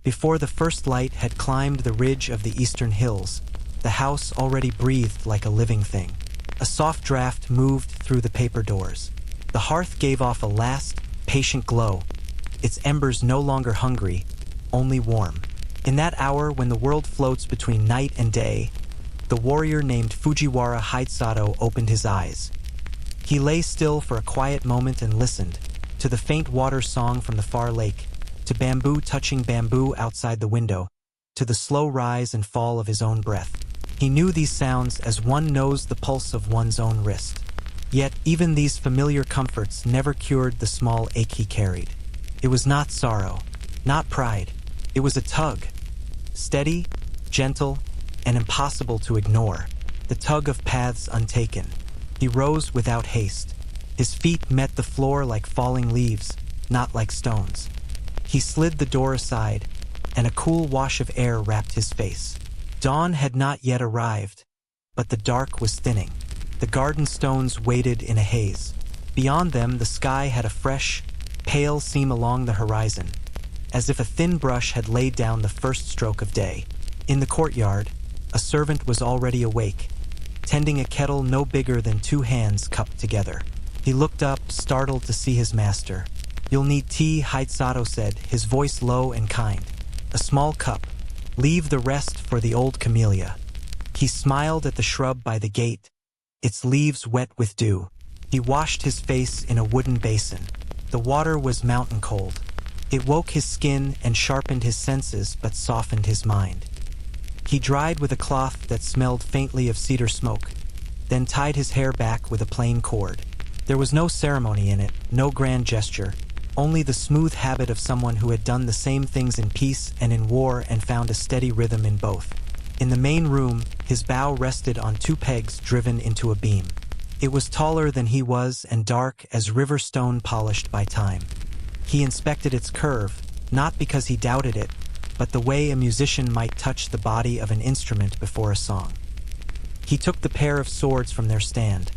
Before the first light had climbed the ridge of the eastern hills, the house already breathed like a living thing. A soft draft moved through the paper doors. The hearth gave off a last, patient glow, its embers no longer hungry, only warm. In that hour when the world floats between night and day, the warrior named Fujiwara Hidesato opened his eyes. He lay still for a quiet moment and listened, to the faint water song from the far lake, to bamboo touching bamboo outside the window, to the slow rise and fall of his own breath. He knew these sounds as one knows the pulse of one's own wrist. Yet even these familiar comforts never cured the small ache he carried. It was not sorrow, not pride. It was a tug. Steady, gentle, and impossible to ignore. The tug of paths untaken. He rose without haste. His feet met the floor like falling leaves, not like stones. He slid the door aside, and a cool wash of air wrapped his face. Dawn had not yet arrived, but the dark was thinning. The garden stones waited in a haze. Beyond them, the sky had a fresh, pale seam along the horizon, as if a thin brush had laid down the first stroke of day. In the courtyard, a servant was already awake, tending a kettle no bigger than two hands cupped together. He looked up, startled to see his master. "You'll need tea," Hidesato said, his voice low and kind. "A small cup. Leave the rest for the old camellia." He smiled at the shrub by the gate, its leaves wet with dew. He washed his face in a wooden basin. The water was mountain cold. It woke his skin and sharpened his senses but softened his mind. He dried with a cloth that smelled faintly of cedar smoke, then tied his hair back with a plain cord. There was no ceremony in it, no grand gesture, only the smooth habit of someone who had done the same things in peace and in war and found a steady rhythm in both. In the main room, his bow rested on two pegs driven into a beam. It was taller than he was and dark as river stone polished by time. He inspected its curve, not because he doubted it, but the way a musician might touch the body of an instrument before a song. He took the pair of swords from their stand,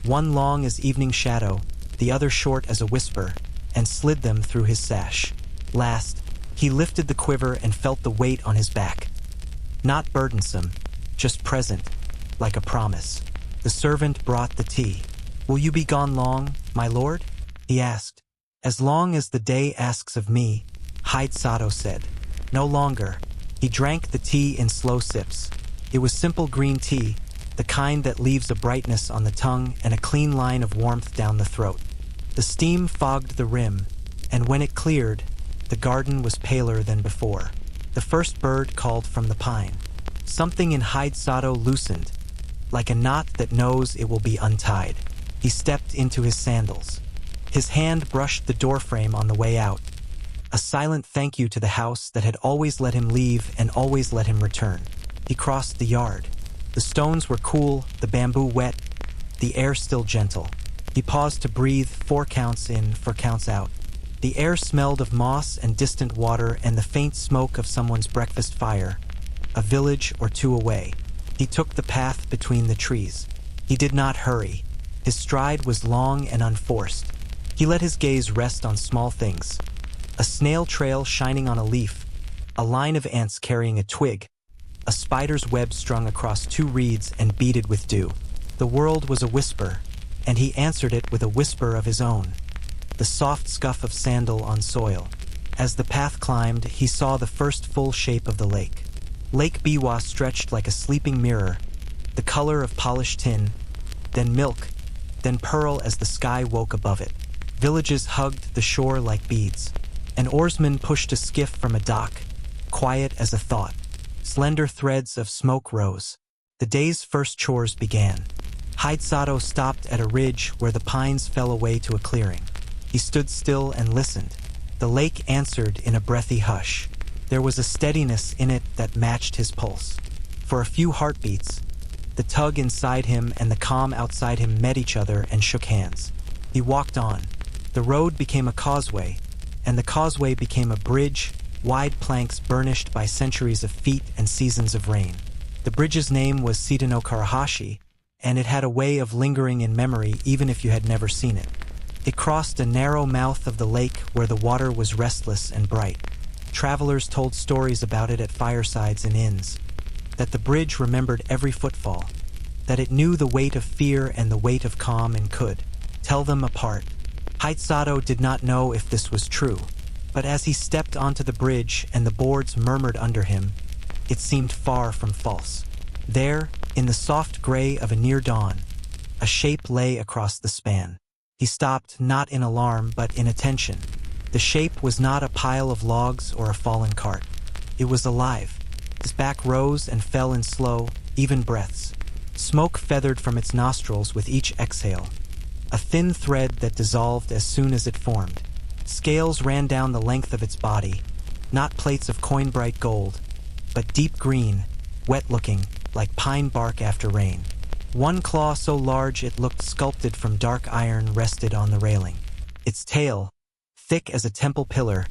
one long as evening shadow, the other short as a whisper, and slid them through his sash. Last, he lifted the quiver and felt the weight on his back. Not burdensome, just present, like a promise. The servant brought the tea. "Will you be gone long, my lord?" he asked. "As long as the day asks of me," Hidesato said. "No longer." He drank the tea in slow sips. It was simple green tea, the kind that leaves a brightness on the tongue and a clean line of warmth down the throat. The steam fogged the rim, and when it cleared, the garden was paler than before. The first bird called from the pine. Something in Hidesato loosened, like a knot that knows it will be untied. He stepped into his sandals. His hand brushed the doorframe on the way out, a silent thank you to the house that had always let him leave and always let him return. He crossed the yard. The stones were cool, the bamboo wet, the air still gentle. He paused to breathe, 4 counts in, 4 counts out. The air smelled of moss and distant water and the faint smoke of someone's breakfast fire, a village or two away. He took the path between the trees. He did not hurry. His stride was long and unforced. He let his gaze rest on small things. A snail trail shining on a leaf, a line of ants carrying a twig, a spider's web strung across 2 reeds and beaded with dew. The world was a whisper, and he answered it with a whisper of his own, the soft scuff of sandal on soil. As the path climbed, he saw the first full shape of the lake. Lake Biwa stretched like a sleeping mirror, the color of polished tin, then milk, then pearl as the sky woke above it. Villages hugged the shore like beads. An oarsman pushed a skiff from a dock, quiet as a thought. Slender threads of smoke rose. The day's first chores began. Hidesato stopped at a ridge where the pines fell away to a clearing. He stood still and listened. The lake answered in a breathy hush. There was a steadiness in it that matched his pulse. For a few heartbeats, the tug inside him and the calm outside him met each other and shook hands. He walked on. The road became a causeway, and the causeway became a bridge, wide planks burnished by centuries of feet and seasons of rain. The bridge's name was Sita Karahashi, and it had a way of lingering in memory even if you had never seen it. It crossed a narrow mouth of the lake where the water was restless and bright. Travelers told stories about it at firesides and inns, that the bridge remembered every footfall, that it knew the weight of fear and the weight of calm and could tell them apart. Haitsato did not know if this was true, but as he stepped onto the bridge and the boards murmured under him, it seemed far from false. There, in the soft gray of a near dawn, a shape lay across the span. He stopped, not in alarm but in attention. The shape was not a pile of logs or a fallen cart. It was alive. His back rose and fell in slow, even breaths. Smoke feathered from its nostrils with each exhale, a thin thread that dissolved as soon as it formed. Scales ran down the length of its body, not plates of coin-bright gold, but deep green, wet-looking, like pine bark after rain. One claw so large it looked sculpted from dark iron rested on the railing. Its tail, thick as a temple pillar,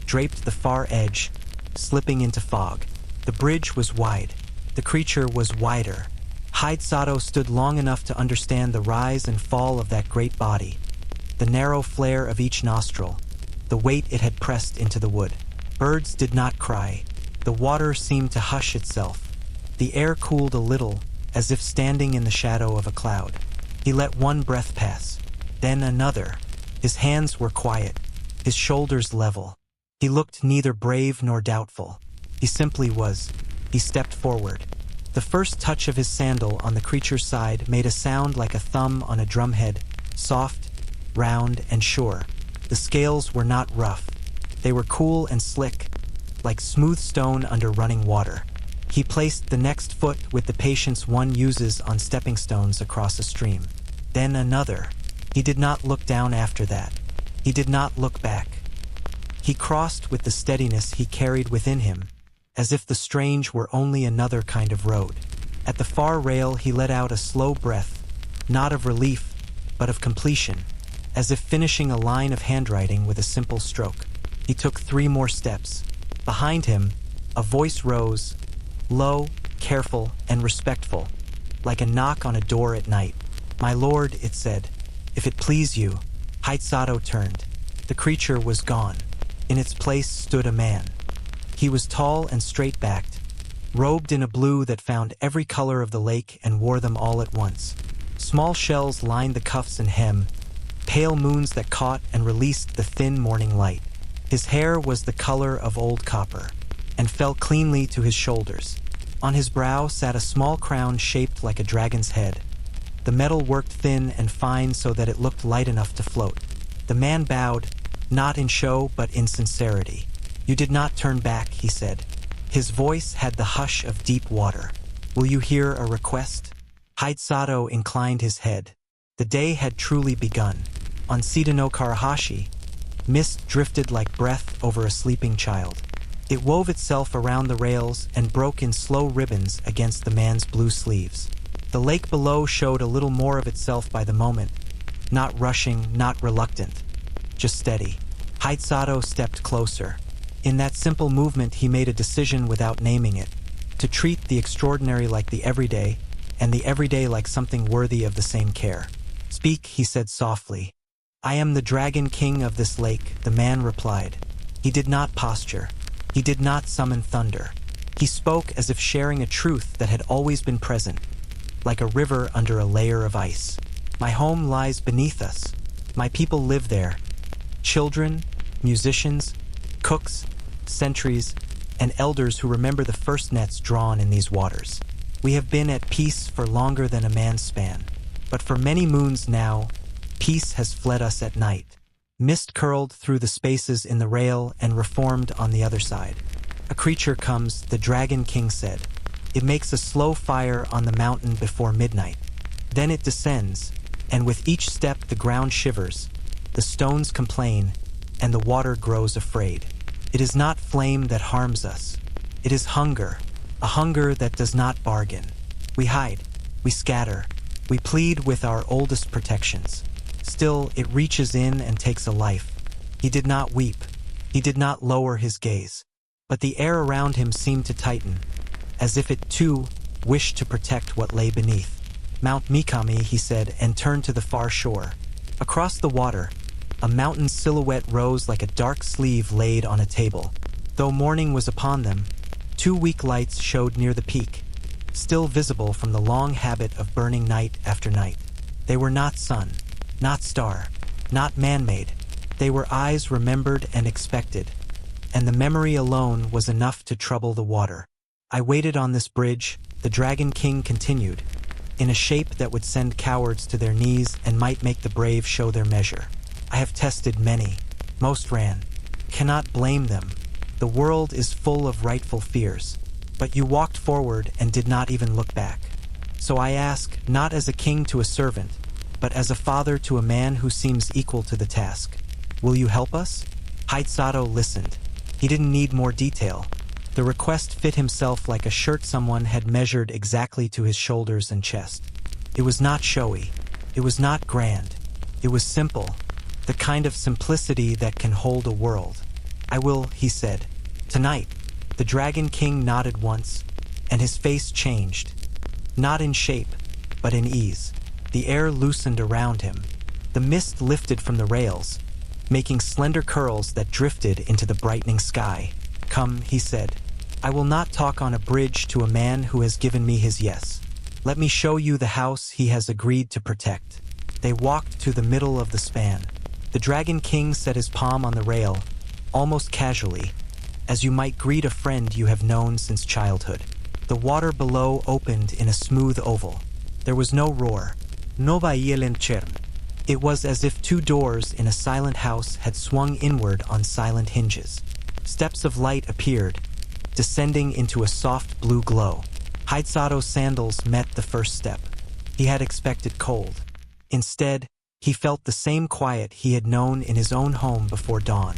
draped the far edge, slipping into fog. The bridge was wide. The creature was wider. Haitsato stood long enough to understand the rise and fall of that great body, the narrow flare of each nostril, the weight it had pressed into the wood. Birds did not cry. The water seemed to hush itself. The air cooled a little, as if standing in the shadow of a cloud. He let one breath pass, then another. His hands were quiet, his shoulders level. He looked neither brave nor doubtful. He simply was. He stepped forward. The first touch of his sandal on the creature's side made a sound like a thumb on a drumhead, soft, round, and sure. The scales were not rough. They were cool and slick, like smooth stone under running water. He placed the next foot with the patience one uses on stepping stones across a stream. Then another. He did not look down after that. He did not look back. He crossed with the steadiness he carried within him, as if the strange were only another kind of road. At the far rail he let out a slow breath, not of relief, but of completion, as if finishing a line of handwriting with a simple stroke. He took 3 more steps. Behind him, a voice rose, low, careful, and respectful, like a knock on a door at night. "My lord," it said, "if it please you." Haitsato turned. The creature was gone. In its place stood a man. He was tall and straight-backed, robed in a blue that found every color of the lake and wore them all at once. Small shells lined the cuffs and hem, pale moons that caught and released the thin morning light. His hair was the color of old copper, and fell cleanly to his shoulders. On his brow sat a small crown shaped like a dragon's head. The metal worked thin and fine so that it looked light enough to float. The man bowed, not in show but in sincerity. "You did not turn back," he said. His voice had the hush of deep water. "Will you hear a request?" Haitsato inclined his head. The day had truly begun. On Sita no Karahashi, mist drifted like breath over a sleeping child. It wove itself around the rails and broke in slow ribbons against the man's blue sleeves. The lake below showed a little more of itself by the moment, not rushing, not reluctant, just steady. Haitsato stepped closer. In that simple movement he made a decision without naming it, to treat the extraordinary like the everyday, and the everyday like something worthy of the same care. "Speak," he said softly. "I am the Dragon King of this lake," the man replied. He did not posture. He did not summon thunder. He spoke as if sharing a truth that had always been present, like a river under a layer of ice. "My home lies beneath us. My people live there. Children, musicians, cooks, sentries, and elders who remember the first nets drawn in these waters. We have been at peace for longer than a man's span. But for many moons now, peace has fled us at night." Mist curled through the spaces in the rail and reformed on the other side. "A creature comes," the Dragon King said. "It makes a slow fire on the mountain before midnight. Then it descends, and with each step the ground shivers, the stones complain, and the water grows afraid. It is not flame that harms us. It is hunger, a hunger that does not bargain. We hide, we scatter, we plead with our oldest protections. Still, it reaches in and takes a life." He did not weep. He did not lower his gaze. But the air around him seemed to tighten, as if it, too, wished to protect what lay beneath. "Mount Mikami," he said, and turned to the far shore. Across the water, a mountain silhouette rose like a dark sleeve laid on a table. Though morning was upon them, 2 weak lights showed near the peak, still visible from the long habit of burning night after night. They were not sun, not star, not man-made. They were eyes remembered and expected, and the memory alone was enough to trouble the water. I waited on this bridge, the Dragon King continued, in a shape that would send cowards to their knees and might make the brave show their measure. I have tested many. Most ran. Cannot blame them. The world is full of rightful fears. But you walked forward and did not even look back. So I ask, not as a king to a servant, but as a father to a man who seems equal to the task. Will you help us? Haidsato listened. He didn't need more detail. The request fit himself like a shirt someone had measured exactly to his shoulders and chest. It was not showy. It was not grand. It was simple. The kind of simplicity that can hold a world. I will, he said. Tonight. The Dragon King nodded once, and his face changed. Not in shape, but in ease. The air loosened around him. The mist lifted from the rails, making slender curls that drifted into the brightening sky. Come, he said. I will not talk on a bridge to a man who has given me his yes. Let me show you the house he has agreed to protect. They walked to the middle of the span. The Dragon King set his palm on the rail, almost casually, as you might greet a friend you have known since childhood. The water below opened in a smooth oval. There was no roar. No chern. It was as if 2 doors in a silent house had swung inward on silent hinges. Steps of light appeared, descending into a soft blue glow. Haidsato's sandals met the first step. He had expected cold. Instead, he felt the same quiet he had known in his own home before dawn.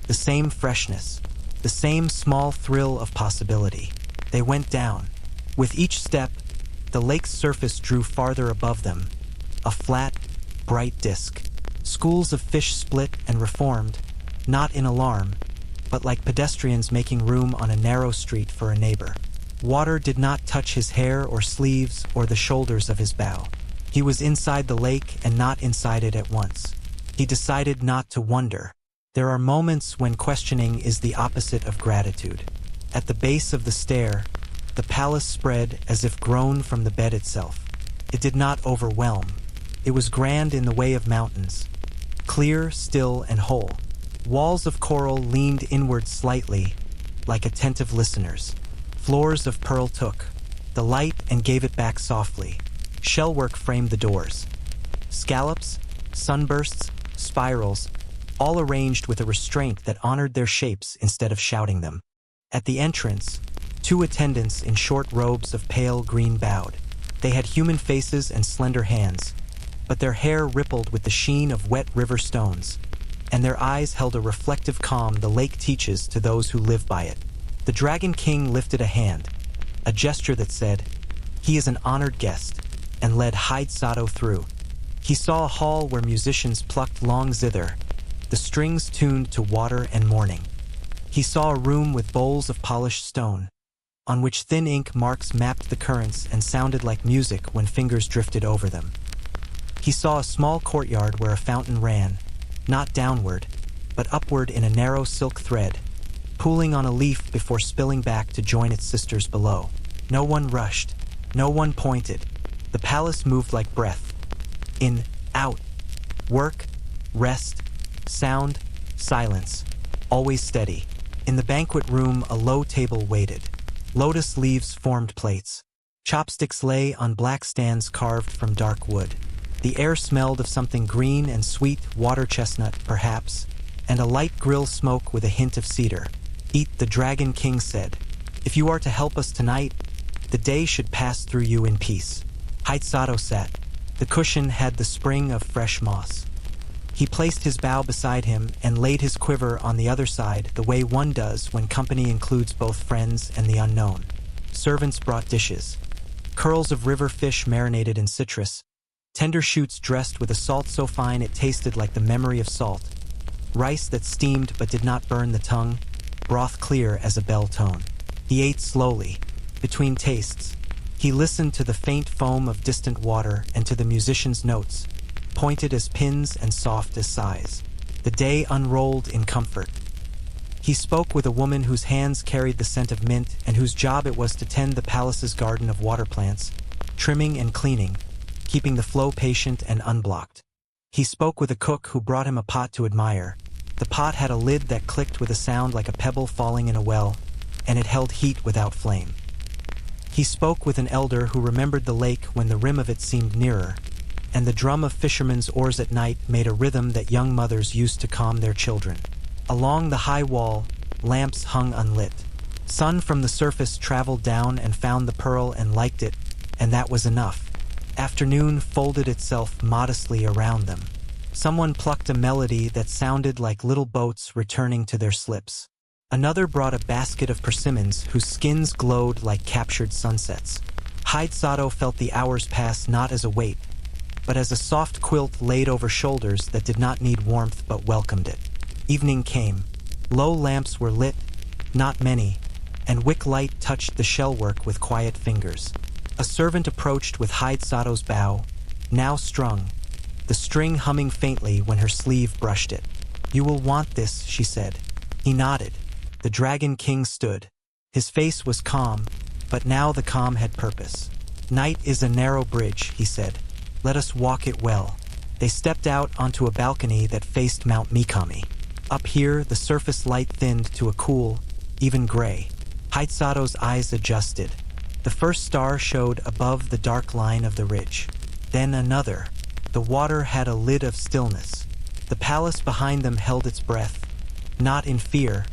The same freshness. The same small thrill of possibility. They went down. With each step, the lake's surface drew farther above them. A flat, bright disk. Schools of fish split and reformed, not in alarm, but like pedestrians making room on a narrow street for a neighbor. Water did not touch his hair or sleeves or the shoulders of his bow. He was inside the lake and not inside it at once. He decided not to wonder. There are moments when questioning is the opposite of gratitude. At the base of the stair, the palace spread as if grown from the bed itself. It did not overwhelm. It was grand in the way of mountains. Clear, still, and whole. Walls of coral leaned inward slightly, like attentive listeners. Floors of pearl took the light and gave it back softly. Shellwork framed the doors. Scallops, sunbursts, spirals, all arranged with a restraint that honored their shapes instead of shouting them. At the entrance, 2 attendants in short robes of pale green bowed. They had human faces and slender hands, but their hair rippled with the sheen of wet river stones, and their eyes held a reflective calm the lake teaches to those who live by it. The Dragon King lifted a hand, a gesture that said, "He is an honored guest," and led Haidsato through. He saw a hall where musicians plucked long zither, the strings tuned to water and morning. He saw a room with bowls of polished stone, on which thin ink marks mapped the currents and sounded like music when fingers drifted over them. He saw a small courtyard where a fountain ran, not downward, but upward in a narrow silk thread, pooling on a leaf before spilling back to join its sisters below. No one rushed. No one pointed. The palace moved like breath. In, out. Work, rest, sound, silence. Always steady. In the banquet room, a low table waited. Lotus leaves formed plates. Chopsticks lay on black stands carved from dark wood. The air smelled of something green and sweet, water chestnut, perhaps, and a light grill smoke with a hint of cedar. "Eat," the Dragon King said. "If you are to help us tonight, the day should pass through you in peace." Haidsato sat. The cushion had the spring of fresh moss. He placed his bow beside him and laid his quiver on the other side the way one does when company includes both friends and the unknown. Servants brought dishes. Curls of river fish marinated in citrus. Tender shoots dressed with a salt so fine it tasted like the memory of salt. Rice that steamed but did not burn the tongue. Broth clear as a bell tone. He ate slowly, between tastes. He listened to the faint foam of distant water and to the musicians' notes, pointed as pins and soft as sighs. The day unrolled in comfort. He spoke with a woman whose hands carried the scent of mint and whose job it was to tend the palace's garden of water plants, trimming and cleaning, keeping the flow patient and unblocked. He spoke with a cook who brought him a pot to admire. The pot had a lid that clicked with a sound like a pebble falling in a well, and it held heat without flame. He spoke with an elder who remembered the lake when the rim of it seemed nearer, and the drum of fishermen's oars at night made a rhythm that young mothers used to calm their children. Along the high wall, lamps hung unlit. Sun from the surface traveled down and found the pearl and liked it, and that was enough. Afternoon folded itself modestly around them. Someone plucked a melody that sounded like little boats returning to their slips. Another brought a basket of persimmons whose skins glowed like captured sunsets. Hide-Sato felt the hours pass not as a weight, but as a soft quilt laid over shoulders that did not need warmth but welcomed it. Evening came. Low lamps were lit, not many, and wick light touched the shellwork with quiet fingers. A servant approached with Hide-Sato's bow, now strung, the string humming faintly when her sleeve brushed it. "You will want this," she said. He nodded. The Dragon King stood. His face was calm, but now the calm had purpose. "Night is a narrow bridge," he said. "Let us walk it well." They stepped out onto a balcony that faced Mount Mikami. Up here, the surface light thinned to a cool, even gray. Hide-Sato's eyes adjusted. The first star showed above the dark line of the ridge. Then another. The water had a lid of stillness. The palace behind them held its breath, not in fear,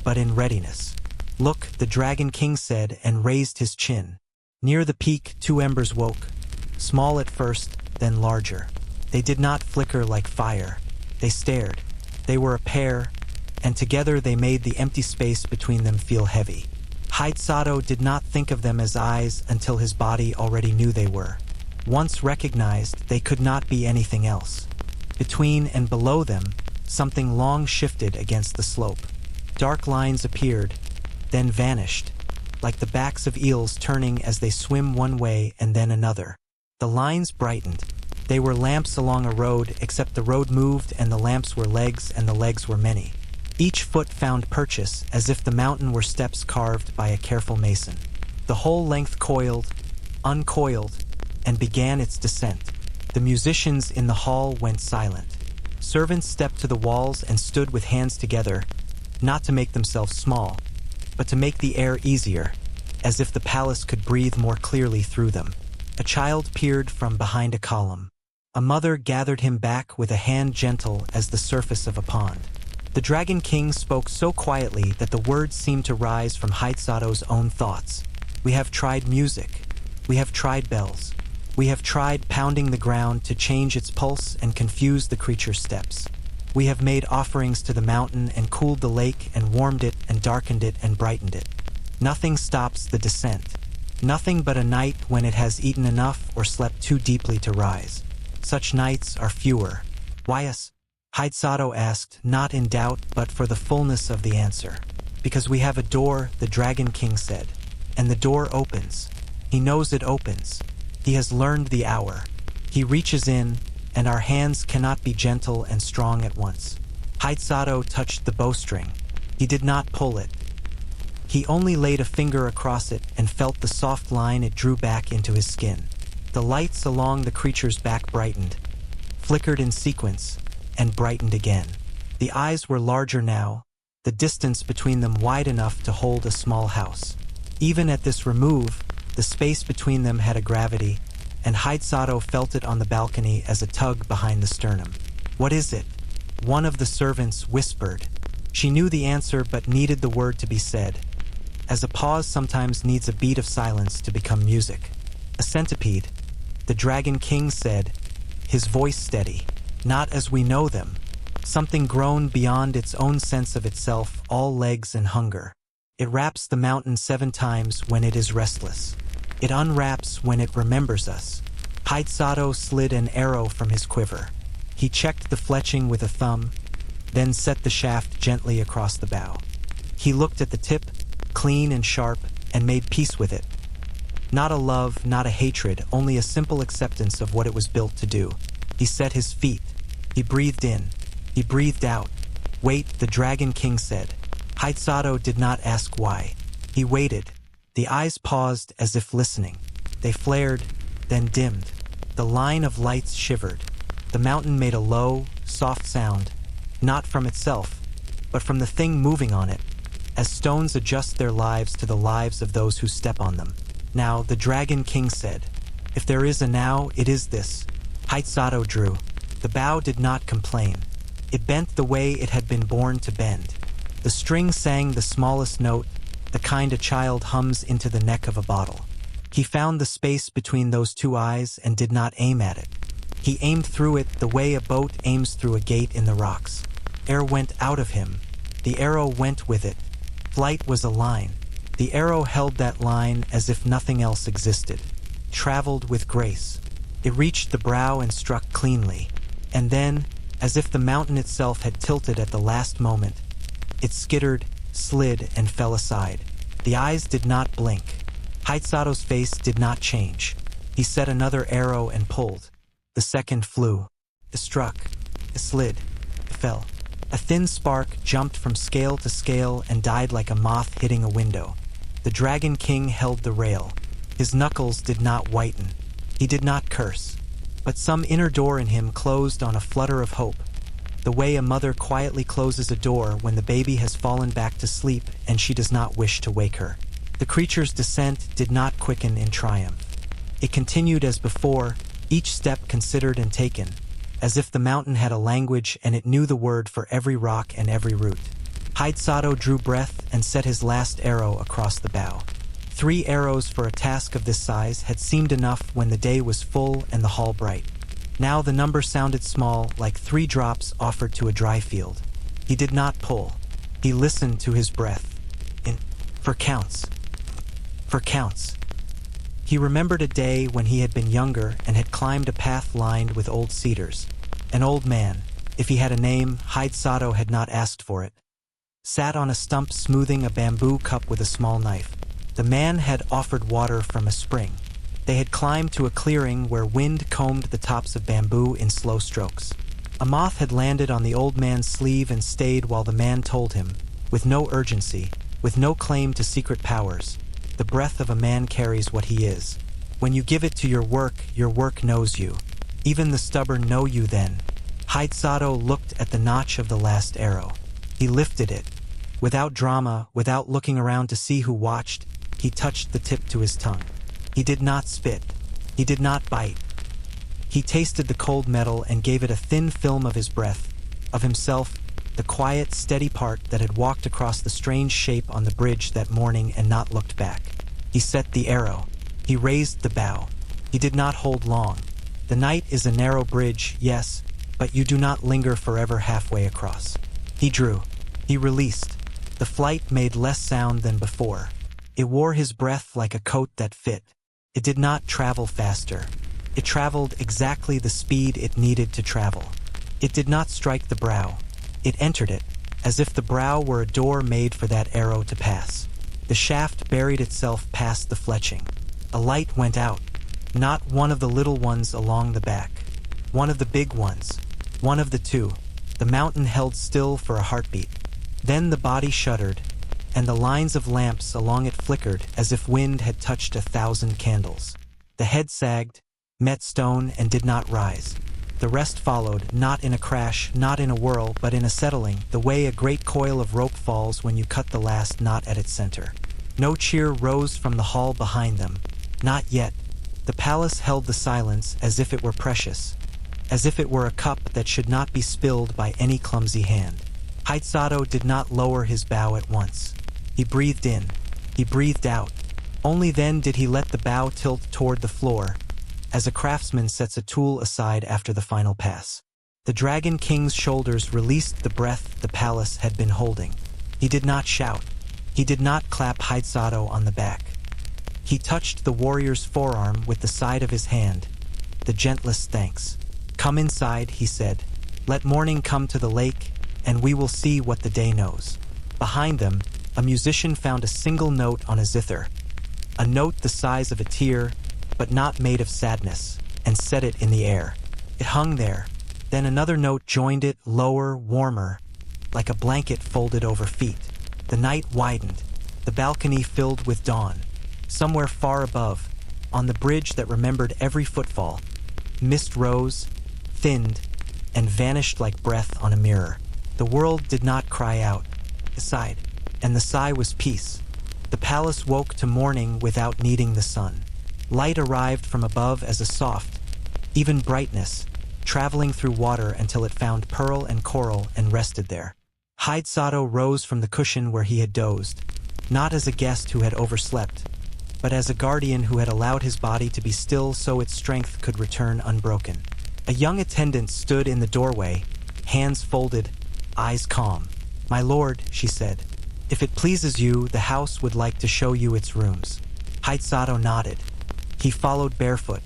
but in readiness. "Look," the Dragon King said and raised his chin. Near the peak, two embers woke, small at first, then larger. They did not flicker like fire. They stared. They were a pair, and together they made the empty space between them feel heavy. Hide-Sato did not think of them as eyes until his body already knew they were. Once recognized, they could not be anything else. Between and below them, something long shifted against the slope. Dark lines appeared, then vanished, like the backs of eels turning as they swim one way and then another. The lines brightened. They were lamps along a road, except the road moved and the lamps were legs and the legs were many. Each foot found purchase, as if the mountain were steps carved by a careful mason. The whole length coiled, uncoiled, and began its descent. The musicians in the hall went silent. Servants stepped to the walls and stood with hands together, not to make themselves small, but to make the air easier, as if the palace could breathe more clearly through them. A child peered from behind a column. A mother gathered him back with a hand gentle as the surface of a pond. The Dragon King spoke so quietly that the words seemed to rise from Hide-Sato's own thoughts. "We have tried music. We have tried bells. We have tried pounding the ground to change its pulse and confuse the creature's steps. We have made offerings to the mountain and cooled the lake and warmed it and darkened it and brightened it. Nothing stops the descent. Nothing but a night when it has eaten enough or slept too deeply to rise. Such nights are fewer." "Why us?" Hide-Sato asked, not in doubt but for the fullness of the answer. "Because we have a door," the Dragon King said. "And the door opens. He knows it opens. He has learned the hour. He reaches in, and our hands cannot be gentle and strong at once." Hide-Sato touched the bowstring. He did not pull it. He only laid a finger across it and felt the soft line it drew back into his skin. The lights along the creature's back brightened, flickered in sequence, and brightened again. The eyes were larger now, the distance between them wide enough to hold a small house. Even at this remove, the space between them had a gravity, and Hide-Sato felt it on the balcony as a tug behind the sternum. "What is it?" one of the servants whispered. She knew the answer but needed the word to be said, as a pause sometimes needs a beat of silence to become music. "A centipede," the Dragon King said, his voice steady. "Not as we know them. Something grown beyond its own sense of itself, all legs and hunger. It wraps the mountain 7 times when it is restless. It unwraps when it remembers us." Hide-Sato slid an arrow from his quiver. He checked the fletching with a thumb, then set the shaft gently across the bow. He looked at the tip, clean and sharp, and made peace with it. Not a love, not a hatred, only a simple acceptance of what it was built to do. He set his feet. He breathed in. He breathed out. "Wait," the Dragon King said. Haisato did not ask why. He waited. The eyes paused as if listening. They flared, then dimmed. The line of lights shivered. The mountain made a low, soft sound, not from itself, but from the thing moving on it, as stones adjust their lives to the lives of those who step on them. Now, the Dragon King said, "If there is a now, it is this." Haisato drew. The bow did not complain. It bent the way it had been born to bend. The string sang the smallest note, the kind a child hums into the neck of a bottle. He found the space between those two eyes and did not aim at it. He aimed through it the way a boat aims through a gate in the rocks. Air went out of him. The arrow went with it. Flight was a line. The arrow held that line as if nothing else existed. Traveled with grace. It reached the brow and struck cleanly. And then, as if the mountain itself had tilted at the last moment, it skittered, slid, and fell aside. The eyes did not blink. Haisato's face did not change. He set another arrow and pulled. The second flew. It struck. It slid. It fell. A thin spark jumped from scale to scale and died like a moth hitting a window. The Dragon King held the rail. His knuckles did not whiten. He did not curse. But some inner door in him closed on a flutter of hope, the way a mother quietly closes a door when the baby has fallen back to sleep and she does not wish to wake her. The creature's descent did not quicken in triumph. It continued as before, each step considered and taken, as if the mountain had a language and it knew the word for every rock and every root. Haisato drew breath and set his last arrow across the bow. 3 arrows for a task of this size had seemed enough when the day was full and the hall bright. Now the number sounded small, like 3 drops offered to a dry field. He did not pull. He listened to his breath. For counts. For counts. He remembered a day when he had been younger and had climbed a path lined with old cedars. An old man, if he had a name, Haisato had not asked for it, sat on a stump smoothing a bamboo cup with a small knife. The man had offered water from a spring. They had climbed to a clearing where wind combed the tops of bamboo in slow strokes. A moth had landed on the old man's sleeve and stayed while the man told him, with no urgency, with no claim to secret powers, the breath of a man carries what he is. When you give it to your work knows you. Even the stubborn know you then. Haisato looked at the notch of the last arrow. He lifted it. Without drama, without looking around to see who watched, he touched the tip to his tongue. He did not spit. He did not bite. He tasted the cold metal and gave it a thin film of his breath, of himself, the quiet, steady part that had walked across the strange shape on the bridge that morning and not looked back. He set the arrow. He raised the bow. He did not hold long. The night is a narrow bridge, yes, but you do not linger forever halfway across. He drew. He released. The flight made less sound than before. It wore his breath like a coat that fit. It did not travel faster. It traveled exactly the speed it needed to travel. It did not strike the brow. It entered it, as if the brow were a door made for that arrow to pass. The shaft buried itself past the fletching. A light went out. Not one of the little ones along the back. One of the big ones. One of the 2. The mountain held still for a heartbeat. Then the body shuddered, and the lines of lamps along it flickered as if wind had touched 1,000 candles. The head sagged, met stone, and did not rise. The rest followed, not in a crash, not in a whirl, but in a settling, the way a great coil of rope falls when you cut the last knot at its center. No cheer rose from the hall behind them. Not yet. The palace held the silence as if it were precious, as if it were a cup that should not be spilled by any clumsy hand. Haisato did not lower his bow at once. He breathed in. He breathed out. Only then did he let the bow tilt toward the floor, as a craftsman sets a tool aside after the final pass. The Dragon King's shoulders released the breath the palace had been holding. He did not shout. He did not clap Haisato on the back. He touched the warrior's forearm with the side of his hand, the gentlest thanks. "Come inside," he said. "Let morning come to the lake, and we will see what the day knows." Behind them, a musician found a single note on a zither, a note the size of a tear, but not made of sadness, and set it in the air. It hung there. Then another note joined it, lower, warmer, like a blanket folded over feet. The night widened, the balcony filled with dawn. Somewhere far above, on the bridge that remembered every footfall, mist rose, thinned, and vanished like breath on a mirror. The world did not cry out, it sighed, and the sigh was peace. The palace woke to morning without needing the sun. Light arrived from above as a soft, even brightness, traveling through water until it found pearl and coral and rested there. Sato rose from the cushion where he had dozed, not as a guest who had overslept, but as a guardian who had allowed his body to be still so its strength could return unbroken. A young attendant stood in the doorway, hands folded, eyes calm. "My lord," she said, "if it pleases you, the house would like to show you its rooms." Sato nodded. He followed barefoot,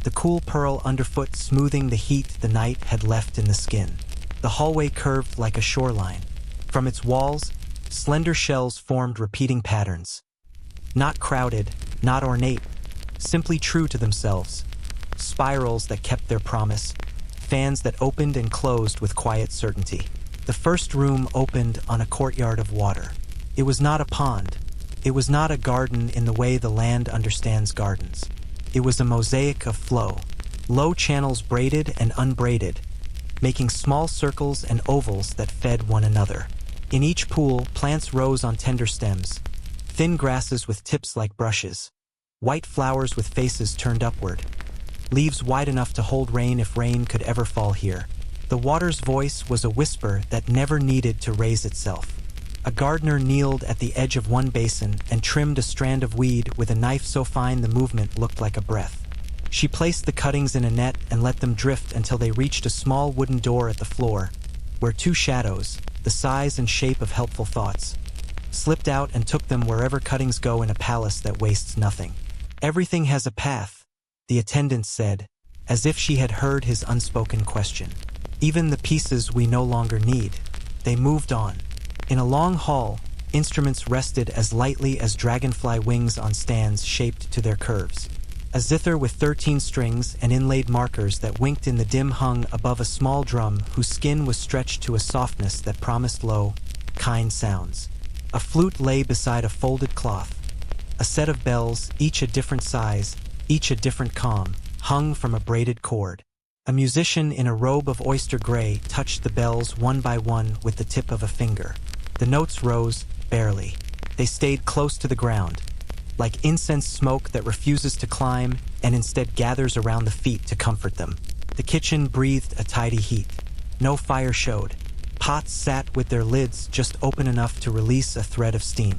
the cool pearl underfoot smoothing the heat the night had left in the skin. The hallway curved like a shoreline. From its walls, slender shells formed repeating patterns. Not crowded, not ornate, simply true to themselves. Spirals that kept their promise, fans that opened and closed with quiet certainty. The first room opened on a courtyard of water. It was not a pond. It was not a garden in the way the land understands gardens. It was a mosaic of flow, low channels braided and unbraided, making small circles and ovals that fed one another. In each pool, plants rose on tender stems, thin grasses with tips like brushes, white flowers with faces turned upward, leaves wide enough to hold rain if rain could ever fall here. The water's voice was a whisper that never needed to raise itself. A gardener kneeled at the edge of one basin and trimmed a strand of weed with a knife so fine the movement looked like a breath. She placed the cuttings in a net and let them drift until they reached a small wooden door at the floor, where two shadows, the size and shape of helpful thoughts, slipped out and took them wherever cuttings go in a palace that wastes nothing. "Everything has a path," the attendant said, as if she had heard his unspoken question. "Even the pieces we no longer need." They moved on. In a long hall, instruments rested as lightly as dragonfly wings on stands shaped to their curves. A zither with 13 strings and inlaid markers that winked in the dim hung above a small drum whose skin was stretched to a softness that promised low, kind sounds. A flute lay beside a folded cloth. A set of bells, each a different size, each a different calm, hung from a braided cord. A musician in a robe of oyster gray touched the bells one by one with the tip of a finger. The notes rose, barely. They stayed close to the ground, like incense smoke that refuses to climb and instead gathers around the feet to comfort them. The kitchen breathed a tidy heat. No fire showed. Pots sat with their lids just open enough to release a thread of steam.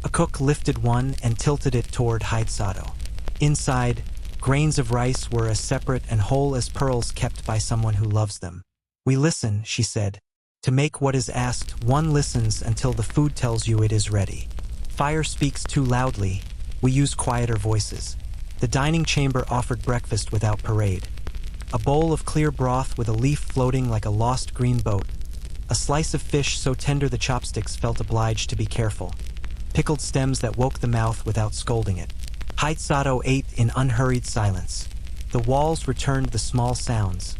A cook lifted one and tilted it toward Sato. Inside, grains of rice were as separate and whole as pearls kept by someone who loves them. "We listen," she said. "To make what is asked, one listens until the food tells you it is ready. Fire speaks too loudly. We use quieter voices." The dining chamber offered breakfast without parade. A bowl of clear broth with a leaf floating like a lost green boat. A slice of fish so tender the chopsticks felt obliged to be careful. Pickled stems that woke the mouth without scolding it. Sato ate in unhurried silence. The walls returned the small sounds.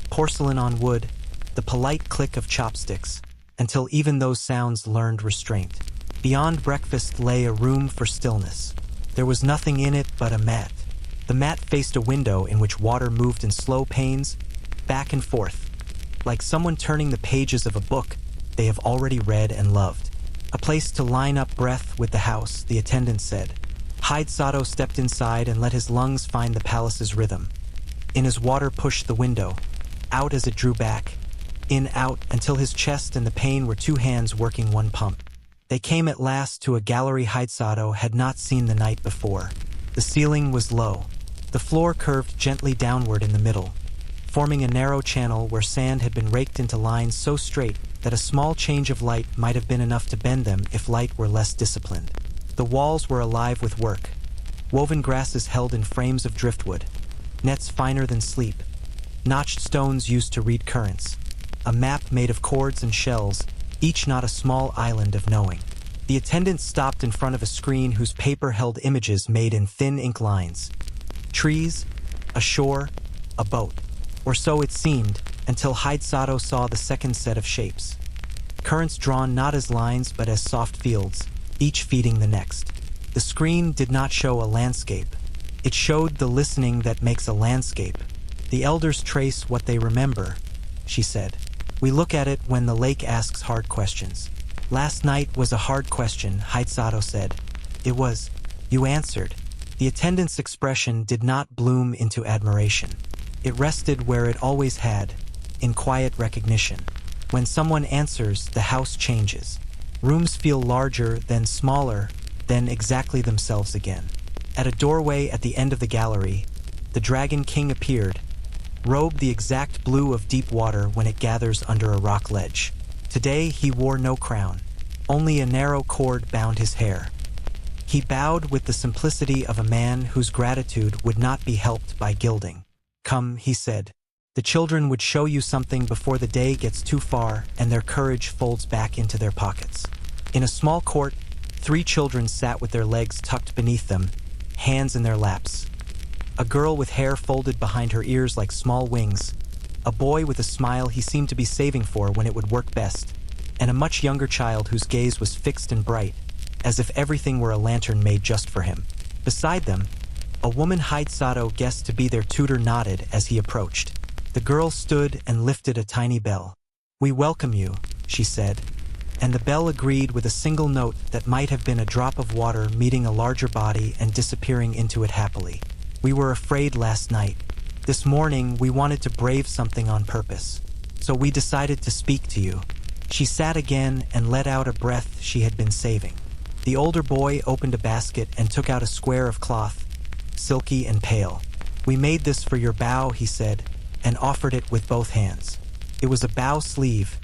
Porcelain on wood, the polite click of chopsticks, until even those sounds learned restraint. Beyond breakfast lay a room for stillness. There was nothing in it but a mat. The mat faced a window in which water moved in slow pains, back and forth, like someone turning the pages of a book they have already read and loved. A place to line up breath with the house, the attendant said. Sato stepped inside and let his lungs find the palace's rhythm. In as water pushed the window, out as it drew back, in, out, until his chest and the pain were two hands working one pump. They came at last to a gallery Sato had not seen the night before. The ceiling was low. The floor curved gently downward in the middle, forming a narrow channel where sand had been raked into lines so straight that a small change of light might have been enough to bend them if light were less disciplined. The walls were alive with work. Woven grasses held in frames of driftwood, nets finer than sleep, notched stones used to read currents, a map made of cords and shells, each not a small island of knowing. The attendant stopped in front of a screen whose paper held images made in thin ink lines. Trees, a shore, a boat. Or so it seemed, until Sato saw the second set of shapes. currents drawn not as lines but as soft fields, each feeding the next. The screen did not show a landscape. It showed the listening that makes a landscape. The elders trace what they remember, she said. We look at it when the lake asks hard questions. Last night was a hard question, Haitsato said. It was. You answered. The attendant's expression did not bloom into admiration. It rested where it always had, in quiet recognition. When someone answers, the house changes. Rooms feel larger, then smaller, then exactly themselves again. At a doorway at the end of the gallery, the Dragon King appeared, robed the exact blue of deep water when it gathers under a rock ledge. Today he wore no crown. Only a narrow cord bound his hair. He bowed with the simplicity of a man whose gratitude would not be helped by gilding. Come, he said. The children would show you something before the day gets too far and their courage folds back into their pockets. In a small court, 3 children sat with their legs tucked beneath them, hands in their laps. A girl with hair folded behind her ears like small wings, a boy with a smile he seemed to be saving for when it would work best, and a much younger child whose gaze was fixed and bright, as if everything were a lantern made just for him. Beside them, a woman Haitsato guessed to be their tutor nodded as he approached. The girl stood and lifted a tiny bell. We welcome you, she said, and the bell agreed with a single note that might have been a drop of water meeting a larger body and disappearing into it happily. We were afraid last night. This morning we wanted to brave something on purpose, so we decided to speak to you. She sat again and let out a breath she had been saving. The older boy opened a basket and took out a square of cloth, silky and pale. We made this for your bow, he said, and offered it with both hands. It was a bow sleeve,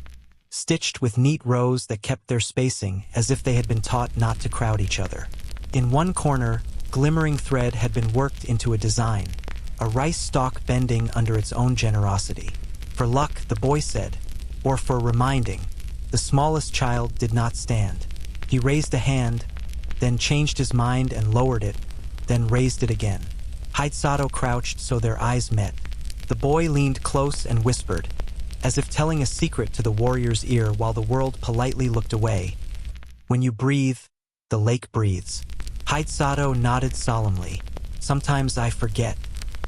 stitched with neat rows that kept their spacing as if they had been taught not to crowd each other. In one corner, glimmering thread had been worked into a design, a rice stalk bending under its own generosity. For luck, the boy said, or for reminding. The smallest child did not stand. He raised a hand, then changed his mind and lowered it, then raised it again. Haitsato crouched so their eyes met. The boy leaned close and whispered, as if telling a secret to the warrior's ear while the world politely looked away. When you breathe, the lake breathes. Haitsato nodded solemnly. Sometimes I forget.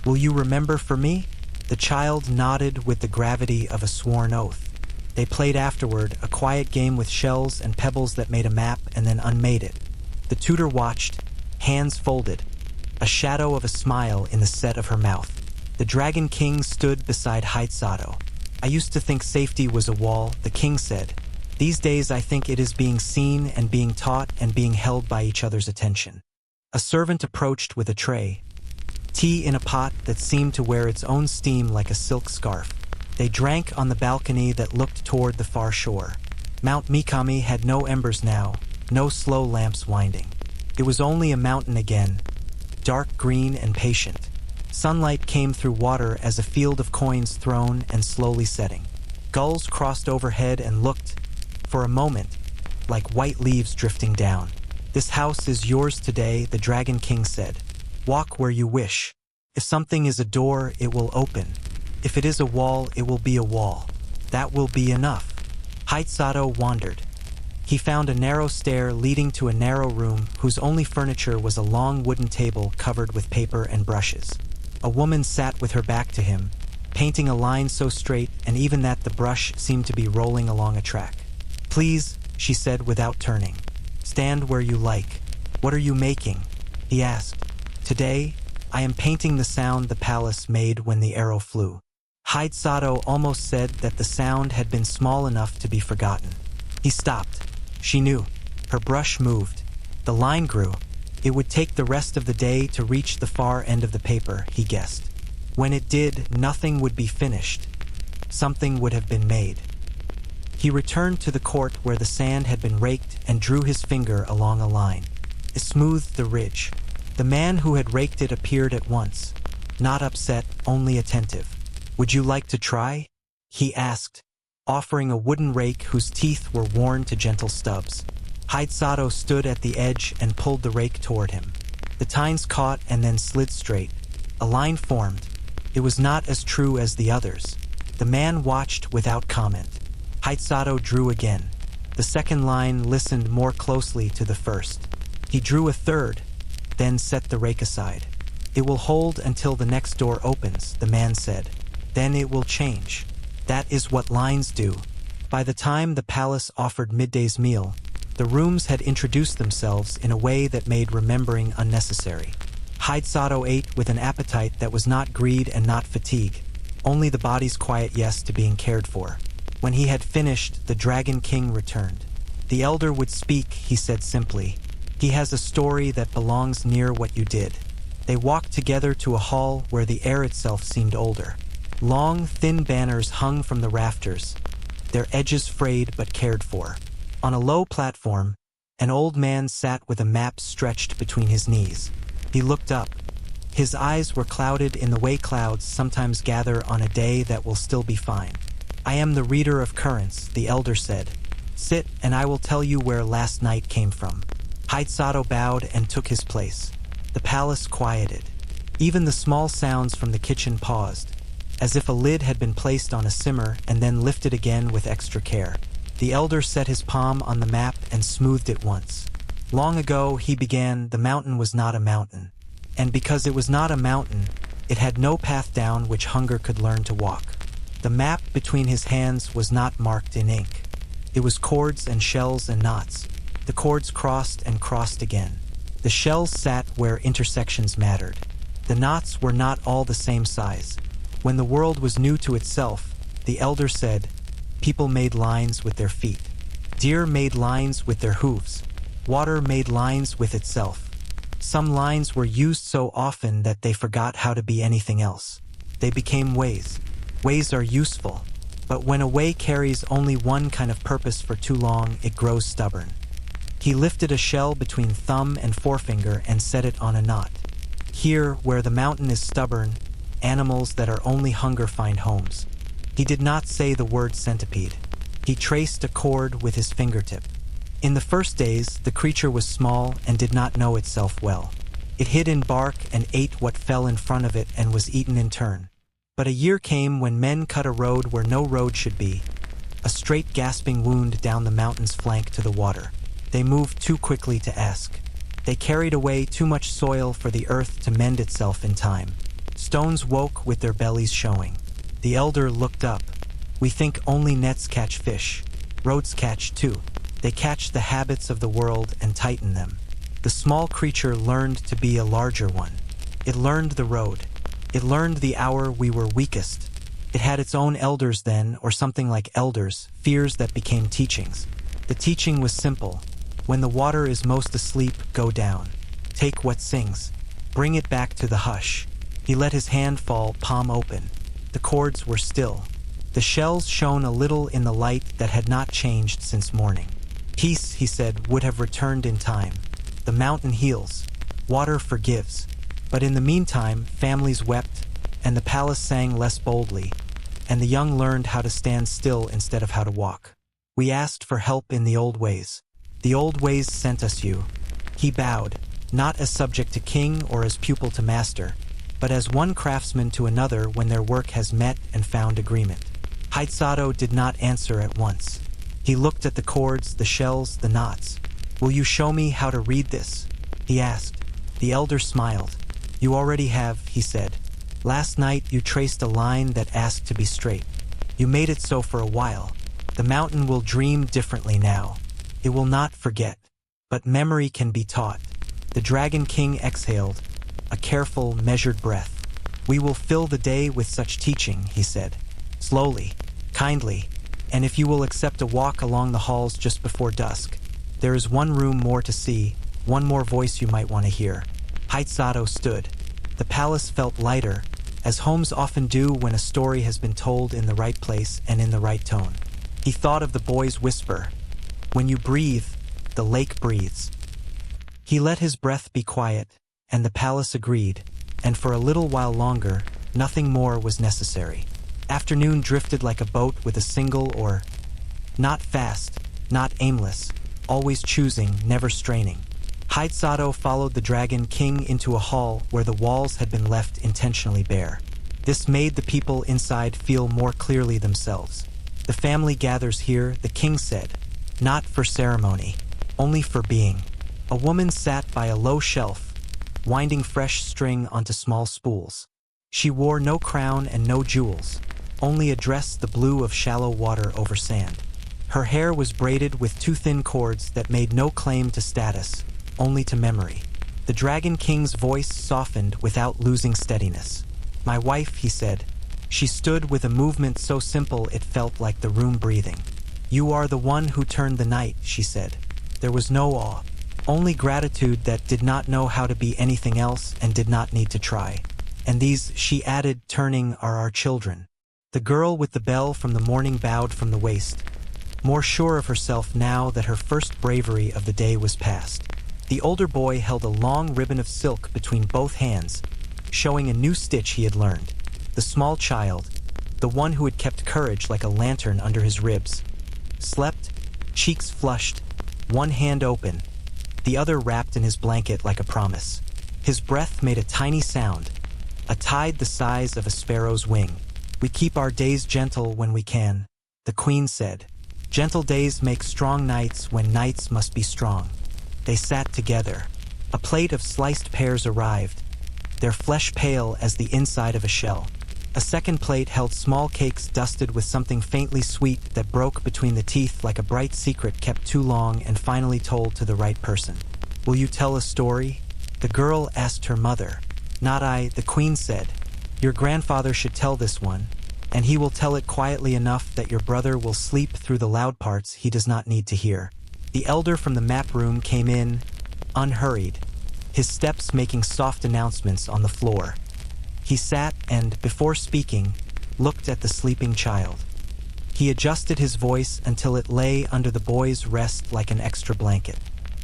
Will you remember for me? The child nodded with the gravity of a sworn oath. They played afterward, a quiet game with shells and pebbles that made a map and then unmade it. The tutor watched, hands folded, a shadow of a smile in the set of her mouth. The Dragon King stood beside Haitsato. I used to think safety was a wall, the king said. These days I think it is being seen and being taught and being held by each other's attention. A servant approached with a tray, tea in a pot that seemed to wear its own steam like a silk scarf. They drank on the balcony that looked toward the far shore. Mount Mikami had no embers now, no slow lamps winding. It was only a mountain again, dark green and patient. Sunlight came through water as a field of coins thrown and slowly setting. Gulls crossed overhead and looked, for a moment, like white leaves drifting down. This house is yours today, the Dragon King said. Walk where you wish. If something is a door, it will open. If it is a wall, it will be a wall. That will be enough. Haitsato wandered. He found a narrow stair leading to a narrow room whose only furniture was a long wooden table covered with paper and brushes. A woman sat with her back to him, painting a line so straight and even that the brush seemed to be rolling along a track. Please, she said without turning. Stand where you like. What are you making? He asked. Today, I am painting the sound the palace made when the arrow flew. Haitsato almost said that the sound had been small enough to be forgotten. He stopped. She knew. Her brush moved. The line grew. It would take the rest of the day to reach the far end of the paper, he guessed. When it did, nothing would be finished. Something would have been made. He returned to the court where the sand had been raked and drew his finger along a line. It smoothed the ridge. The man who had raked it appeared at once, not upset, only attentive. Would you like to try? He asked, offering a wooden rake whose teeth were worn to gentle stubs. Haitsato stood at the edge and pulled the rake toward him. The tines caught and then slid straight. A line formed. It was not as true as the others. The man watched without comment. Haitsato drew again. The second line listened more closely to the first. He drew a third, then set the rake aside. "It will hold until the next door opens," the man said. "Then it will change." That is what lines do. By the time the palace offered midday's meal, the rooms had introduced themselves in a way that made remembering unnecessary. Sato ate with an appetite that was not greed and not fatigue, only the body's quiet yes to being cared for. When he had finished, the Dragon King returned. "The elder would speak," he said simply. "He has a story that belongs near what you did." They walked together to a hall where the air itself seemed older. Long, thin banners hung from the rafters, their edges frayed but cared for. On a low platform, an old man sat with a map stretched between his knees. He looked up. His eyes were clouded in the way clouds sometimes gather on a day that will still be fine. "I am the reader of currents," the elder said. "Sit, and I will tell you where last night came from." Sato bowed and took his place. The palace quieted. Even the small sounds from the kitchen paused, as if a lid had been placed on a simmer and then lifted again with extra care. The elder set his palm on the map and smoothed it once. "Long ago," he began, "the mountain was not a mountain. And because it was not a mountain, it had no path down which hunger could learn to walk." The map between his hands was not marked in ink. It was chords and shells and knots. The chords crossed and crossed again. The shells sat where intersections mattered. The knots were not all the same size. When the world was new to itself, the elder said, people made lines with their feet. Deer made lines with their hooves. Water made lines with itself. Some lines were used so often that they forgot how to be anything else. They became ways. Ways are useful, but when a way carries only one kind of purpose for too long, it grows stubborn. He lifted a shell between thumb and forefinger and set it on a knot. Here, where the mountain is stubborn, animals that are only hunger find homes. He did not say the word centipede. He traced a chord with his fingertip. In the first days, the creature was small and did not know itself well. It hid in bark and ate what fell in front of it and was eaten in turn. But a year came when men cut a road where no road should be, a straight gasping wound down the mountain's flank to the water. They moved too quickly to ask. They carried away too much soil for the earth to mend itself in time. Stones woke with their bellies showing. The elder looked up. We think only nets catch fish. Roads catch too. They catch the habits of the world and tighten them. The small creature learned to be a larger one. It learned the road. It learned the hour we were weakest. It had its own elders then, or something like elders, fears that became teachings. The teaching was simple. When the water is most asleep, go down. Take what sings. Bring it back to the hush. He let his hand fall, palm open. The chords were still. The shells shone a little in the light that had not changed since morning. Peace, he said, would have returned in time. The mountain heals. Water forgives. But in the meantime, families wept, and the palace sang less boldly, and the young learned how to stand still instead of how to walk. We asked for help in the old ways. The old ways sent us you. He bowed, not as subject to king or as pupil to master, but as one craftsman to another when their work has met and found agreement. Sato did not answer at once. He looked at the chords, the shells, the knots. Will you show me how to read this? He asked. The elder smiled. You already have, he said. Last night you traced a line that asked to be straight. You made it so for a while. The mountain will dream differently now. It will not forget. But memory can be taught. The Dragon King exhaled, a careful, measured breath. We will fill the day with such teaching, he said. Slowly, kindly, and if you will accept a walk along the halls just before dusk. There is one room more to see, one more voice you might want to hear. Sato stood. The palace felt lighter, as homes often do when a story has been told in the right place and in the right tone. He thought of the boy's whisper. When you breathe, the lake breathes. He let his breath be quiet, and the palace agreed, and for a little while longer, nothing more was necessary. Afternoon drifted like a boat with a single oar. Not fast, not aimless, always choosing, never straining. Sato followed the Dragon King into a hall where the walls had been left intentionally bare. This made the people inside feel more clearly themselves. The family gathers here, the king said. not for ceremony, only for being. A woman sat by a low shelf, winding fresh string onto small spools. She wore no crown and no jewels, only a dress the blue of shallow water over sand. Her hair was braided with two thin cords that made no claim to status, only to memory. The Dragon King's voice softened without losing steadiness. "My wife," he said. She stood with a movement so simple it felt like the room breathing. "You are the one who turned the night," she said. There was no awe, only gratitude that did not know how to be anything else and did not need to try. "And these," she added, turning, "are our children." The girl with the bell from the morning bowed from the waist, more sure of herself now that her first bravery of the day was past. The older boy held a long ribbon of silk between both hands, showing a new stitch he had learned. The small child, the one who had kept courage like a lantern under his ribs, slept, cheeks flushed, one hand open, the other wrapped in his blanket like a promise. His breath made a tiny sound, a tide the size of a sparrow's wing. "We keep our days gentle when we can," the queen said. "Gentle days make strong nights when nights must be strong." They sat together. A plate of sliced pears arrived, their flesh pale as the inside of a shell. A second plate held small cakes dusted with something faintly sweet that broke between the teeth like a bright secret kept too long and finally told to the right person. "Will you tell a story?" the girl asked her mother. "Not I," the queen said. "Your grandfather should tell this one, and he will tell it quietly enough that your brother will sleep through the loud parts he does not need to hear." The elder from the map room came in, unhurried, his steps making soft announcements on the floor. He sat and, before speaking, looked at the sleeping child. He adjusted his voice until it lay under the boy's rest like an extra blanket.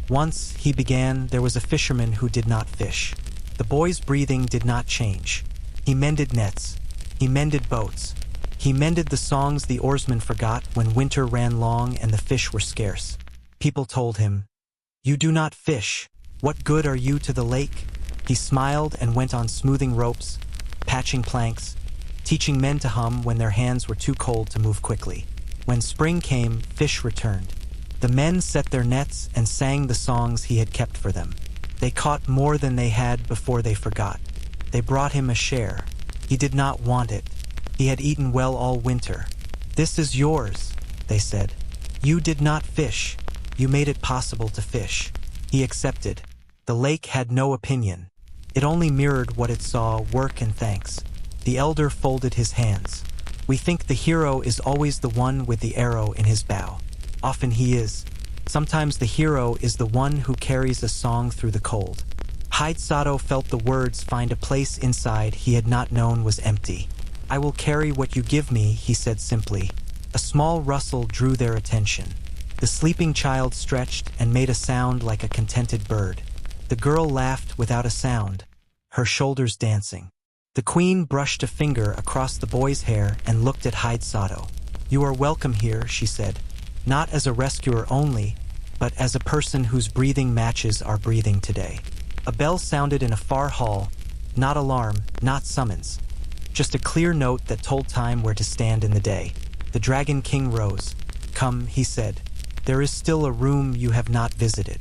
"Once," he began, "there was a fisherman who did not fish." The boy's breathing did not change. He mended nets. He mended boats. He mended the songs the oarsmen forgot when winter ran long and the fish were scarce. People told him, "You do not fish. What good are you to the lake?" He smiled and went on smoothing ropes, patching planks, teaching men to hum when their hands were too cold to move quickly. When spring came, fish returned. The men set their nets and sang the songs he had kept for them. They caught more than they had before they forgot. They brought him a share. He did not want it. He had eaten well all winter. "This is yours," they said. "You did not fish. You made it possible to fish." He accepted. The lake had no opinion. It only mirrored what it saw, work and thanks. The elder folded his hands. "We think the hero is always the one with the arrow in his bow. Often he is. Sometimes the hero is the one who carries a song through the cold." Sato felt the words find a place inside he had not known was empty. "I will carry what you give me," he said simply. A small rustle drew their attention. The sleeping child stretched and made a sound like a contented bird. The girl laughed without a sound, her shoulders dancing. The queen brushed a finger across the boy's hair and looked at Sato. "You are welcome here," she said, "not as a rescuer only, but as a person whose breathing matches our breathing today." A bell sounded in a far hall, not alarm, not summons, just a clear note that told time where to stand in the day. The Dragon King rose. "Come," he said. "There is still a room you have not visited."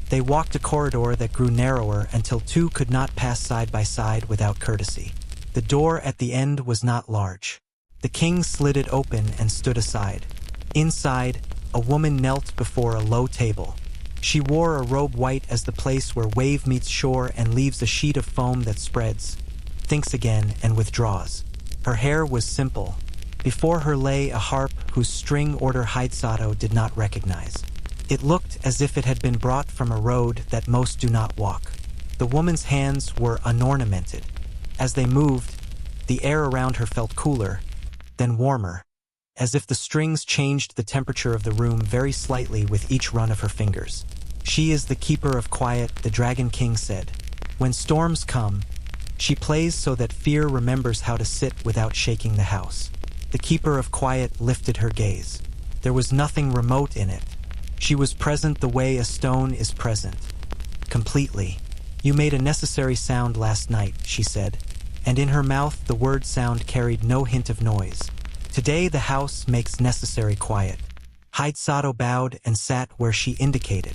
They walked a corridor that grew narrower until two could not pass side by side without courtesy. The door at the end was not large. The king slid it open and stood aside. Inside, a woman knelt before a low table. She wore a robe white as the place where wave meets shore and leaves a sheet of foam that spreads, thinks again, and withdraws. Her hair was simple. Before her lay a harp whose string order Sato did not recognize. It looked as if it had been brought from a road that most do not walk. The woman's hands were unornamented. As they moved, the air around her felt cooler, then warmer, as if the strings changed the temperature of the room very slightly with each run of her fingers. "She is the keeper of quiet," the Dragon King said. "When storms come, she plays so that fear remembers how to sit without shaking the house." The keeper of quiet lifted her gaze. There was nothing remote in it. She was present the way a stone is present. Completely. "You made a necessary sound last night," she said, and in her mouth the word sound carried no hint of noise. "Today the house makes necessary quiet." Sato bowed and sat where she indicated.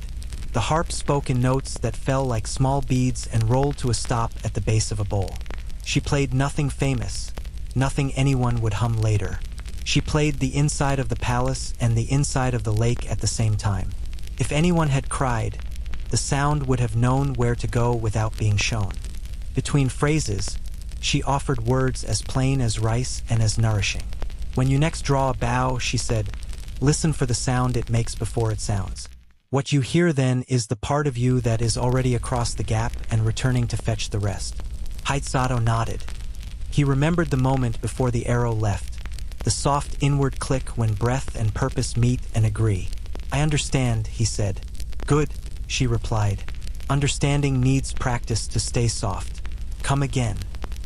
The harp spoke in notes that fell like small beads and rolled to a stop at the base of a bowl. She played nothing famous, nothing anyone would hum later. She played the inside of the palace and the inside of the lake at the same time. If anyone had cried, the sound would have known where to go without being shown. Between phrases, she offered words as plain as rice and as nourishing. When you next draw a bow, she said, listen for the sound it makes before it sounds. What you hear then is the part of you that is already across the gap and returning to fetch the rest. Sato nodded. He remembered the moment before the arrow left, the soft inward click when breath and purpose meet and agree. I understand, he said. Good, she replied. Understanding needs practice to stay soft. Come again,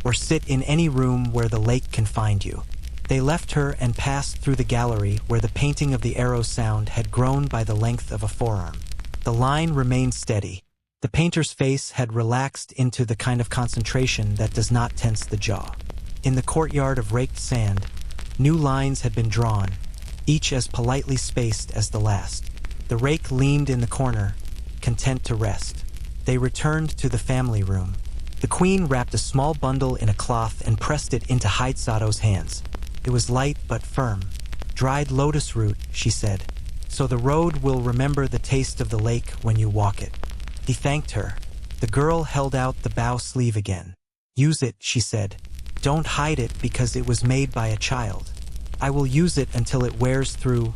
or sit in any room where the lake can find you. They left her and passed through the gallery where the painting of the arrow sound had grown by the length of a forearm. The line remained steady. The painter's face had relaxed into the kind of concentration that does not tense the jaw. In the courtyard of raked sand, new lines had been drawn, each as politely spaced as the last. The rake leaned in the corner, content to rest. They returned to the family room. The queen wrapped a small bundle in a cloth and pressed it into Sato's hands. It was light but firm. Dried lotus root, she said, so the road will remember the taste of the lake when you walk it. He thanked her. The girl held out the bow sleeve again. Use it, she said. Don't hide it because it was made by a child. I will use it until it wears through,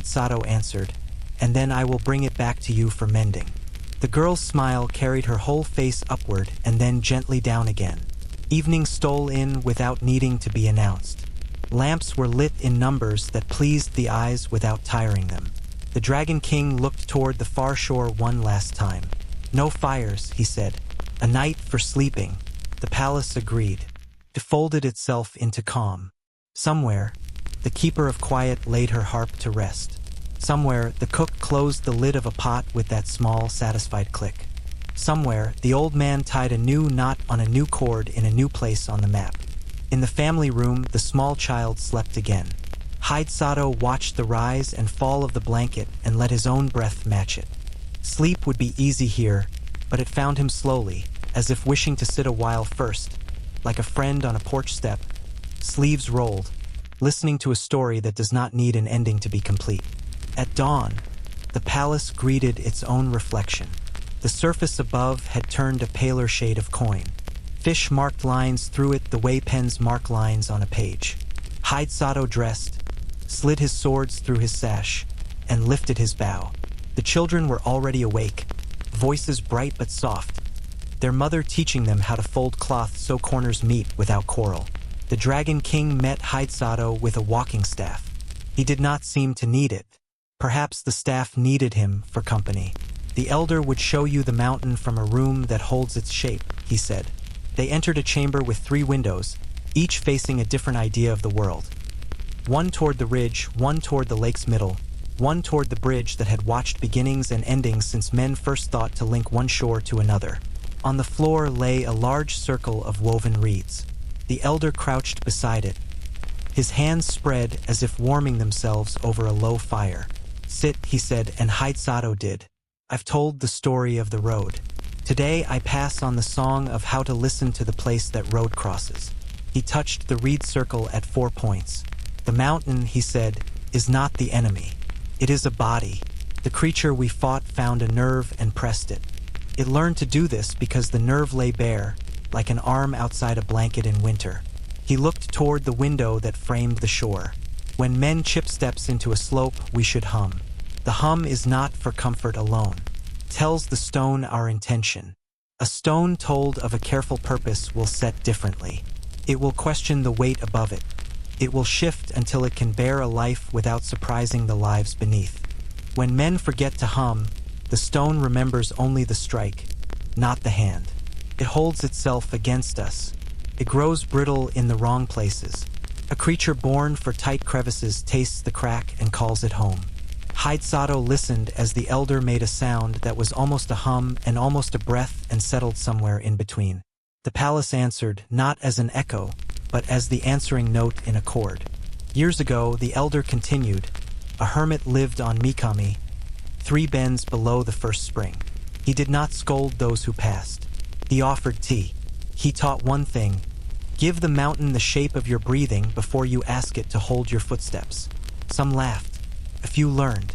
Sato answered, and then I will bring it back to you for mending. The girl's smile carried her whole face upward and then gently down again. Evening stole in without needing to be announced. Lamps were lit in numbers that pleased the eyes without tiring them. The Dragon King looked toward the far shore one last time. No fires, he said. A night for sleeping. The palace agreed. It folded itself into calm. Somewhere, the keeper of quiet laid her harp to rest. Somewhere, the cook closed the lid of a pot with that small, satisfied click. Somewhere, the old man tied a new knot on a new cord in a new place on the map. In the family room, the small child slept again. Sato watched the rise and fall of the blanket and let his own breath match it. Sleep would be easy here, but it found him slowly, as if wishing to sit a while first, like a friend on a porch step, sleeves rolled, listening to a story that does not need an ending to be complete. At dawn, the palace greeted its own reflection. The surface above had turned a paler shade of coin. Fish marked lines through it the way pens mark lines on a page. Sato dressed, slid his swords through his sash, and lifted his bow. The children were already awake, voices bright but soft, their mother teaching them how to fold cloth so corners meet without quarrel. The Dragon King met Sato with a walking staff. He did not seem to need it. Perhaps the staff needed him for company. The elder would show you the mountain from a room that holds its shape, he said. They entered a chamber with 3 windows, each facing a different idea of the world. One toward the ridge, one toward the lake's middle, one toward the bridge that had watched beginnings and endings since men first thought to link one shore to another. On the floor lay a large circle of woven reeds. The elder crouched beside it, his hands spread as if warming themselves over a low fire. Sit, he said, and Sato did. I've told the story of the road. Today I pass on the song of how to listen to the place that road crosses. He touched the reed circle at 4 points. The mountain, he said, is not the enemy. It is a body. The creature we fought found a nerve and pressed it. It learned to do this because the nerve lay bare, like an arm outside a blanket in winter. He looked toward the window that framed the shore. When men chip steps into a slope, we should hum. The hum is not for comfort alone. Tells the stone our intention. A stone told of a careful purpose will set differently. It will question the weight above it. It will shift until it can bear a life without surprising the lives beneath. When men forget to hum, the stone remembers only the strike, not the hand. It holds itself against us. It grows brittle in the wrong places. A creature born for tight crevices tastes the crack and calls it home. Sato listened as the elder made a sound that was almost a hum and almost a breath and settled somewhere in between. The palace answered, not as an echo, but as the answering note in a chord. Years ago, the elder continued, A hermit lived on Mikami, 3 bends below the first spring. He did not scold those who passed. He offered tea. He taught one thing: give the mountain the shape of your breathing before you ask it to hold your footsteps. Some laughed. A few learned.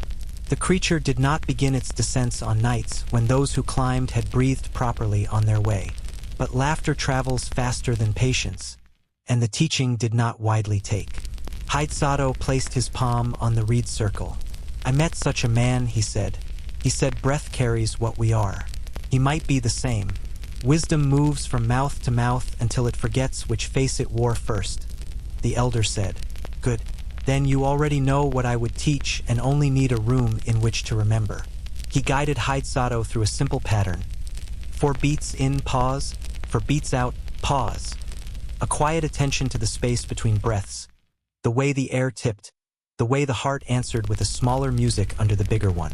The creature did not begin its descents on nights when those who climbed had breathed properly on their way. But laughter travels faster than patience, and the teaching did not widely take. Hide-Sato placed his palm on the reed circle. I met such a man, he said. He said breath carries what we are. He might be the same. Wisdom moves from mouth to mouth until it forgets which face it wore first. The elder said, good. Then you already know what I would teach and only need a room in which to remember. He guided Hide-Sato through a simple pattern. 4 beats in, pause. 4 beats out, pause. A quiet attention to the space between breaths. The way the air tipped. The way the heart answered with a smaller music under the bigger one.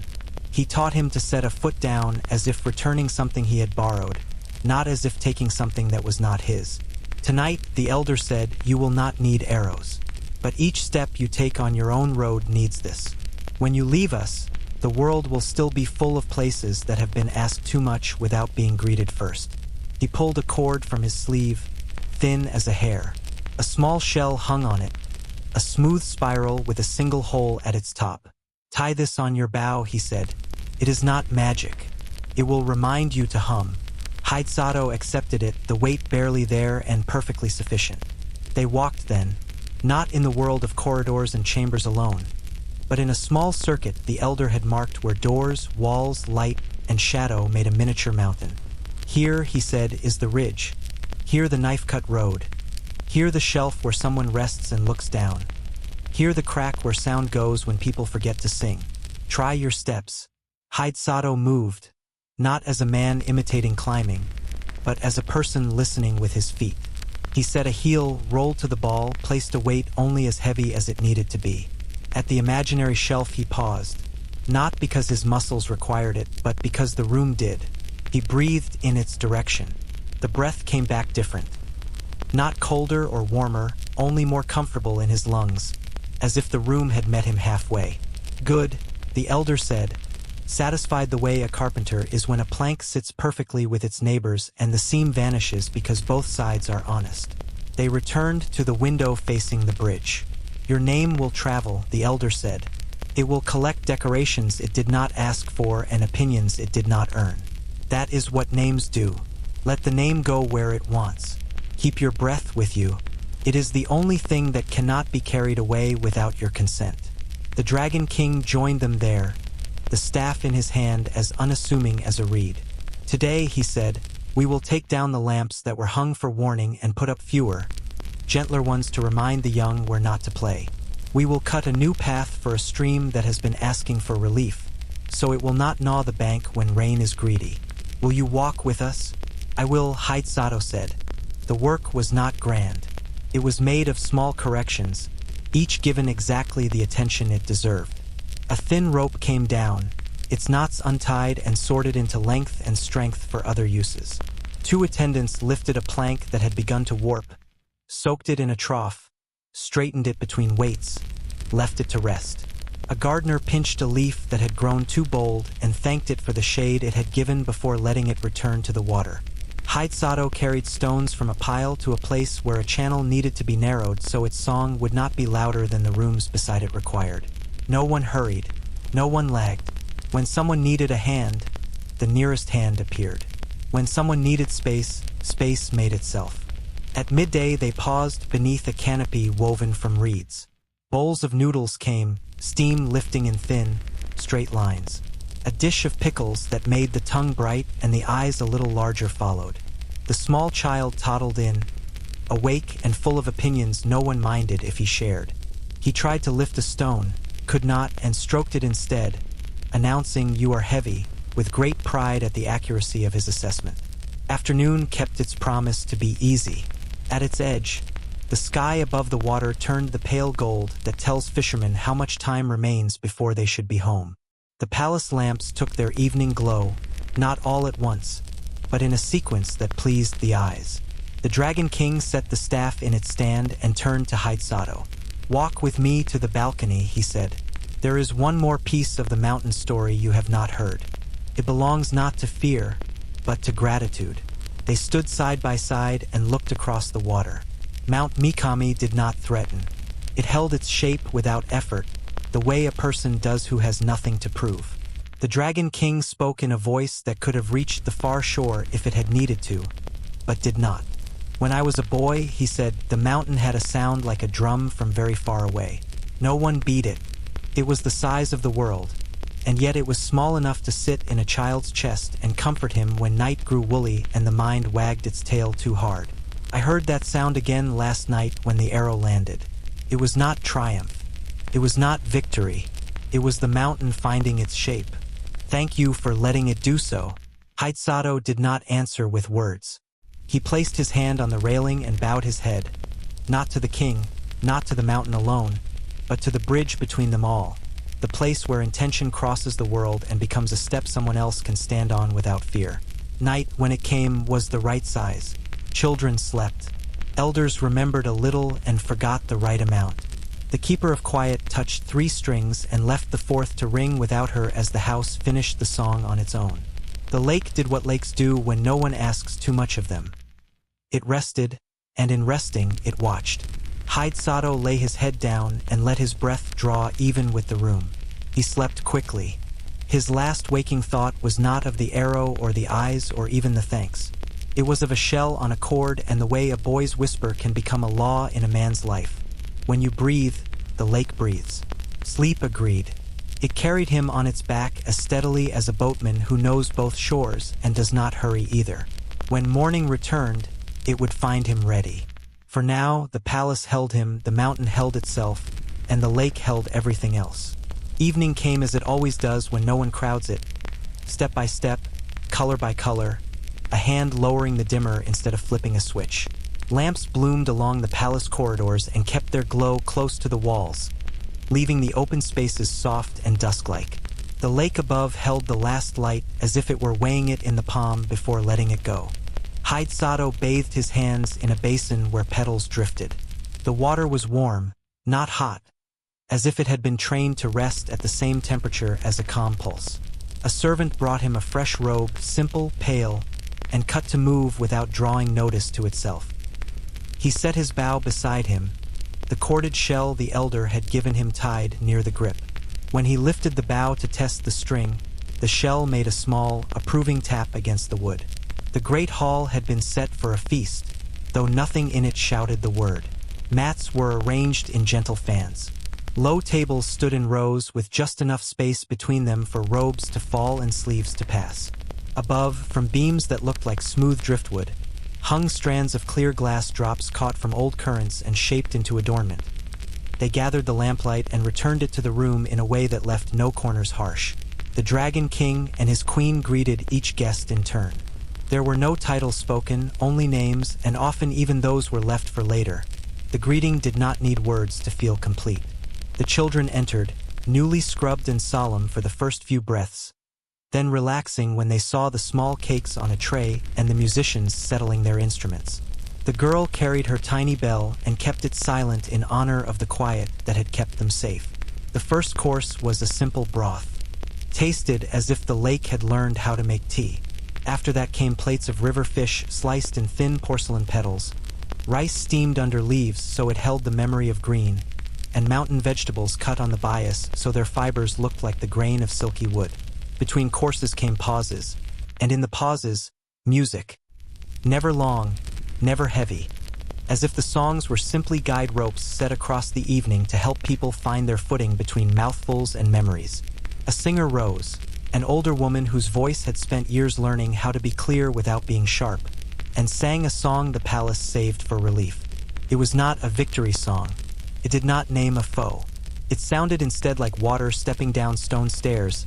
He taught him to set a foot down as if returning something he had borrowed, not as if taking something that was not his. Tonight, the elder said, you will not need arrows. But each step you take on your own road needs this. When you leave us, the world will still be full of places that have been asked too much without being greeted first. He pulled a cord from his sleeve, thin as a hair. A small shell hung on it, a smooth spiral with a single hole at its top. Tie this on your bow, he said. It is not magic. It will remind you to hum. Hide-Sato accepted it, the weight barely there and perfectly sufficient. They walked then, not in the world of corridors and chambers alone, but in a small circuit the elder had marked where doors, walls, light, and shadow made a miniature mountain. Here, he said, is the ridge. Here the knife-cut road. Here the shelf where someone rests and looks down. Here the crack where sound goes when people forget to sing. Try your steps. Hide-Sato moved, not as a man imitating climbing, but as a person listening with his feet. He set a heel, rolled to the ball, placed a weight only as heavy as it needed to be. At the imaginary shelf he paused, not because his muscles required it, but because the room did. He breathed in its direction. The breath came back different. Not colder or warmer, only more comfortable in his lungs, as if the room had met him halfway. Good, the elder said, satisfied the way a carpenter is when a plank sits perfectly with its neighbors and the seam vanishes because both sides are honest. They returned to the window facing the bridge. Your name will travel, the elder said. It will collect decorations it did not ask for and opinions it did not earn. That is what names do. Let the name go where it wants. Keep your breath with you. It is the only thing that cannot be carried away without your consent. The Dragon King joined them there, the staff in his hand as unassuming as a reed. Today, he said, we will take down the lamps that were hung for warning and put up fewer, gentler ones to remind the young where not to play. We will cut a new path for a stream that has been asking for relief, so it will not gnaw the bank when rain is greedy. Will you walk with us? I will, Hide-Sato said. The work was not grand. It was made of small corrections, each given exactly the attention it deserved. A thin rope came down, its knots untied and sorted into length and strength for other uses. 2 attendants lifted a plank that had begun to warp, soaked it in a trough, straightened it between weights, left it to rest. A gardener pinched a leaf that had grown too bold and thanked it for the shade it had given before letting it return to the water. Hide-Sato carried stones from a pile to a place where a channel needed to be narrowed so its song would not be louder than the rooms beside it required. No one hurried. No one lagged. When someone needed a hand, the nearest hand appeared. When someone needed space, space made itself. At midday they paused beneath a canopy woven from reeds. Bowls of noodles came, steam lifting in thin, straight lines. A dish of pickles that made the tongue bright and the eyes a little larger followed. The small child toddled in, awake and full of opinions no one minded if he shared. He tried to lift a stone, could not, and stroked it instead, announcing, "You are heavy," with great pride at the accuracy of his assessment. Afternoon kept its promise to be easy. At its edge, the sky above the water turned the pale gold that tells fishermen how much time remains before they should be home. The palace lamps took their evening glow, not all at once, but in a sequence that pleased the eyes. The Dragon King set the staff in its stand and turned to Hide-Sato. "Walk with me to the balcony," he said. There is one more piece of the mountain story you have not heard. It belongs not to fear, but to gratitude. They stood side by side and looked across the water. Mount Mikami did not threaten. It held its shape without effort, the way a person does who has nothing to prove. The Dragon King spoke in a voice that could have reached the far shore if it had needed to, but did not. When I was a boy, he said, the mountain had a sound like a drum from very far away. No one beat it. It was the size of the world, and yet it was small enough to sit in a child's chest and comfort him when night grew woolly and the mind wagged its tail too hard. I heard that sound again last night when the arrow landed. It was not triumph. It was not victory. It was the mountain finding its shape. Thank you for letting it do so. Haitsato did not answer with words. He placed his hand on the railing and bowed his head, not to the king, not to the mountain alone, but to the bridge between them all, the place where intention crosses the world and becomes a step someone else can stand on without fear. Night, when it came, was the right size. Children slept. Elders remembered a little and forgot the right amount. The keeper of quiet touched 3 strings and left the 4th to ring without her as the house finished the song on its own. The lake did what lakes do when no one asks too much of them. It rested, and in resting, it watched. Haitsato lay his head down and let his breath draw even with the room. He slept quickly. His last waking thought was not of the arrow or the eyes or even the thanks. It was of a shell on a cord and the way a boy's whisper can become a law in a man's life. When you breathe, the lake breathes. Sleep agreed. It carried him on its back as steadily as a boatman who knows both shores and does not hurry either. When morning returned, it would find him ready. For now, the palace held him, the mountain held itself, and the lake held everything else. Evening came as it always does when no one crowds it. Step by step, color by color, a hand lowering the dimmer instead of flipping a switch. Lamps bloomed along the palace corridors and kept their glow close to the walls, leaving the open spaces soft and dusk-like. The lake above held the last light as if it were weighing it in the palm before letting it go. Haitsato bathed his hands in a basin where petals drifted. The water was warm, not hot, as if it had been trained to rest at the same temperature as a calm pulse. A servant brought him a fresh robe, simple, pale, and cut to move without drawing notice to itself. He set his bow beside him, the corded shell the elder had given him tied near the grip. When he lifted the bow to test the string, the shell made a small, approving tap against the wood. The great hall had been set for a feast, though nothing in it shouted the word. Mats were arranged in gentle fans. Low tables stood in rows with just enough space between them for robes to fall and sleeves to pass. Above, from beams that looked like smooth driftwood, hung strands of clear glass drops caught from old currents and shaped into adornment. They gathered the lamplight and returned it to the room in a way that left no corners harsh. The Dragon King and his queen greeted each guest in turn. There were no titles spoken, only names, and often even those were left for later. The greeting did not need words to feel complete. The children entered, newly scrubbed and solemn for the first few breaths, then relaxing when they saw the small cakes on a tray and the musicians settling their instruments. The girl carried her tiny bell and kept it silent in honor of the quiet that had kept them safe. The first course was a simple broth, tasted as if the lake had learned how to make tea. After that came plates of river fish sliced in thin porcelain petals, rice steamed under leaves so it held the memory of green, and mountain vegetables cut on the bias so their fibers looked like the grain of silky wood. Between courses came pauses, and in the pauses, music. Never long, never heavy, as if the songs were simply guide ropes set across the evening to help people find their footing between mouthfuls and memories. A singer rose, an older woman whose voice had spent years learning how to be clear without being sharp, and sang a song the palace saved for relief. It was not a victory song. It did not name a foe. It sounded instead like water stepping down stone stairs,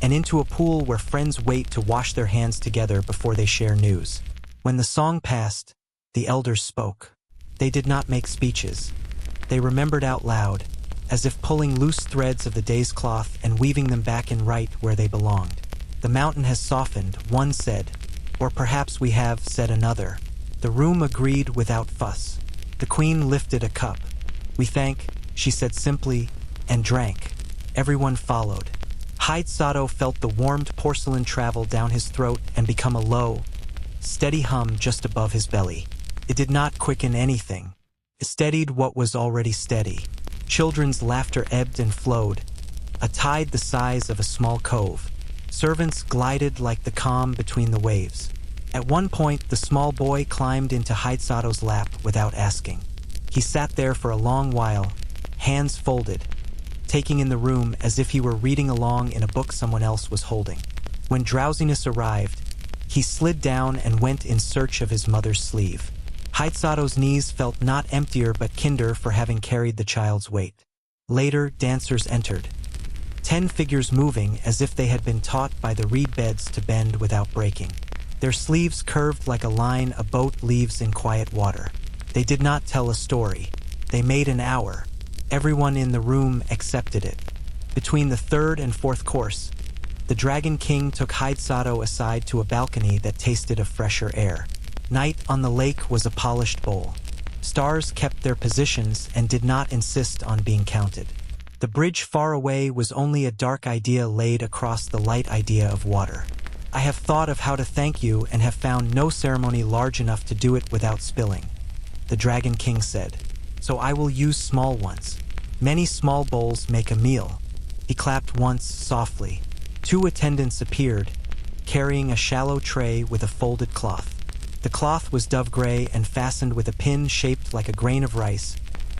and into a pool where friends wait to wash their hands together before they share news. When the song passed, the elders spoke. They did not make speeches. They remembered out loud, as if pulling loose threads of the day's cloth and weaving them back in right where they belonged. The mountain has softened, one said, or perhaps we have, said another. The room agreed without fuss. The queen lifted a cup. We thank, she said simply, and drank. Everyone followed. Sato felt the warmed porcelain travel down his throat and become a low, steady hum just above his belly. It did not quicken anything. It steadied what was already steady. Children's laughter ebbed and flowed, a tide the size of a small cove. Servants glided like the calm between the waves. At one point, the small boy climbed into Sato's lap without asking. He sat there for a long while, hands folded, taking in the room as if he were reading along in a book someone else was holding. When drowsiness arrived, he slid down and went in search of his mother's sleeve. Sato's knees felt not emptier but kinder for having carried the child's weight. Later, dancers entered. 10 figures moving as if they had been taught by the reed beds to bend without breaking. Their sleeves curved like a line a boat leaves in quiet water. They did not tell a story. They made an hour. Everyone in the room accepted it. Between the third and fourth course, the Dragon King took Sato aside to a balcony that tasted of fresher air. Night on the lake was a polished bowl. Stars kept their positions and did not insist on being counted. The bridge far away was only a dark idea laid across the light idea of water. I have thought of how to thank you and have found no ceremony large enough to do it without spilling, the Dragon King said. So I will use small ones. Many small bowls make a meal. He clapped once softly. 2 attendants appeared, carrying a shallow tray with a folded cloth. The cloth was dove gray and fastened with a pin shaped like a grain of rice,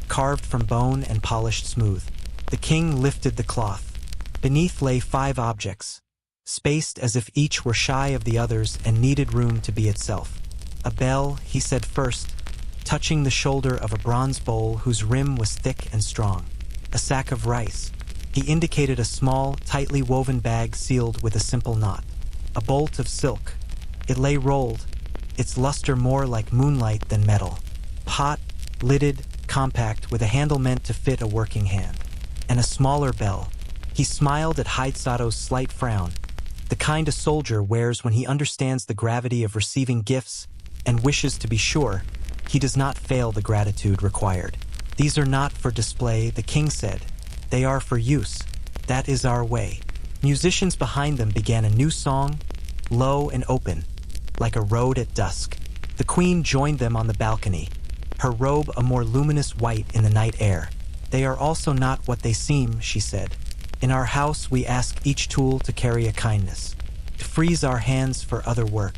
carved from bone and polished smooth. The king lifted the cloth. Beneath lay 5 objects, spaced as if each were shy of the others and needed room to be itself. A bell, he said first, touching the shoulder of a bronze bowl whose rim was thick and strong. A sack of rice. He indicated a small, tightly woven bag sealed with a simple knot. A bolt of silk. It lay rolled, its luster more like moonlight than metal. Pot, lidded, compact, with a handle meant to fit a working hand. And a smaller bell. He smiled at Sato's slight frown, the kind a soldier wears when he understands the gravity of receiving gifts and wishes to be sure he does not fail the gratitude required. These are not for display, the king said. They are for use. That is our way. Musicians behind them began a new song, low and open, like a road at dusk. The queen joined them on the balcony, her robe a more luminous white in the night air. They are also not what they seem, she said. In our house we ask each tool to carry a kindness, to freeze our hands for other work.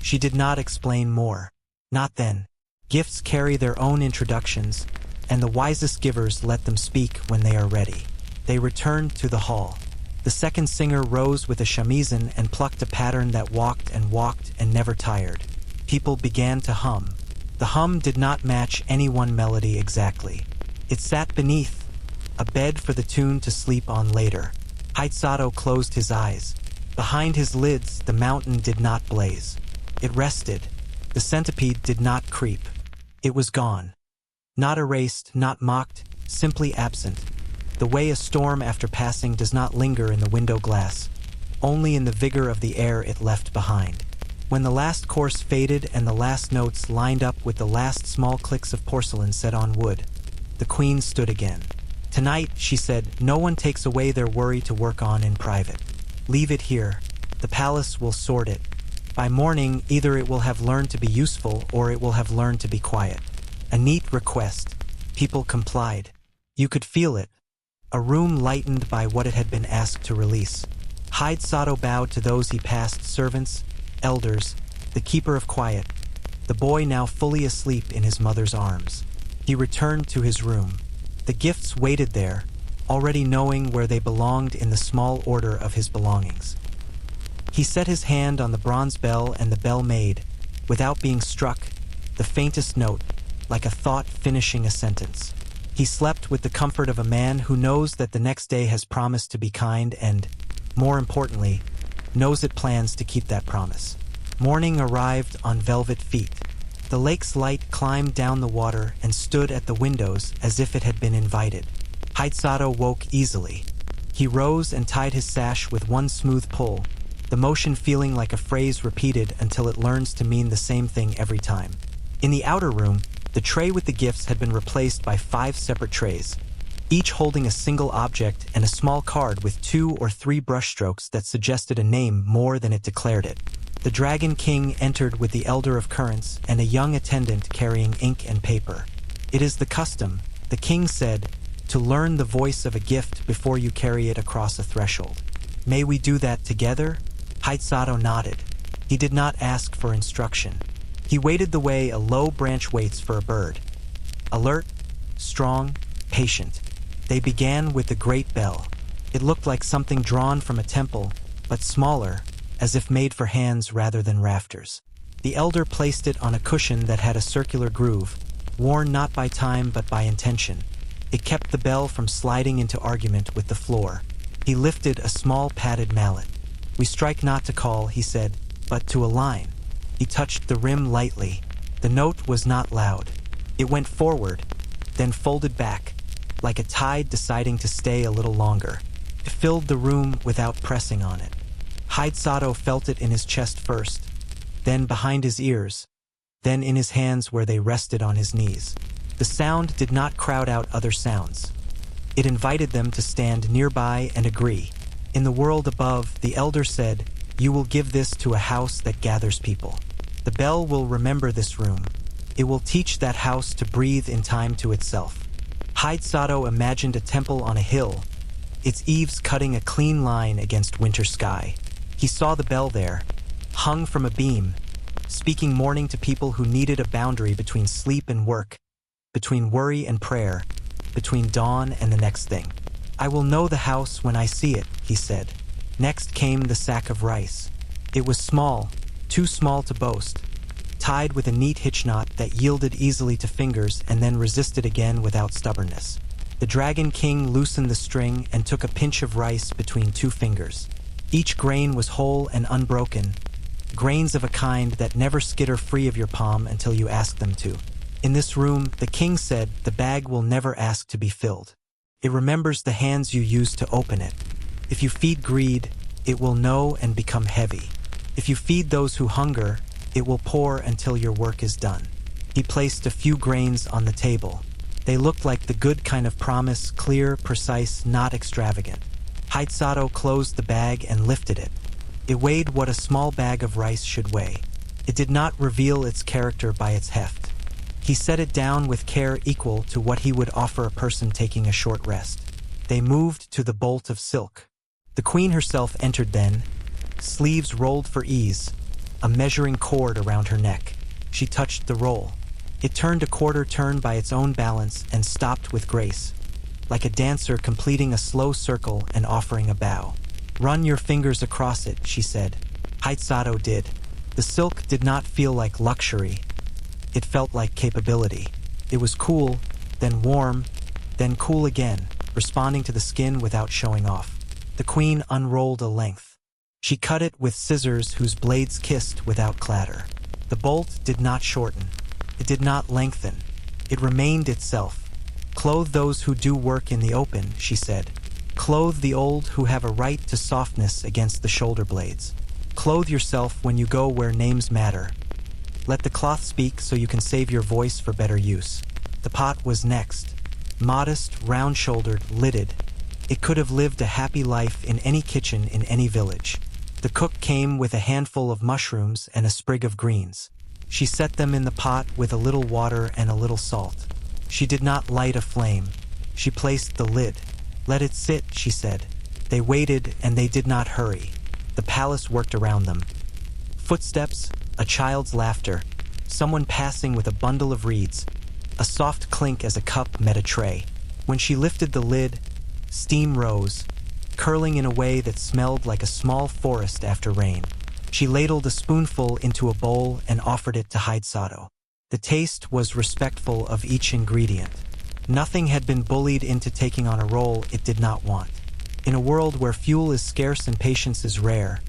She did not explain more. Not then. Gifts carry their own introductions, and the wisest givers let them speak when they are ready. They returned to the hall. The second singer rose with a shamisen and plucked a pattern that walked and never tired. People began to hum. The hum did not match any one melody exactly. It sat beneath, a bed for the tune to sleep on later. Sato closed his eyes. Behind his lids, the mountain did not blaze. It rested. The centipede did not creep. It was gone. Not erased, not mocked, simply absent. The way a storm after passing does not linger in the window glass, only in the vigor of the air it left behind. When the last course faded and the last notes lined up with the last small clicks of porcelain set on wood, the queen stood again. Tonight, she said, no one takes away their worry to work on in private. Leave it here. The palace will sort it. By morning, either it will have learned to be useful or it will have learned to be quiet. A neat request. People complied. You could feel it. A room lightened by what it had been asked to release. Sato bowed to those he passed, servants, elders, the keeper of quiet, the boy now fully asleep in his mother's arms. He returned to his room. The gifts waited there, already knowing where they belonged in the small order of his belongings. He set his hand on the bronze bell and the bell made, without being struck, the faintest note, like a thought finishing a sentence. He slept with the comfort of a man who knows that the next day has promised to be kind and, more importantly, knows it plans to keep that promise. Morning arrived on velvet feet. The lake's light climbed down the water and stood at the windows as if it had been invited. Sato woke easily. He rose and tied his sash with one smooth pull, the motion feeling like a phrase repeated until it learns to mean the same thing every time. In the outer room, the tray with the gifts had been replaced by 5 separate trays, each holding a single object and a small card with 2 or 3 brushstrokes that suggested a name more than it declared it. The Dragon King entered with the Elder of Currents and a young attendant carrying ink and paper. "It is the custom," the king said, "to learn the voice of a gift before you carry it across a threshold. May we do that together?" Haitsato nodded. He did not ask for instruction. He waited the way a low branch waits for a bird. Alert, strong, patient. They began with the great bell. It looked like something drawn from a temple, but smaller, as if made for hands rather than rafters. The elder placed it on a cushion that had a circular groove, worn not by time but by intention. It kept the bell from sliding into argument with the floor. He lifted a small padded mallet. "We strike not to call," he said, "but to align." He touched the rim lightly. The note was not loud. It went forward, then folded back, like a tide deciding to stay a little longer. It filled the room without pressing on it. Haitsato felt it in his chest first, then behind his ears, then in his hands where they rested on his knees. The sound did not crowd out other sounds. It invited them to stand nearby and agree. In the world above, the elder said, "You will give this to a house that gathers people. The bell will remember this room. It will teach that house to breathe in time to itself." Haitsato imagined a temple on a hill, its eaves cutting a clean line against winter sky. He saw the bell there, hung from a beam, speaking morning to people who needed a boundary between sleep and work, between worry and prayer, between dawn and the next thing. "I will know the house when I see it," he said. Next came the sack of rice. It was small, too small to boast, tied with a neat hitch knot that yielded easily to fingers and then resisted again without stubbornness. The Dragon King loosened the string and took a pinch of rice between 2 fingers. Each grain was whole and unbroken, grains of a kind that never skitter free of your palm until you ask them to. In this room, the king said, the bag will never ask to be filled. It remembers the hands you use to open it. If you feed greed, it will know and become heavy. If you feed those who hunger, it will pour until your work is done. He placed a few grains on the table. They looked like the good kind of promise, clear, precise, not extravagant. Haitsato closed the bag and lifted it. It weighed what a small bag of rice should weigh. It did not reveal its character by its heft. He set it down with care equal to what he would offer a person taking a short rest. They moved to the bolt of silk. The queen herself entered then, sleeves rolled for ease, a measuring cord around her neck. She touched the roll. It turned a quarter turn by its own balance and stopped with grace, like a dancer completing a slow circle and offering a bow. "Run your fingers across it," she said. Haitsato did. The silk did not feel like luxury. It felt like capability. It was cool, then warm, then cool again, responding to the skin without showing off. The queen unrolled a length. She cut it with scissors whose blades kissed without clatter. The bolt did not shorten. It did not lengthen. It remained itself. "Clothe those who do work in the open," she said. "Clothe the old who have a right to softness against the shoulder blades. Clothe yourself when you go where names matter. Let the cloth speak so you can save your voice for better use." The pot was next. Modest, round-shouldered, lidded. It could have lived a happy life in any kitchen in any village. The cook came with a handful of mushrooms and a sprig of greens. She set them in the pot with a little water and a little salt. She did not light a flame. She placed the lid. "Let it sit," she said. They waited and they did not hurry. The palace worked around them. Footsteps, a child's laughter, someone passing with a bundle of reeds, a soft clink as a cup met a tray. When she lifted the lid, steam rose, curling in a way that smelled like a small forest after rain. She ladled a spoonful into a bowl and offered it to Haitsato. The taste was respectful of each ingredient. Nothing had been bullied into taking on a role it did not want. In a world where fuel is scarce and patience is rare,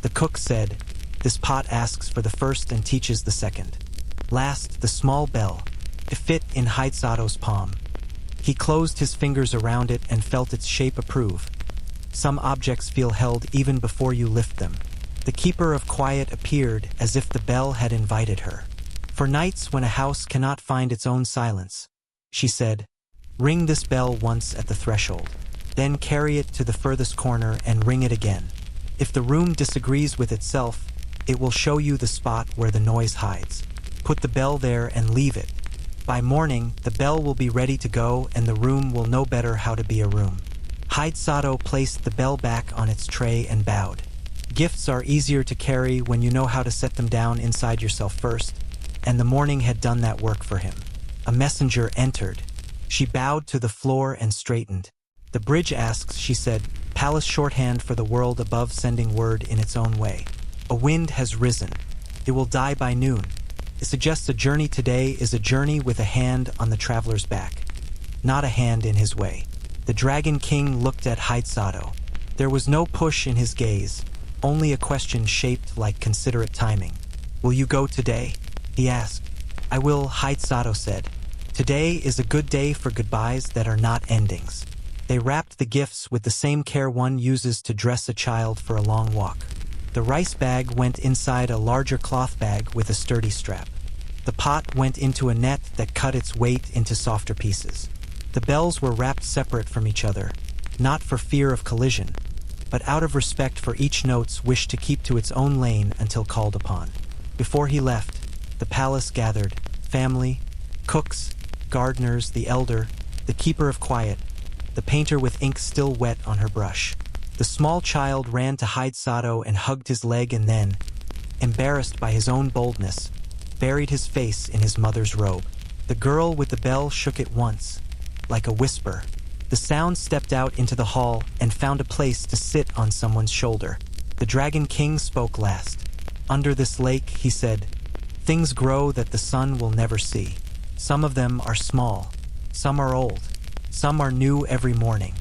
the cook said, "This pot asks for the first and teaches the second." Last, the small bell. It fit in Haitsato's palm. He closed his fingers around it and felt its shape approve. Some objects feel held even before you lift them. The keeper of quiet appeared as if the bell had invited her. "For nights when a house cannot find its own silence," she said, Ring this bell once at the threshold. Then carry it to the furthest corner and ring it again. If the room disagrees with itself, it will show you the spot where the noise hides. Put the bell there and leave it. By morning, the bell will be ready to go and the room will know better how to be a room. Sato placed the bell back on its tray and bowed. Gifts are easier to carry when you know how to set them down inside yourself first, and the morning had done that work for him. A messenger entered. She bowed to the floor and straightened. The bridge asks, she said, palace shorthand for the world above sending word in its own way. A wind has risen. It will die by noon. It suggests a journey today is a journey with a hand on the traveler's back, not a hand in his way. The Dragon King looked at Sato. There was no push in his gaze, only a question shaped like considerate timing. Will you go today? He asked. I will, Sato said. Today is a good day for goodbyes that are not endings. They wrapped the gifts with the same care one uses to dress a child for a long walk. The rice bag went inside a larger cloth bag with a sturdy strap. The pot went into a net that cut its weight into softer pieces. The bells were wrapped separate from each other, not for fear of collision, but out of respect for each note's wish to keep to its own lane until called upon. Before he left, the palace gathered, family, cooks, gardeners, the elder, the keeper of quiet, the painter with ink still wet on her brush. The small child ran to Sato and hugged his leg and then, embarrassed by his own boldness, buried his face in his mother's robe. The girl with the bell shook it once, like a whisper. The sound stepped out into the hall and found a place to sit on someone's shoulder. The Dragon King spoke last. Under this lake, he said, things grow that the sun will never see. Some of them are small, some are old, some are new every morning.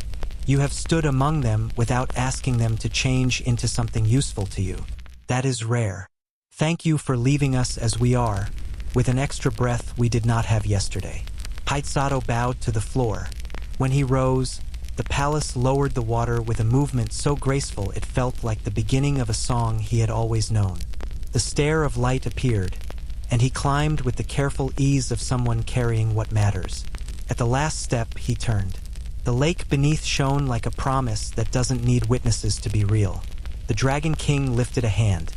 You have stood among them without asking them to change into something useful to you. That is rare. Thank you for leaving us as we are, with an extra breath we did not have yesterday. Sato bowed to the floor. When he rose, the palace lowered the water with a movement so graceful it felt like the beginning of a song he had always known. The stair of light appeared, and he climbed with the careful ease of someone carrying what matters. At the last step, he turned. The lake beneath shone like a promise that doesn't need witnesses to be real. The Dragon King lifted a hand.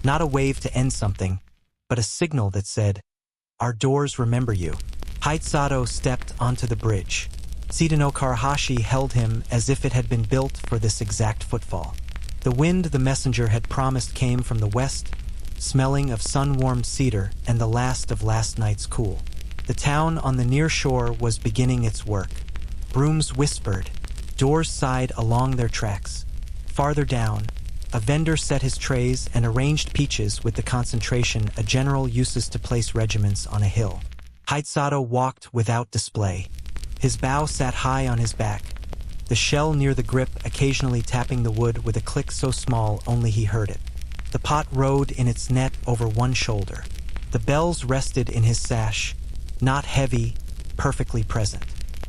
Not a wave to end something, but a signal that said, our doors remember you. Sato stepped onto the bridge. Sidano Karahashi held him as if it had been built for this exact footfall. The wind the messenger had promised came from the west, smelling of sun-warmed cedar and the last of last night's cool. The town on the near shore was beginning its work. Brooms whispered, doors sighed along their tracks. Farther down, a vendor set his trays and arranged peaches with the concentration a general uses to place regiments on a hill. Sato walked without display. His bow sat high on his back, the shell near the grip occasionally tapping the wood with a click so small only he heard it. The pot rode in its net over one shoulder. The bells rested in his sash, not heavy, perfectly present.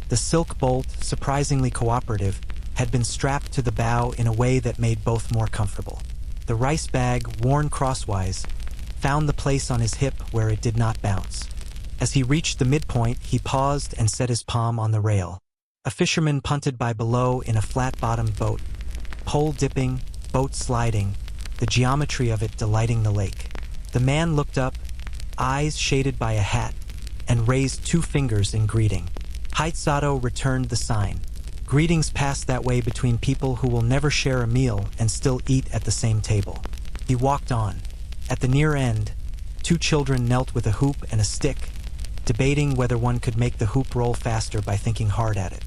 The silk bolt, surprisingly cooperative, had been strapped to the bow in a way that made both more comfortable. The rice bag, worn crosswise, found the place on his hip where it did not bounce. As he reached the midpoint, he paused and set his palm on the rail. A fisherman punted by below in a flat-bottomed boat, pole dipping, boat sliding, the geometry of it delighting the lake. The man looked up, eyes shaded by a hat, and raised 2 fingers in greeting. Sato returned the sign. Greetings pass that way between people who will never share a meal and still eat at the same table. He walked on. At the near end, 2 children knelt with a hoop and a stick, debating whether one could make the hoop roll faster by thinking hard at it.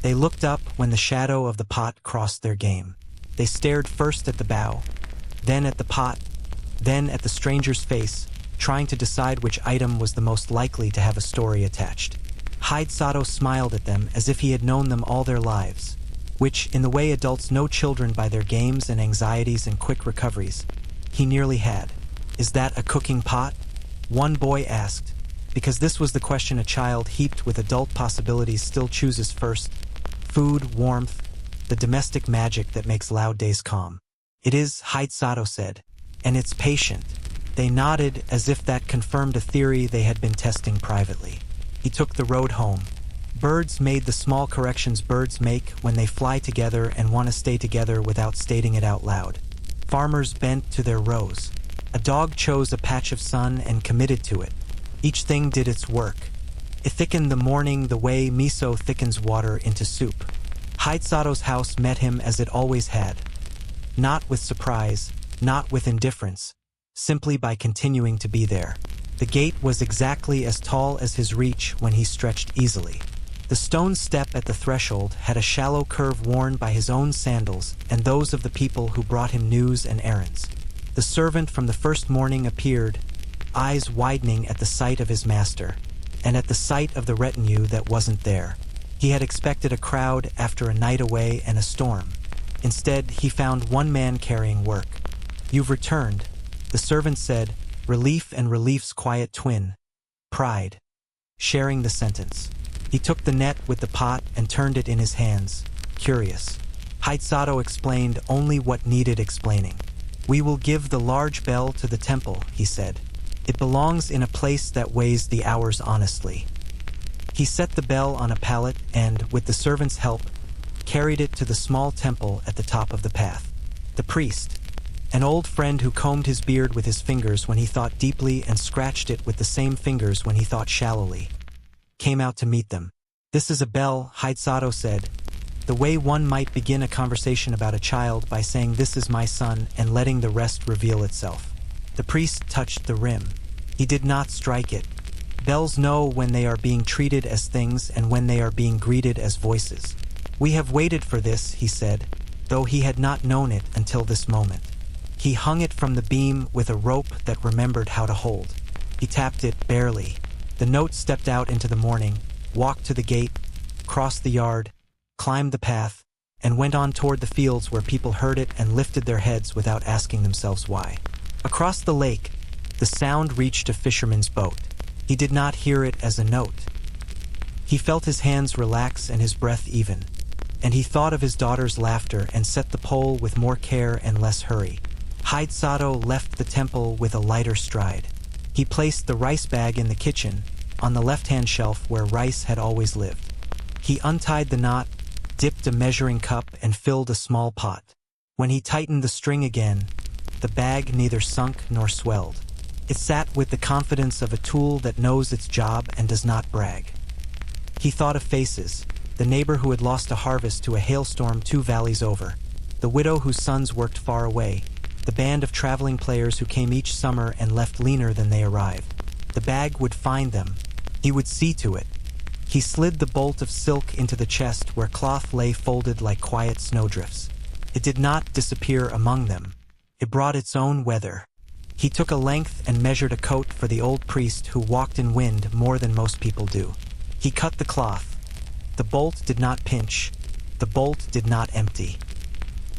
They looked up when the shadow of the pot crossed their game. They stared first at the bow, then at the pot, then at the stranger's face, trying to decide which item was the most likely to have a story attached. Sato smiled at them as if he had known them all their lives, which, in the way adults know children by their games and anxieties and quick recoveries, he nearly had. Is that a cooking pot? One boy asked, because this was the question a child heaped with adult possibilities still chooses first. Food, warmth, the domestic magic that makes loud days calm. It is, Sato said, and it's patient. They nodded as if that confirmed a theory they had been testing privately. He took the road home, Birds made the small corrections birds make when they fly together and want to stay together without stating it out loud. Farmers bent to their rows. A dog chose a patch of sun and committed to it. Each thing did its work. It thickened the morning the way miso thickens water into soup. Haidesato's house met him as it always had. Not with surprise, not with indifference, simply by continuing to be there. The gate was exactly as tall as his reach when he stretched easily. The stone step at the threshold had a shallow curve worn by his own sandals and those of the people who brought him news and errands. The servant from the first morning appeared, eyes widening at the sight of his master, and at the sight of the retinue that wasn't there. He had expected a crowd after a night away and a storm. Instead, he found one man carrying work. "You've returned," the servant said, relief and relief's quiet twin. Pride. Sharing the sentence. He took the net with the pot and turned it in his hands, curious. Haidesato explained only what needed explaining. "We will give the large bell to the temple," he said. "It belongs in a place that weighs the hours honestly." He set the bell on a pallet and, with the servant's help, carried it to the small temple at the top of the path. The priest, an old friend who combed his beard with his fingers when he thought deeply and scratched it with the same fingers when he thought shallowly, came out to meet them. "This is a bell," Haidesato said, the way one might begin a conversation about a child by saying "this is my son" and letting the rest reveal itself. The priest touched the rim. He did not strike it. Bells know when they are being treated as things and when they are being greeted as voices. "We have waited for this," he said, though he had not known it until this moment. He hung it from the beam with a rope that remembered how to hold. He tapped it barely. The note stepped out into the morning, walked to the gate, crossed the yard, climbed the path, and went on toward the fields where people heard it and lifted their heads without asking themselves why. Across the lake, the sound reached a fisherman's boat. He did not hear it as a note. He felt his hands relax and his breath even, and he thought of his daughter's laughter and set the pole with more care and less hurry. Haidesato left the temple with a lighter stride. He placed the rice bag in the kitchen, on the left-hand shelf where rice had always lived. He untied the knot, dipped a measuring cup, and filled a small pot. When he tightened the string again, the bag neither sunk nor swelled. It sat with the confidence of a tool that knows its job and does not brag. He thought of faces, the neighbor who had lost a harvest to a hailstorm 2 valleys over, the widow whose sons worked far away, the band of traveling players who came each summer and left leaner than they arrived. The bag would find them. He would see to it. He slid the bolt of silk into the chest where cloth lay folded like quiet snowdrifts. It did not disappear among them. It brought its own weather. He took a length and measured a coat for the old priest who walked in wind more than most people do. He cut the cloth. The bolt did not pinch. The bolt did not empty.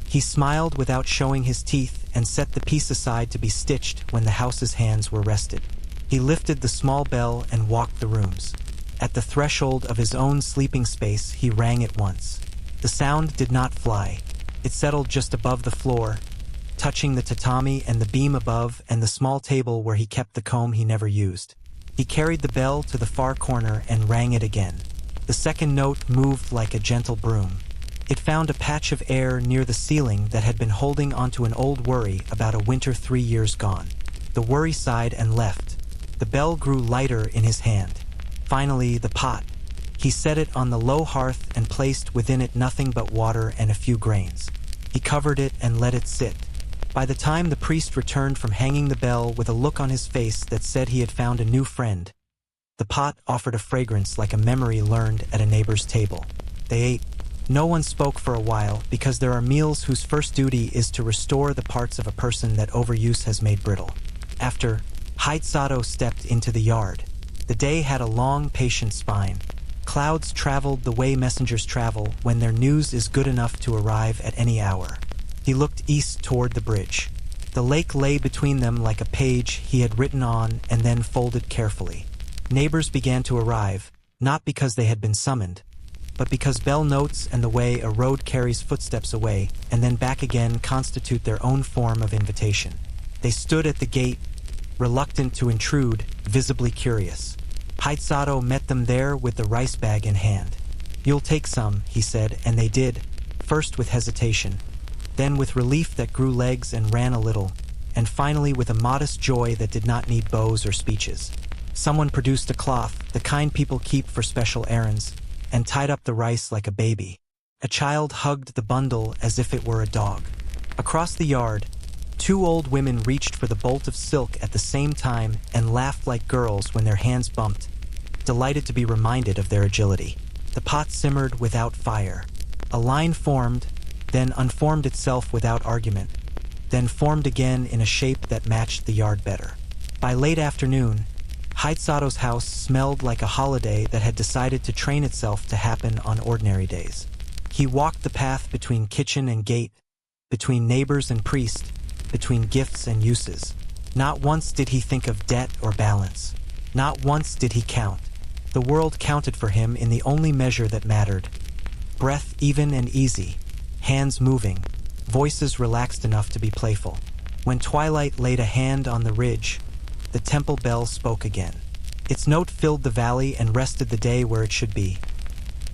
He smiled without showing his teeth and set the piece aside to be stitched when the house's hands were rested. He lifted the small bell and walked the rooms. At the threshold of his own sleeping space, he rang it once. The sound did not fly. It settled just above the floor, touching the tatami and the beam above and the small table where he kept the comb he never used. He carried the bell to the far corner and rang it again. The second note moved like a gentle broom. It found a patch of air near the ceiling that had been holding onto an old worry about a winter 3 years gone. The worry sighed and left. The bell grew lighter in his hand. Finally, the pot. He set it on the low hearth and placed within it nothing but water and a few grains. He covered it and let it sit. By the time the priest returned from hanging the bell with a look on his face that said he had found a new friend, the pot offered a fragrance like a memory learned at a neighbor's table. They ate. No one spoke for a while because there are meals whose first duty is to restore the parts of a person that overuse has made brittle. After, Haidesato stepped into the yard. The day had a long, patient spine. Clouds traveled the way messengers travel when their news is good enough to arrive at any hour. He looked east toward the bridge. The lake lay between them like a page he had written on and then folded carefully. Neighbors began to arrive, not because they had been summoned, but because bell notes and the way a road carries footsteps away and then back again constitute their own form of invitation. They stood at the gate, reluctant to intrude, visibly curious. Haitsato met them there with the rice bag in hand. "You'll take some," he said, and they did, first with hesitation, then with relief that grew legs and ran a little, and finally with a modest joy that did not need bows or speeches. Someone produced a cloth, the kind people keep for special errands, and tied up the rice like a baby. A child hugged the bundle as if it were a dog. Across the yard, two old women reached for the bolt of silk at the same time and laughed like girls when their hands bumped, delighted to be reminded of their agility. The pot simmered without fire. A line formed, then unformed itself without argument, then formed again in a shape that matched the yard better. By late afternoon, Haitsato's house smelled like a holiday that had decided to train itself to happen on ordinary days. He walked the path between kitchen and gate, between neighbors and priest, between gifts and uses. Not once did he think of debt or balance. Not once did he count. The world counted for him in the only measure that mattered. Breath even and easy, hands moving, voices relaxed enough to be playful. When twilight laid a hand on the ridge, the temple bell spoke again. Its note filled the valley and rested the day where it should be.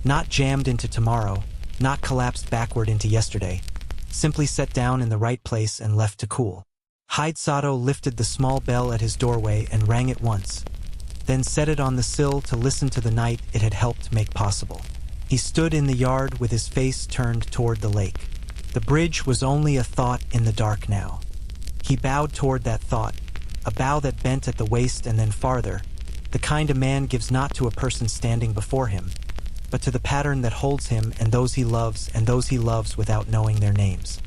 Not jammed into tomorrow, not collapsed backward into yesterday, simply set down in the right place and left to cool. Haitsato lifted the small bell at his doorway and rang it once, then set it on the sill to listen to the night it had helped make possible. He stood in the yard with his face turned toward the lake. The bridge was only a thought in the dark now. He bowed toward that thought, a bow that bent at the waist and then farther, the kind a man gives not to a person standing before him, but to the pattern that holds him and those he loves without knowing their names.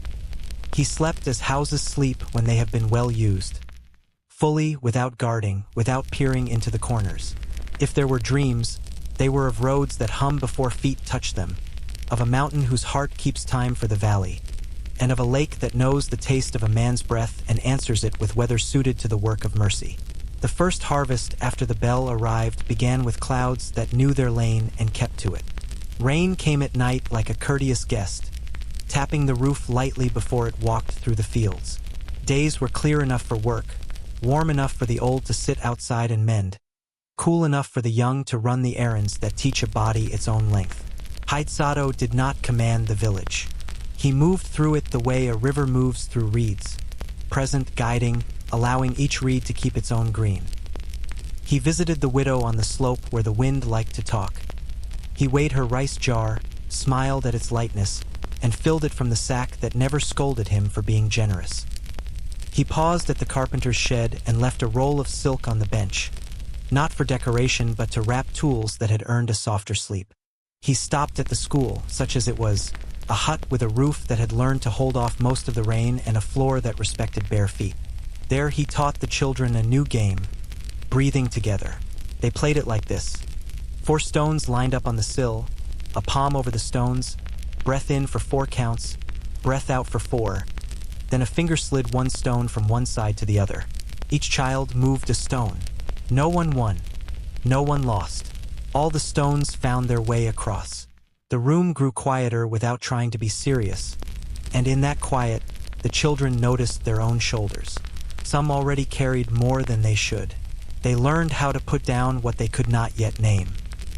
He slept as houses sleep when they have been well used, fully, without guarding, without peering into the corners. If there were dreams, they were of roads that hum before feet touch them, of a mountain whose heart keeps time for the valley, and of a lake that knows the taste of a man's breath and answers it with weather suited to the work of mercy. The first harvest after the bell arrived began with clouds that knew their lane and kept to it. Rain came at night like a courteous guest, tapping the roof lightly before it walked through the fields. Days were clear enough for work, warm enough for the old to sit outside and mend, cool enough for the young to run the errands that teach a body its own length. Haitsato did not command the village. He moved through it the way a river moves through reeds, present, guiding, allowing each reed to keep its own green. He visited the widow on the slope where the wind liked to talk. He weighed her rice jar, smiled at its lightness, and filled it from the sack that never scolded him for being generous. He paused at the carpenter's shed and left a roll of silk on the bench, not for decoration but to wrap tools that had earned a softer sleep. He stopped at the school, such as it was, a hut with a roof that had learned to hold off most of the rain and a floor that respected bare feet. There he taught the children a new game, breathing together. They played it like this: 4 stones lined up on the sill, a palm over the stones, breath in for 4 counts, breath out for 4, then a finger slid 1 stone from one side to the other. Each child moved a stone. No one won. No one lost. All the stones found their way across. The room grew quieter without trying to be serious, and in that quiet, the children noticed their own shoulders. Some already carried more than they should. They learned how to put down what they could not yet name.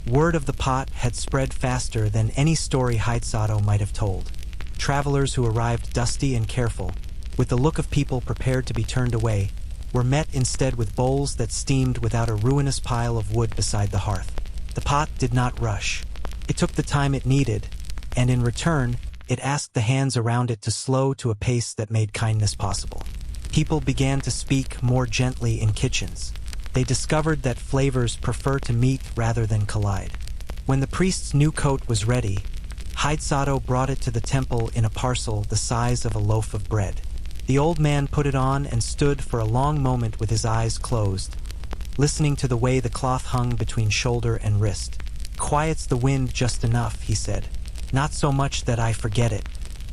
Word of the pot had spread faster than any story Haitsato might have told. Travelers who arrived dusty and careful, with the look of people prepared to be turned away, were met instead with bowls that steamed without a ruinous pile of wood beside the hearth. The pot did not rush. It took the time it needed, and in return, it asked the hands around it to slow to a pace that made kindness possible. People began to speak more gently in kitchens. They discovered that flavors prefer to meet rather than collide. When the priest's new coat was ready, Haitsato brought it to the temple in a parcel the size of a loaf of bread. The old man put it on and stood for a long moment with his eyes closed, listening to the way the cloth hung between shoulder and wrist. "Quiets the wind just enough," he said. "Not so much that I forget it."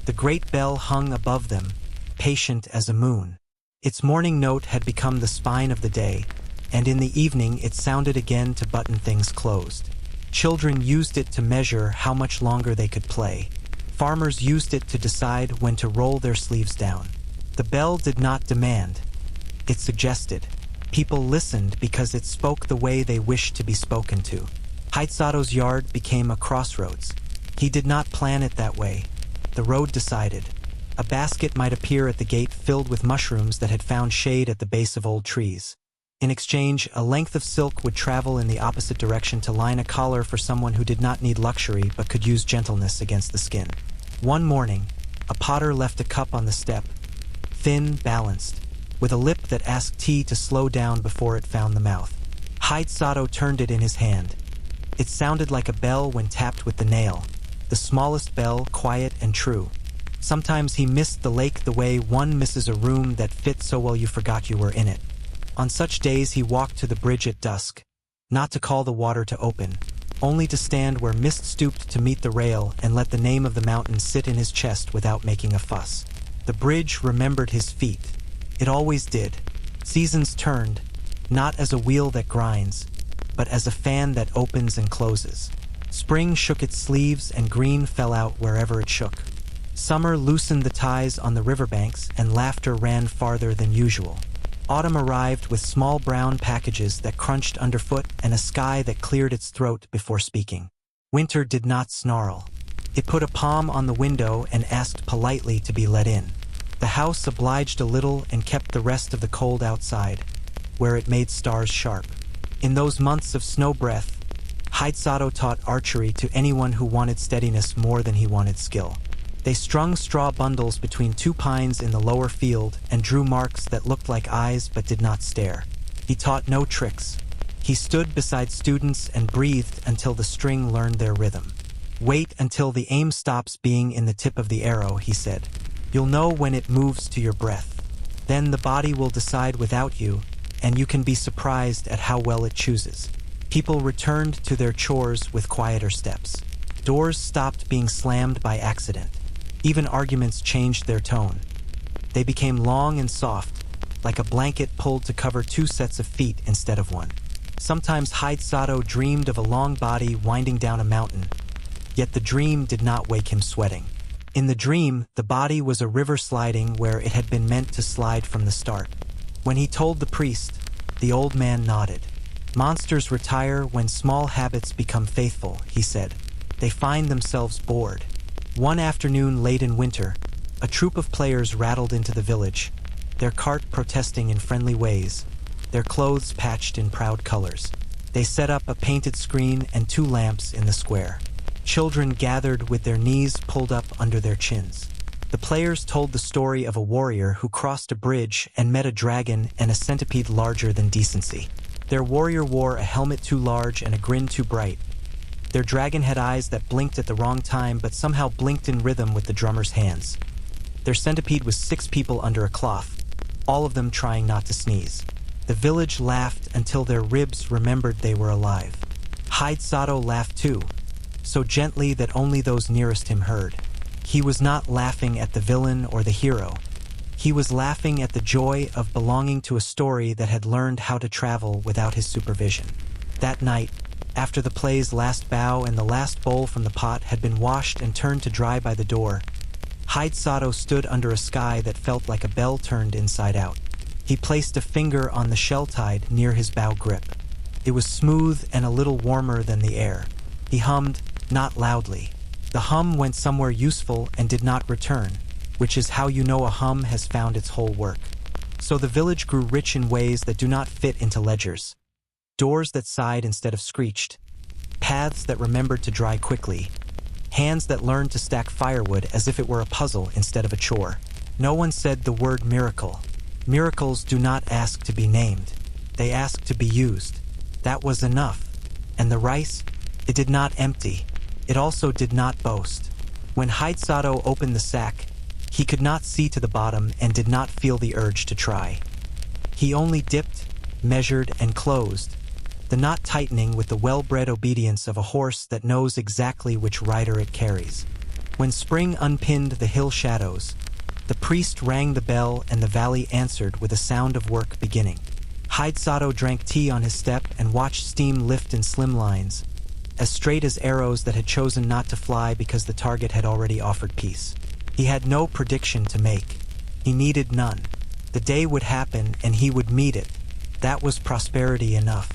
The great bell hung above them, patient as a moon. Its morning note had become the spine of the day, and in the evening it sounded again to button things closed. Children used it to measure how much longer they could play. Farmers used it to decide when to roll their sleeves down. The bell did not demand. It suggested. People listened because it spoke the way they wished to be spoken to. Haidesato's yard became a crossroads. He did not plan it that way. The road decided. A basket might appear at the gate filled with mushrooms that had found shade at the base of old trees. In exchange, a length of silk would travel in the opposite direction to line a collar for someone who did not need luxury but could use gentleness against the skin. One morning, a potter left a cup on the step, thin, balanced, with a lip that asked tea to slow down before it found the mouth. Haidesato turned it in his hand. It sounded like a bell when tapped with the nail, the smallest bell, quiet and true. Sometimes he missed the lake the way one misses a room that fit so well you forgot you were in it. On such days he walked to the bridge at dusk, not to call the water to open, only to stand where mist stooped to meet the rail and let the name of the mountain sit in his chest without making a fuss. The bridge remembered his feet. It always did. Seasons turned, not as a wheel that grinds, but as a fan that opens and closes. Spring shook its sleeves and green fell out wherever it shook. Summer loosened the ties on the riverbanks and laughter ran farther than usual. Autumn arrived with small brown packages that crunched underfoot and a sky that cleared its throat before speaking. Winter did not snarl. It put a palm on the window and asked politely to be let in. The house obliged a little and kept the rest of the cold outside, where it made stars sharp. In those months of snow breath, Haidesato taught archery to anyone who wanted steadiness more than he wanted skill. They strung straw bundles between two pines in the lower field and drew marks that looked like eyes but did not stare. He taught no tricks. He stood beside students and breathed until the string learned their rhythm. Wait until the aim stops being in the tip of the arrow, he said. You'll know when it moves to your breath. Then the body will decide without you, and you can be surprised at how well it chooses. People returned to their chores with quieter steps. Doors stopped being slammed by accident. Even arguments changed their tone. They became long and soft, like a blanket pulled to cover two sets of feet instead of one. Sometimes Haidesato dreamed of a long body winding down a mountain, yet the dream did not wake him sweating. In the dream, the body was a river sliding where it had been meant to slide from the start. When he told the priest, the old man nodded. Monsters retire when small habits become faithful, he said. They find themselves bored. One afternoon late in winter, a troop of players rattled into the village, their cart protesting in friendly ways, their clothes patched in proud colors. They set up a painted screen and two lamps in the square. Children gathered with their knees pulled up under their chins. The players told the story of a warrior who crossed a bridge and met a dragon and a centipede larger than decency. Their warrior wore a helmet too large and a grin too bright. Their dragon had eyes that blinked at the wrong time but somehow blinked in rhythm with the drummer's hands. Their centipede was 6 people under a cloth, all of them trying not to sneeze. The village laughed until their ribs remembered they were alive. Haidesato laughed too, so gently that only those nearest him heard. He was not laughing at the villain or the hero. He was laughing at the joy of belonging to a story that had learned how to travel without his supervision. That night, after the play's last bow and the last bowl from the pot had been washed and turned to dry by the door, Haidesato stood under a sky that felt like a bell turned inside out. He placed a finger on the shell tide near his bow grip. It was smooth and a little warmer than the air. He hummed, not loudly. The hum went somewhere useful and did not return, which is how you know a hum has found its whole work. So the village grew rich in ways that do not fit into ledgers. Doors that sighed instead of screeched. Paths that remembered to dry quickly. Hands that learned to stack firewood as if it were a puzzle instead of a chore. No one said the word miracle. Miracles do not ask to be named. They ask to be used. That was enough. And the rice? It did not empty. It also did not boast. When Haidesato opened the sack, he could not see to the bottom and did not feel the urge to try. He only dipped, measured, and closed, the knot tightening with the well-bred obedience of a horse that knows exactly which rider it carries. When spring unpinned the hill shadows, the priest rang the bell and the valley answered with a sound of work beginning. Haidesato drank tea on his step and watched steam lift in slim lines, as straight as arrows that had chosen not to fly because the target had already offered peace. He had no prediction to make. He needed none. The day would happen and he would meet it, That was prosperity enough.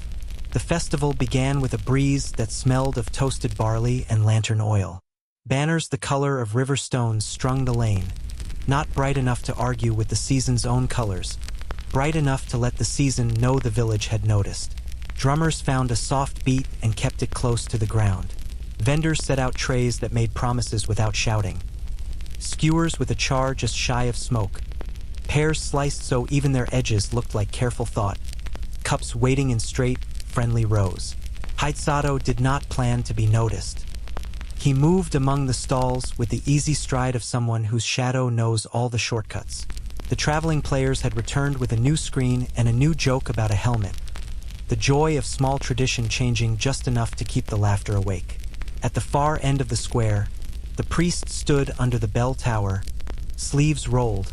The festival began with a breeze that smelled of toasted barley and lantern oil. Banners the color of river stones strung the lane, not bright enough to argue with the season's own colors, bright enough to let the season know the village had noticed. Drummers found a soft beat and kept it close to the ground. Vendors set out trays that made promises without shouting. Skewers with a char just shy of smoke. Pears sliced so even their edges looked like careful thought. Cups waiting in straight, friendly rows. Haitsato did not plan to be noticed. He moved among the stalls with the easy stride of someone whose shadow knows all the shortcuts. The traveling players had returned with a new screen and a new joke about a helmet. The joy of small tradition changing just enough to keep the laughter awake. At the far end of the square, the priest stood under the bell tower, sleeves rolled,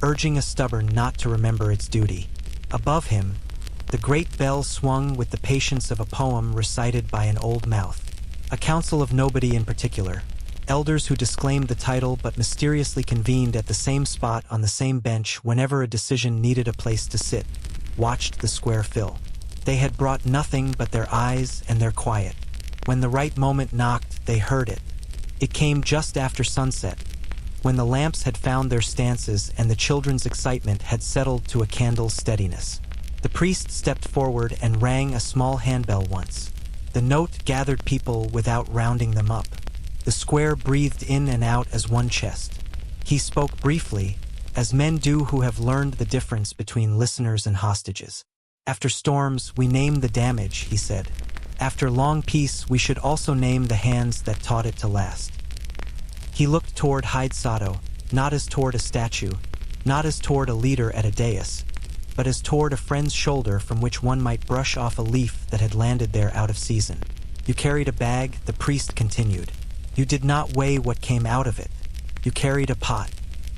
urging a stubborn not to remember its duty. Above him, the great bell swung with the patience of a poem recited by an old mouth. A council of nobody in particular, elders who disclaimed the title but mysteriously convened at the same spot on the same bench whenever a decision needed a place to sit, watched the square fill. They had brought nothing but their eyes and their quiet. When the right moment knocked, they heard it. It came just after sunset, when the lamps had found their stances and the children's excitement had settled to a candle's steadiness. The priest stepped forward and rang a small handbell once. The note gathered people without rounding them up. The square breathed in and out as one chest. He spoke briefly, as men do who have learned the difference between listeners and hostages. After storms, we name the damage, he said. After long peace, we should also name the hands that taught it to last. He looked toward Haitsato, not as toward a statue, not as toward a leader at a dais, but as toward a friend's shoulder from which one might brush off a leaf that had landed there out of season. You carried a bag, the priest continued. You did not weigh what came out of it. You carried a pot.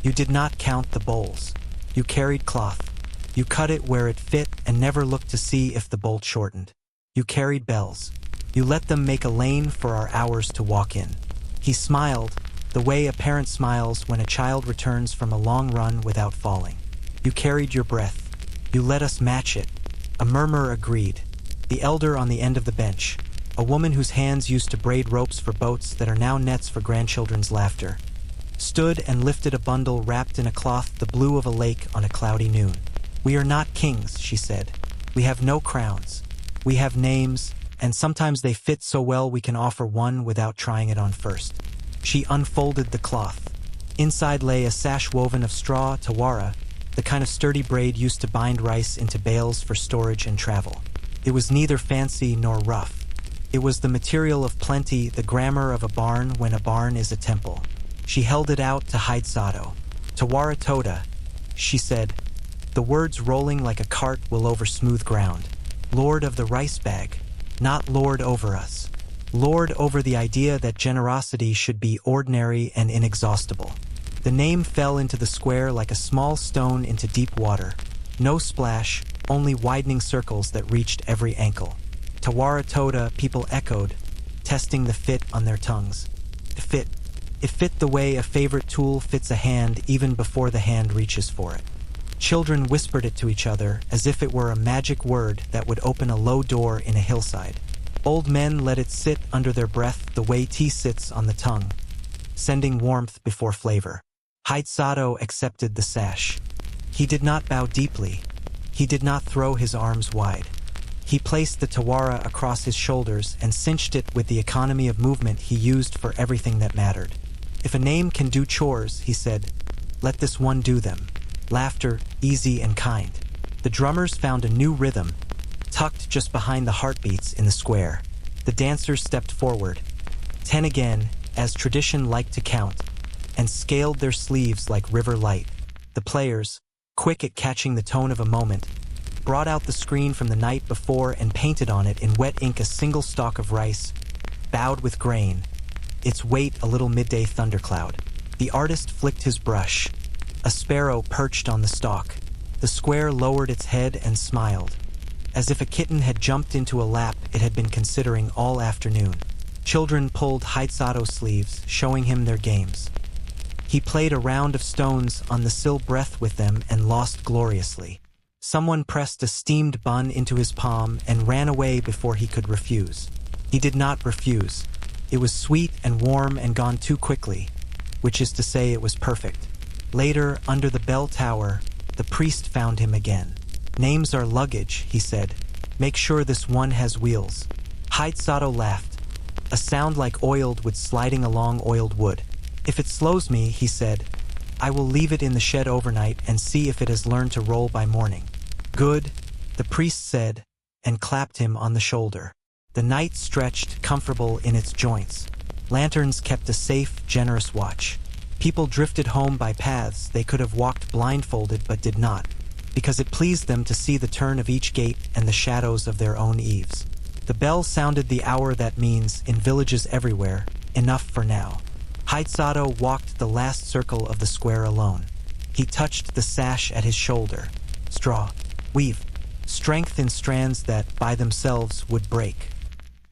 You did not count the bowls. You carried cloth. You cut it where it fit and never looked to see if the bolt shortened. You carried bells. You let them make a lane for our hours to walk in. He smiled, the way a parent smiles when a child returns from a long run without falling. You carried your breath. You let us match it. A murmur agreed. The elder on the end of the bench, a woman whose hands used to braid ropes for boats that are now nets for grandchildren's laughter, stood and lifted a bundle wrapped in a cloth the blue of a lake on a cloudy noon. We are not kings, she said. We have no crowns. We have names, and sometimes they fit so well we can offer one without trying it on first. She unfolded the cloth. Inside lay a sash woven of straw tawara, the kind of sturdy braid used to bind rice into bales for storage and travel. It was neither fancy nor rough. It was the material of plenty, the grammar of a barn when a barn is a temple. She held it out to Haitsato. Tawara Toda, she said, the words rolling like a cart will over smooth ground. Lord of the rice bag, not lord over us. Lord over the idea that generosity should be ordinary and inexhaustible. The name fell into the square like a small stone into deep water. No splash, only widening circles that reached every ankle. Tawara Toda, people echoed, testing the fit on their tongues. It fit the way a favorite tool fits a hand even before the hand reaches for it. Children whispered it to each other as if it were a magic word that would open a low door in a hillside. Old men let it sit under their breath the way tea sits on the tongue, sending warmth before flavor. Haitsato accepted the sash. He did not bow deeply. He did not throw his arms wide. He placed the tawara across his shoulders and cinched it with the economy of movement he used for everything that mattered. If a name can do chores, he said, let this one do them. Laughter, easy and kind. The drummers found a new rhythm, tucked just behind the heartbeats in the square. The dancers stepped forward, 10 again, as tradition liked to count, and scaled their sleeves like river light. The players, quick at catching the tone of a moment, brought out the screen from the night before and painted on it in wet ink a single stalk of rice, bowed with grain, its weight a little midday thundercloud. The artist flicked his brush. A sparrow perched on the stalk. The square lowered its head and smiled, as if a kitten had jumped into a lap it had been considering all afternoon. Children pulled Haitsato's sleeves, showing him their games. He played a round of stones on the sill breath with them and lost gloriously. Someone pressed a steamed bun into his palm and ran away before he could refuse. He did not refuse. It was sweet and warm and gone too quickly, which is to say it was perfect. Later, under the bell tower, the priest found him again. "Names are luggage," he said. "Make sure this one has wheels." Haidsato laughed, a sound like oiled wood sliding along oiled wood. "If it slows me," he said, "I will leave it in the shed overnight and see if it has learned to roll by morning." "Good," the priest said, and clapped him on the shoulder. The night stretched comfortable in its joints. Lanterns kept a safe, generous watch. People drifted home by paths they could have walked blindfolded but did not, because it pleased them to see the turn of each gate and the shadows of their own eaves. The bell sounded the hour that means, in villages everywhere, enough for now. Haidsato walked the last circle of the square alone. He touched the sash at his shoulder. Straw, weave, strength in strands that, by themselves, would break.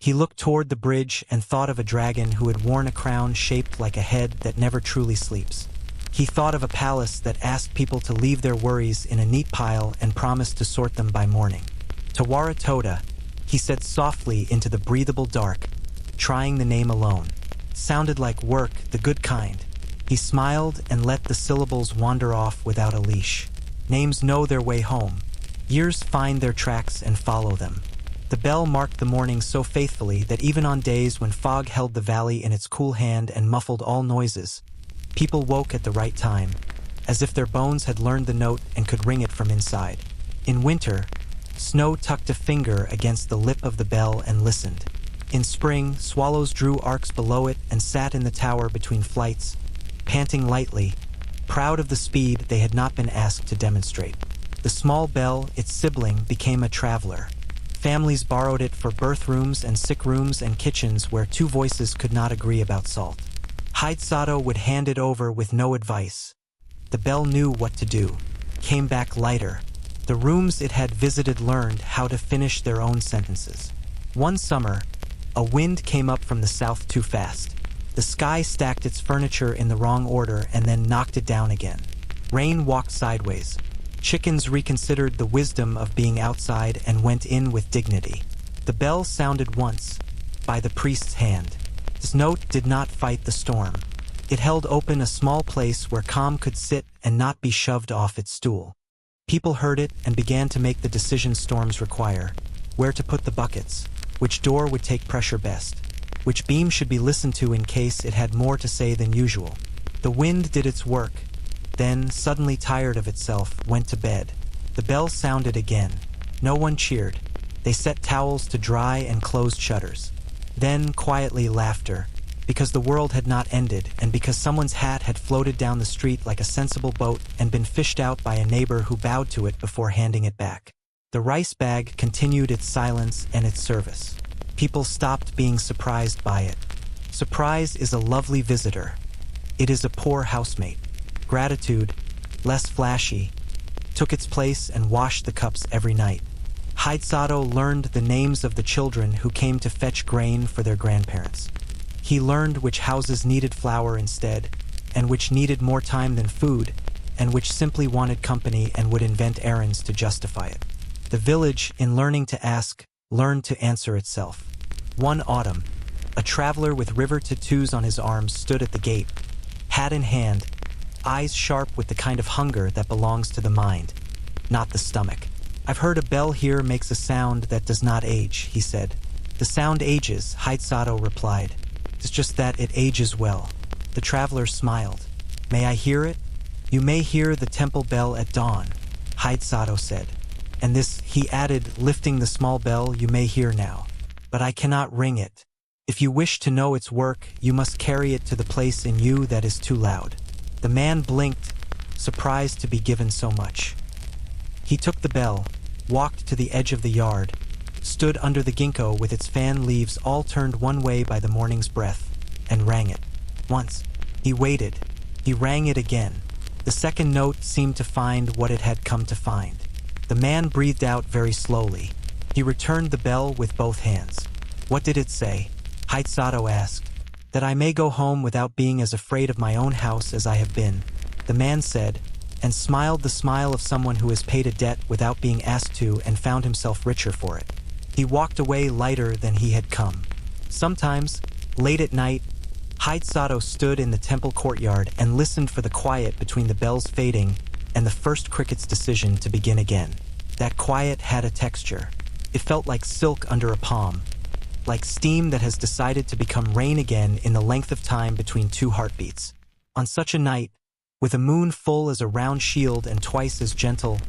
He looked toward the bridge and thought of a dragon who had worn a crown shaped like a head that never truly sleeps. He thought of a palace that asked people to leave their worries in a neat pile and promised to sort them by morning. "Tawara Toda," he said softly into the breathable dark, trying the name alone. Sounded like work, the good kind. He smiled and let the syllables wander off without a leash. Names know their way home. Years find their tracks and follow them. The bell marked the morning so faithfully that even on days when fog held the valley in its cool hand and muffled all noises, people woke at the right time, as if their bones had learned the note and could ring it from inside. In winter, snow tucked a finger against the lip of the bell and listened. In spring, swallows drew arcs below it and sat in the tower between flights, panting lightly, proud of the speed they had not been asked to demonstrate. The small bell, its sibling, became a traveler. Families borrowed it for birth rooms and sick rooms and kitchens where two voices could not agree about salt. Haidsato would hand it over with no advice. The bell knew what to do, came back lighter. The rooms it had visited learned how to finish their own sentences. One summer, a wind came up from the south too fast. The sky stacked its furniture in the wrong order and then knocked it down again. Rain walked sideways. Chickens reconsidered the wisdom of being outside and went in with dignity. The bell sounded once, by the priest's hand. His note did not fight the storm. It held open a small place where calm could sit and not be shoved off its stool. People heard it and began to make the decisions storms require: where to put the buckets, which door would take pressure best, which beam should be listened to in case it had more to say than usual. The wind did its work, then, suddenly tired of itself, went to bed. The bell sounded again. No one cheered. They set towels to dry and closed shutters. Then, quietly, laughter, because the world had not ended and because someone's hat had floated down the street like a sensible boat and been fished out by a neighbor who bowed to it before handing it back. The rice bag continued its silence and its service. People stopped being surprised by it. Surprise is a lovely visitor. It is a poor housemate. Gratitude, less flashy, took its place and washed the cups every night. Haidsato learned the names of the children who came to fetch grain for their grandparents. He learned which houses needed flour instead, and which needed more time than food, and which simply wanted company and would invent errands to justify it. The village, in learning to ask, learned to answer itself. One autumn, a traveler with river tattoos on his arms stood at the gate, hat in hand, eyes sharp with the kind of hunger that belongs to the mind, not the stomach. "I've heard a bell here makes a sound that does not age," he said. "The sound ages," Haidsato replied. "It's just that it ages well." The traveler smiled. "May I hear it?" "You may hear the temple bell at dawn," Haidsato said. "And this," he added, lifting the small bell, "you may hear now. But I cannot ring it. If you wish to know its work, you must carry it to the place in you that is too loud." The man blinked, surprised to be given so much. He took the bell, walked to the edge of the yard, stood under the ginkgo with its fan leaves all turned one way by the morning's breath, and rang it. Once. He waited. He rang it again. The second note seemed to find what it had come to find. The man breathed out very slowly. He returned the bell with both hands. "What did it say?" Haidsato asked. "That I may go home without being as afraid of my own house as I have been." The man said, and smiled the smile of someone who has paid a debt without being asked to and found himself richer for it. He walked away lighter than he had come. Sometimes, late at night, Hide-Sato stood in the temple courtyard and listened for the quiet between the bells fading and the first cricket's decision to begin again. That quiet had a texture. It felt like silk under a palm, like steam that has decided to become rain again in the length of time between two heartbeats. On such a night, with a moon full as a round shield and twice as gentle,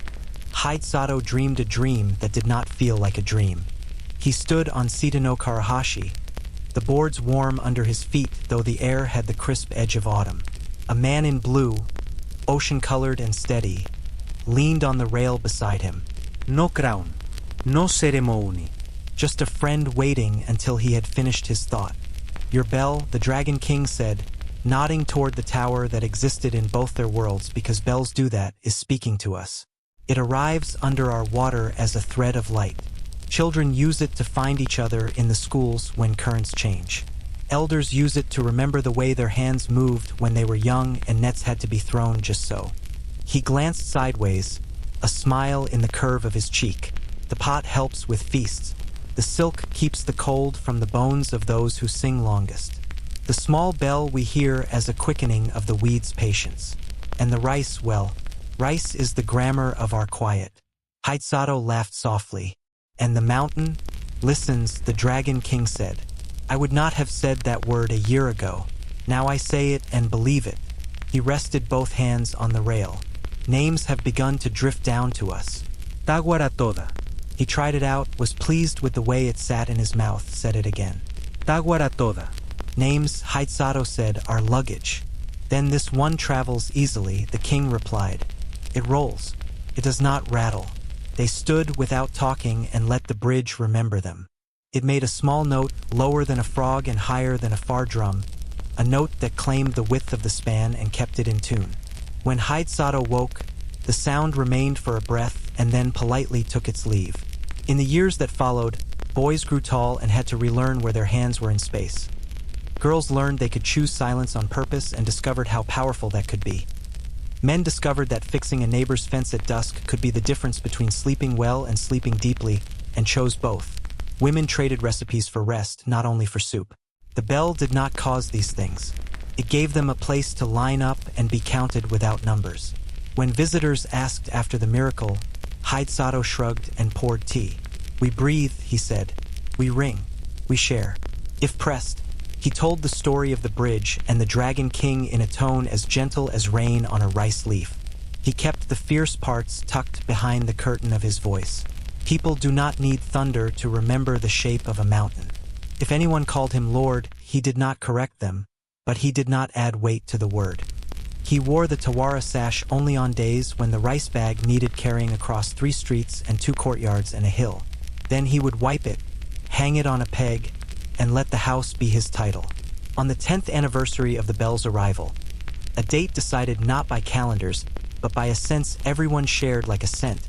Hide-Sato dreamed a dream that did not feel like a dream. He stood on Sita no Karahashi, the boards warm under his feet though the air had the crisp edge of autumn. A man in blue, ocean-colored and steady, leaned on the rail beside him. No crown, no ceremony. Just a friend waiting until he had finished his thought. Your bell, the Dragon King said, nodding toward the tower that existed in both their worlds because bells do that, is speaking to us. It arrives under our water as a thread of light. Children use it to find each other in the schools when currents change. Elders use it to remember the way their hands moved when they were young and nets had to be thrown just so. He glanced sideways, a smile in the curve of his cheek. The pot helps with feasts. The silk keeps the cold from the bones of those who sing longest. The small bell we hear as a quickening of the weed's patience. And the rice, well, rice is the grammar of our quiet. Hide-Sato laughed softly. And the mountain listens, the Dragon King said. I would not have said that word a year ago. Now I say it and believe it. He rested both hands on the rail. Names have begun to drift down to us. Taguara toda. He tried it out, was pleased with the way it sat in his mouth, said it again. Taguara toda. Names, Hide-Sato said, are luggage. Then this one travels easily, the king replied. It rolls. It does not rattle. They stood without talking and let the bridge remember them. It made a small note, lower than a frog and higher than a far drum, a note that claimed the width of the span and kept it in tune. When Hide-Sato woke, the sound remained for a breath and then politely took its leave. In the years that followed, boys grew tall and had to relearn where their hands were in space. Girls learned they could choose silence on purpose and discovered how powerful that could be. Men discovered that fixing a neighbor's fence at dusk could be the difference between sleeping well and sleeping deeply, and chose both. Women traded recipes for rest, not only for soup. The bell did not cause these things. It gave them a place to line up and be counted without numbers. When visitors asked after the miracle, Hide-Sato shrugged and poured tea. We breathe, he said. We ring. We share. If pressed, he told the story of the bridge and the Dragon King in a tone as gentle as rain on a rice leaf. He kept the fierce parts tucked behind the curtain of his voice. People do not need thunder to remember the shape of a mountain. If anyone called him Lord, he did not correct them, but he did not add weight to the word. He wore the Tawara sash only on days when the rice bag needed carrying across 3 streets and 2 courtyards and a hill. Then he would wipe it, hang it on a peg, and let the house be his title. On the 10th anniversary of the bell's arrival, a date decided not by calendars, but by a sense everyone shared like a scent,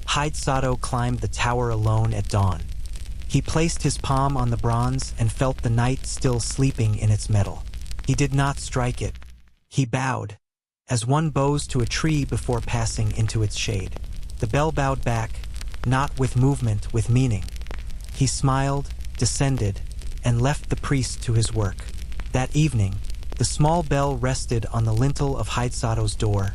Hide-Sato climbed the tower alone at dawn. He placed his palm on the bronze and felt the night still sleeping in its metal. He did not strike it. He bowed, as one bows to a tree before passing into its shade. The bell bowed back, not with movement, with meaning. He smiled, descended, and left the priest to his work. That evening, the small bell rested on the lintel of Hide-Sato's door,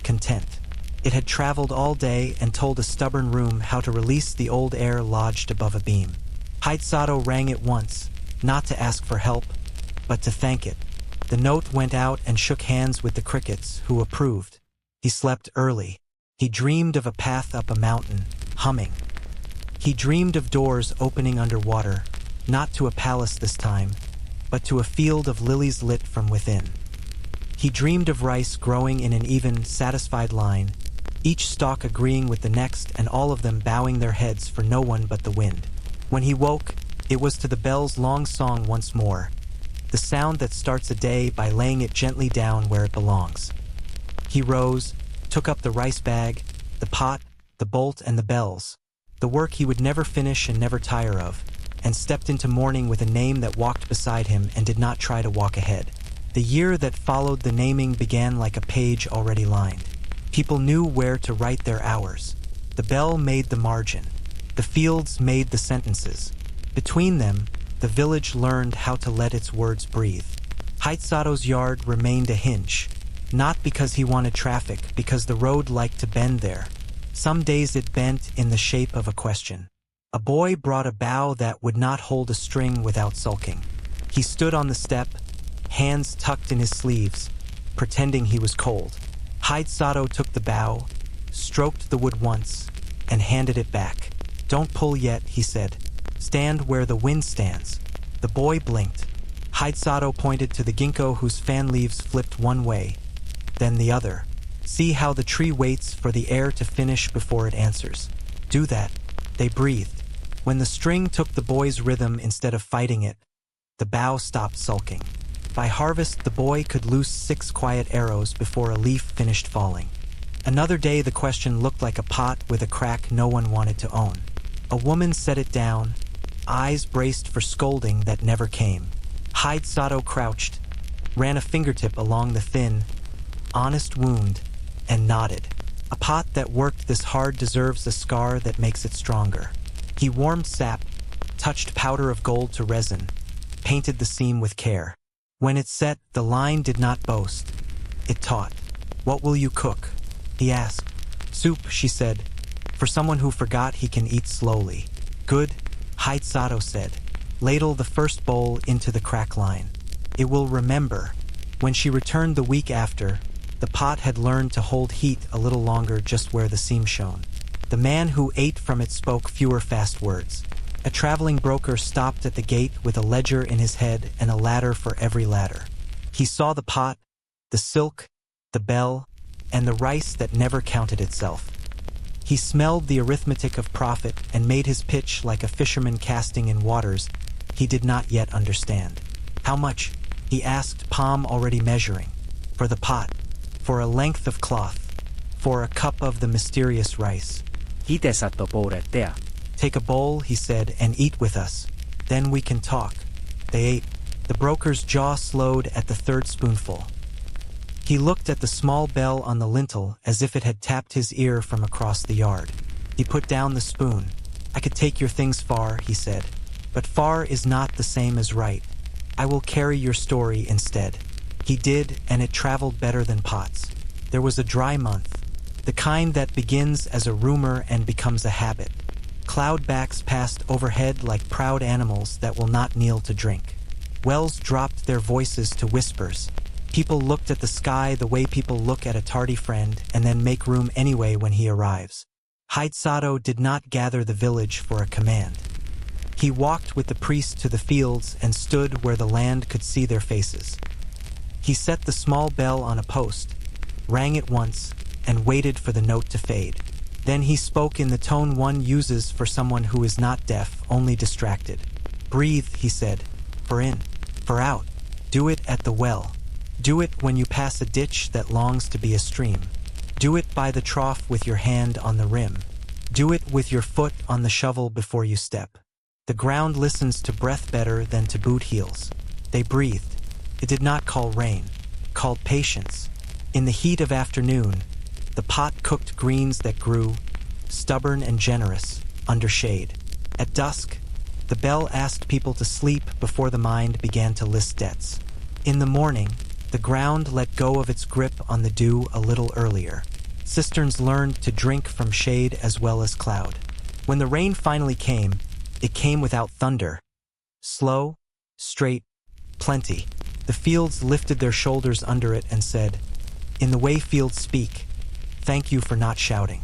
content. It had traveled all day and told a stubborn room how to release the old air lodged above a beam. Hide-Sato rang it once, not to ask for help, but to thank it. The note went out and shook hands with the crickets, who approved. He slept early. He dreamed of a path up a mountain, humming. He dreamed of doors opening underwater, not to a palace this time, but to a field of lilies lit from within. He dreamed of rice growing in an even, satisfied line, each stalk agreeing with the next and all of them bowing their heads for no one but the wind. When he woke, it was to the bell's long song once more, the sound that starts a day by laying it gently down where it belongs. He rose, took up the rice bag, the pot, the bolt, and the bells, the work he would never finish and never tire of, and stepped into morning with a name that walked beside him and did not try to walk ahead. The year that followed the naming began like a page already lined. People knew where to write their hours. The bell made the margin. The fields made the sentences. Between them, the village learned how to let its words breathe. Haitsaro's yard remained a hinge, not because he wanted traffic, because the road liked to bend there. Some days it bent in the shape of a question. A boy brought a bow that would not hold a string without sulking. He stood on the step, hands tucked in his sleeves, pretending he was cold. Haitsaro took the bow, stroked the wood once, and handed it back. "Don't pull yet," he said. "Stand where the wind stands." The boy blinked. Haitsaro pointed to the ginkgo whose fan leaves flipped one way, then the other. "See how the tree waits for the air to finish before it answers. Do that." They breathed. When the string took the boy's rhythm instead of fighting it, the bow stopped sulking. By harvest, the boy could loose 6 quiet arrows before a leaf finished falling. Another day, the question looked like a pot with a crack no one wanted to own. A woman set it down, eyes braced for scolding that never came. Haitsato crouched, ran a fingertip along the thin, honest wound, and nodded. A pot that worked this hard deserves a scar that makes it stronger. He warmed sap, touched powder of gold to resin, painted the seam with care. When it set, the line did not boast. It taught. "What will you cook?" he asked. "Soup," she said. "For someone who forgot he can eat slowly." "Good," Haitsato said. "Ladle the first bowl into the crack line. It will remember." When she returned the week after, the pot had learned to hold heat a little longer just where the seam shone. The man who ate from it spoke fewer fast words. A traveling broker stopped at the gate with a ledger in his head and a ladder for every ladder. He saw the pot, the silk, the bell, and the rice that never counted itself. He smelled the arithmetic of profit and made his pitch like a fisherman casting in waters he did not yet understand. "How much?" he asked, palm already measuring. "For the pot, for a length of cloth, for a cup of the mysterious rice." "Take a bowl," he said, "and eat with us. Then we can talk." They ate. The broker's jaw slowed at the 3rd spoonful. He looked at the small bell on the lintel as if it had tapped his ear from across the yard. He put down the spoon. "I could take your things far," he said. "But far is not the same as right. I will carry your story instead." He did, and it traveled better than pots. There was a dry month, the kind that begins as a rumor and becomes a habit. Cloudbacks passed overhead like proud animals that will not kneel to drink. Wells dropped their voices to whispers. People looked at the sky the way people look at a tardy friend and then make room anyway when he arrives. Haitsato did not gather the village for a command. He walked with the priest to the fields and stood where the land could see their faces. He set the small bell on a post, rang it once, and waited for the note to fade. Then he spoke in the tone one uses for someone who is not deaf, only distracted. "Breathe," he said. "For in, for out. Do it at the well. Do it when you pass a ditch that longs to be a stream. Do it by the trough with your hand on the rim. Do it with your foot on the shovel before you step. The ground listens to breath better than to boot heels." They breathed. It did not call rain, called patience. In the heat of afternoon, the pot cooked greens that grew, stubborn and generous, under shade. At dusk, the bell asked people to sleep before the mind began to list debts. In the morning, the ground let go of its grip on the dew a little earlier. Cisterns learned to drink from shade as well as cloud. When the rain finally came, it came without thunder. Slow, straight, plenty. The fields lifted their shoulders under it and said, "In the way fields speak, thank you for not shouting."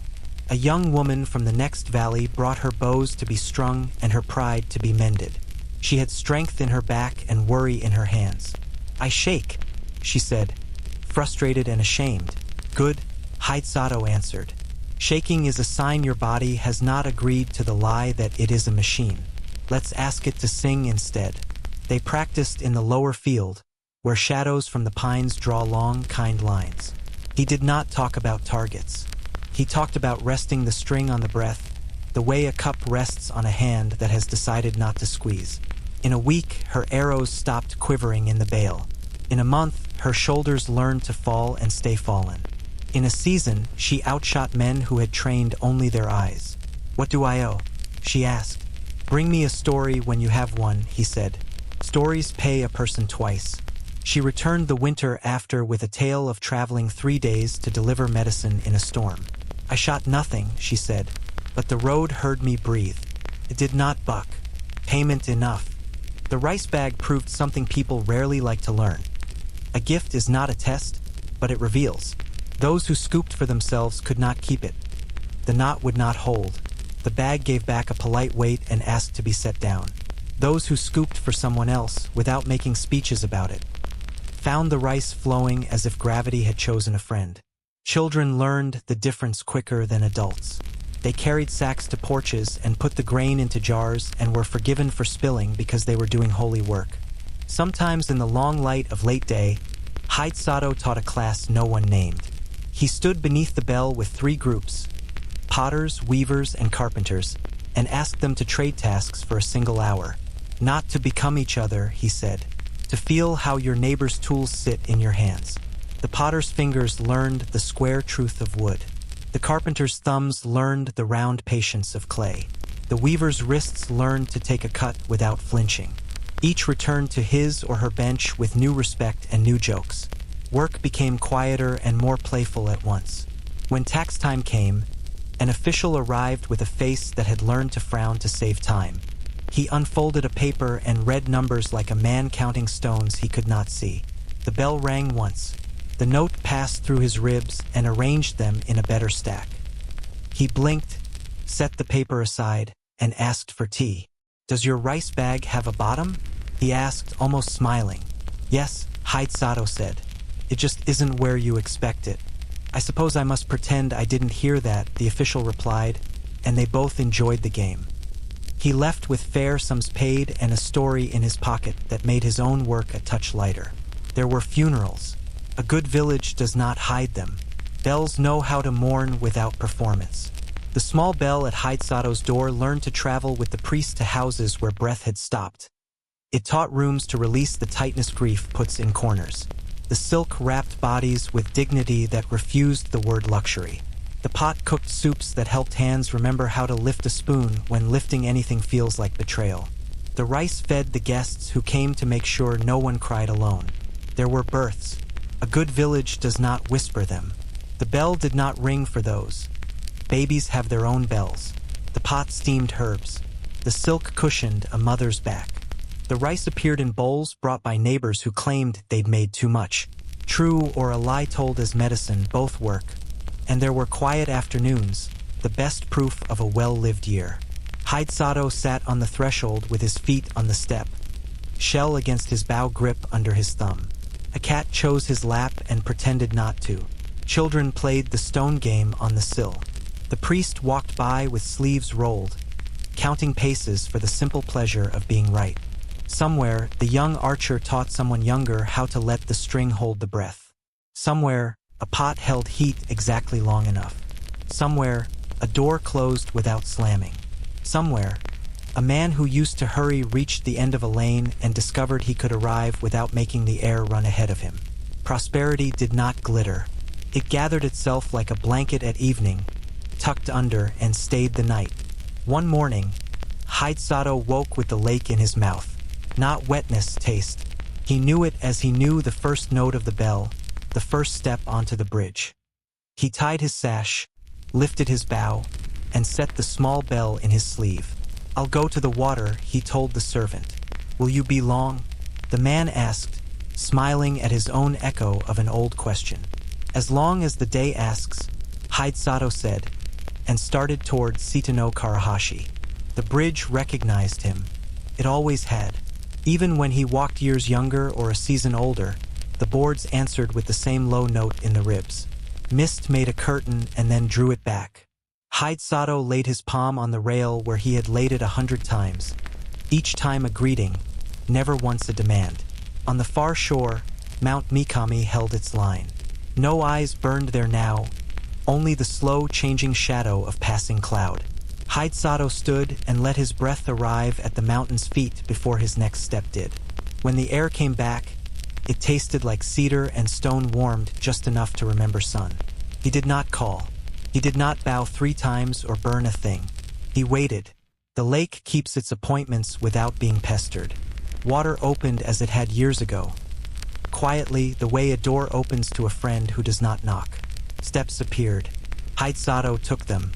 A young woman from the next valley brought her bows to be strung and her pride to be mended. She had strength in her back and worry in her hands. "I shake," she said, frustrated and ashamed. "Good," Haitsato answered. "Shaking is a sign your body has not agreed to the lie that it is a machine. Let's ask it to sing instead." They practiced in the lower field, where shadows from the pines draw long, kind lines. He did not talk about targets. He talked about resting the string on the breath, the way a cup rests on a hand that has decided not to squeeze. In a week, her arrows stopped quivering in the bale. In a month, her shoulders learned to fall and stay fallen. In a season, she outshot men who had trained only their eyes. "What do I owe?" she asked. "Bring me a story when you have one," he said. "Stories pay a person twice." She returned the winter after with a tale of traveling 3 days to deliver medicine in a storm. "I shot nothing," she said, "but the road heard me breathe. It did not buck. Payment enough." The rice bag proved something people rarely like to learn. A gift is not a test, but it reveals. Those who scooped for themselves could not keep it. The knot would not hold. The bag gave back a polite weight and asked to be set down. Those who scooped for someone else, without making speeches about it, found the rice flowing as if gravity had chosen a friend. Children learned the difference quicker than adults. They carried sacks to porches and put the grain into jars and were forgiven for spilling because they were doing holy work. Sometimes in the long light of late day, Hyde Sato taught a class no one named. He stood beneath the bell with 3 groups, potters, weavers, and carpenters, and asked them to trade tasks for a single hour. "Not to become each other," he said, "to feel how your neighbor's tools sit in your hands." The potter's fingers learned the square truth of wood. The carpenter's thumbs learned the round patience of clay. The weaver's wrists learned to take a cut without flinching. Each returned to his or her bench with new respect and new jokes. Work became quieter and more playful at once. When tax time came, an official arrived with a face that had learned to frown to save time. He unfolded a paper and read numbers like a man counting stones he could not see. The bell rang once. The note passed through his ribs and arranged them in a better stack. He blinked, set the paper aside, and asked for tea. "Does your rice bag have a bottom?" he asked, almost smiling. "Yes," Hyde Sato said. "It just isn't where you expect it." "I suppose I must pretend I didn't hear that," the official replied, and they both enjoyed the game. He left with fair sums paid and a story in his pocket that made his own work a touch lighter. There were funerals. A good village does not hide them. Bells know how to mourn without performance. The small bell at Hyde Sato's door learned to travel with the priest to houses where breath had stopped. It taught rooms to release the tightness grief puts in corners. The silk wrapped bodies with dignity that refused the word luxury. The pot cooked soups that helped hands remember how to lift a spoon when lifting anything feels like betrayal. The rice fed the guests who came to make sure no one cried alone. There were births. A good village does not whisper them. The bell did not ring for those. Babies have their own bells. The pot steamed herbs. The silk cushioned a mother's back. The rice appeared in bowls brought by neighbors who claimed they'd made too much. True or a lie told as medicine both work. And there were quiet afternoons, the best proof of a well-lived year. Hyde Sato sat on the threshold with his feet on the step, shell against his bow grip under his thumb. A cat chose his lap and pretended not to. Children played the stone game on the sill. The priest walked by with sleeves rolled, counting paces for the simple pleasure of being right. Somewhere, the young archer taught someone younger how to let the string hold the breath. Somewhere, a pot held heat exactly long enough. Somewhere, a door closed without slamming. Somewhere, a man who used to hurry reached the end of a lane and discovered he could arrive without making the air run ahead of him. Prosperity did not glitter. It gathered itself like a blanket at evening, tucked under and stayed the night. One morning, Hyde Sato woke with the lake in his mouth. Not wetness taste. He knew it as he knew the first note of the bell, the first step onto the bridge. He tied his sash, lifted his bow, and set the small bell in his sleeve. "I'll go to the water," he told the servant. "Will you be long?" The man asked, smiling at his own echo of an old question. "As long as the day asks," Hyde Sato said, and started toward Sitano Karahashi. The bridge recognized him. It always had. Even when he walked years younger or a season older, the boards answered with the same low note in the ribs. Mist made a curtain and then drew it back. Hyde Sato laid his palm on the rail where he had laid it 100 times, each time a greeting, never once a demand. On the far shore, Mount Mikami held its line. No eyes burned there now, only the slow changing shadow of passing cloud. Hyde Sato stood and let his breath arrive at the mountain's feet before his next step did. When the air came back, it tasted like cedar and stone warmed just enough to remember sun. He did not call. He did not bow 3 times or burn a thing. He waited. The lake keeps its appointments without being pestered. Water opened as it had years ago. Quietly, the way a door opens to a friend who does not knock. Steps appeared. Haidsato took them.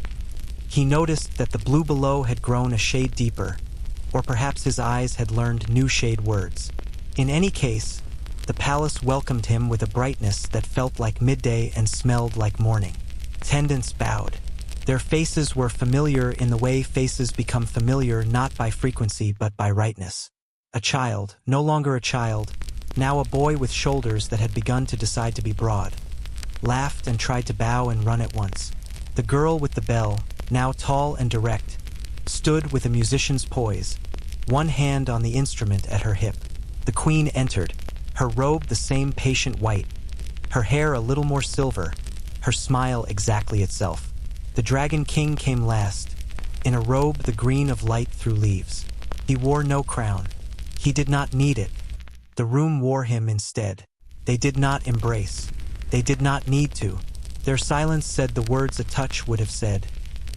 He noticed that the blue below had grown a shade deeper, or perhaps his eyes had learned new shade words. In any case, the palace welcomed him with a brightness that felt like midday and smelled like morning. Attendants bowed. Their faces were familiar in the way faces become familiar not by frequency but by rightness. A child, no longer a child, now a boy with shoulders that had begun to decide to be broad, laughed and tried to bow and run at once. The girl with the bell, now tall and direct, stood with a musician's poise, one hand on the instrument at her hip. The queen entered, her robe the same patient white, her hair a little more silver, her smile exactly itself. The Dragon King came last, in a robe the green of light through leaves. He wore no crown. He did not need it. The room wore him instead. They did not embrace. They did not need to. Their silence said the words a touch would have said.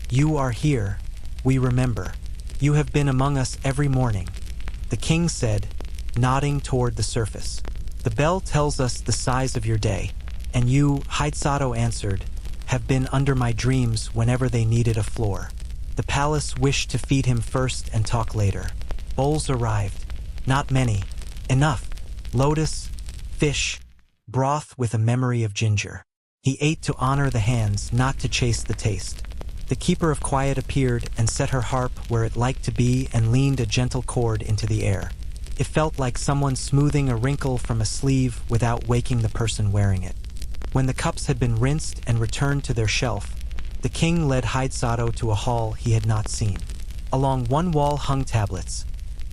You are here. We remember. You have been among us every morning. The king said, nodding toward the surface. The bell tells us the size of your day. And you, Haidsato answered, have been under my dreams whenever they needed a floor. The palace wished to feed him first and talk later. Bowls arrived. Not many. Enough. Lotus, fish, broth with a memory of ginger. He ate to honor the hands, not to chase the taste. The keeper of quiet appeared and set her harp where it liked to be and leaned a gentle chord into the air. It felt like someone smoothing a wrinkle from a sleeve without waking the person wearing it. When the cups had been rinsed and returned to their shelf, the king led Haidsato to a hall he had not seen. Along one wall hung tablets.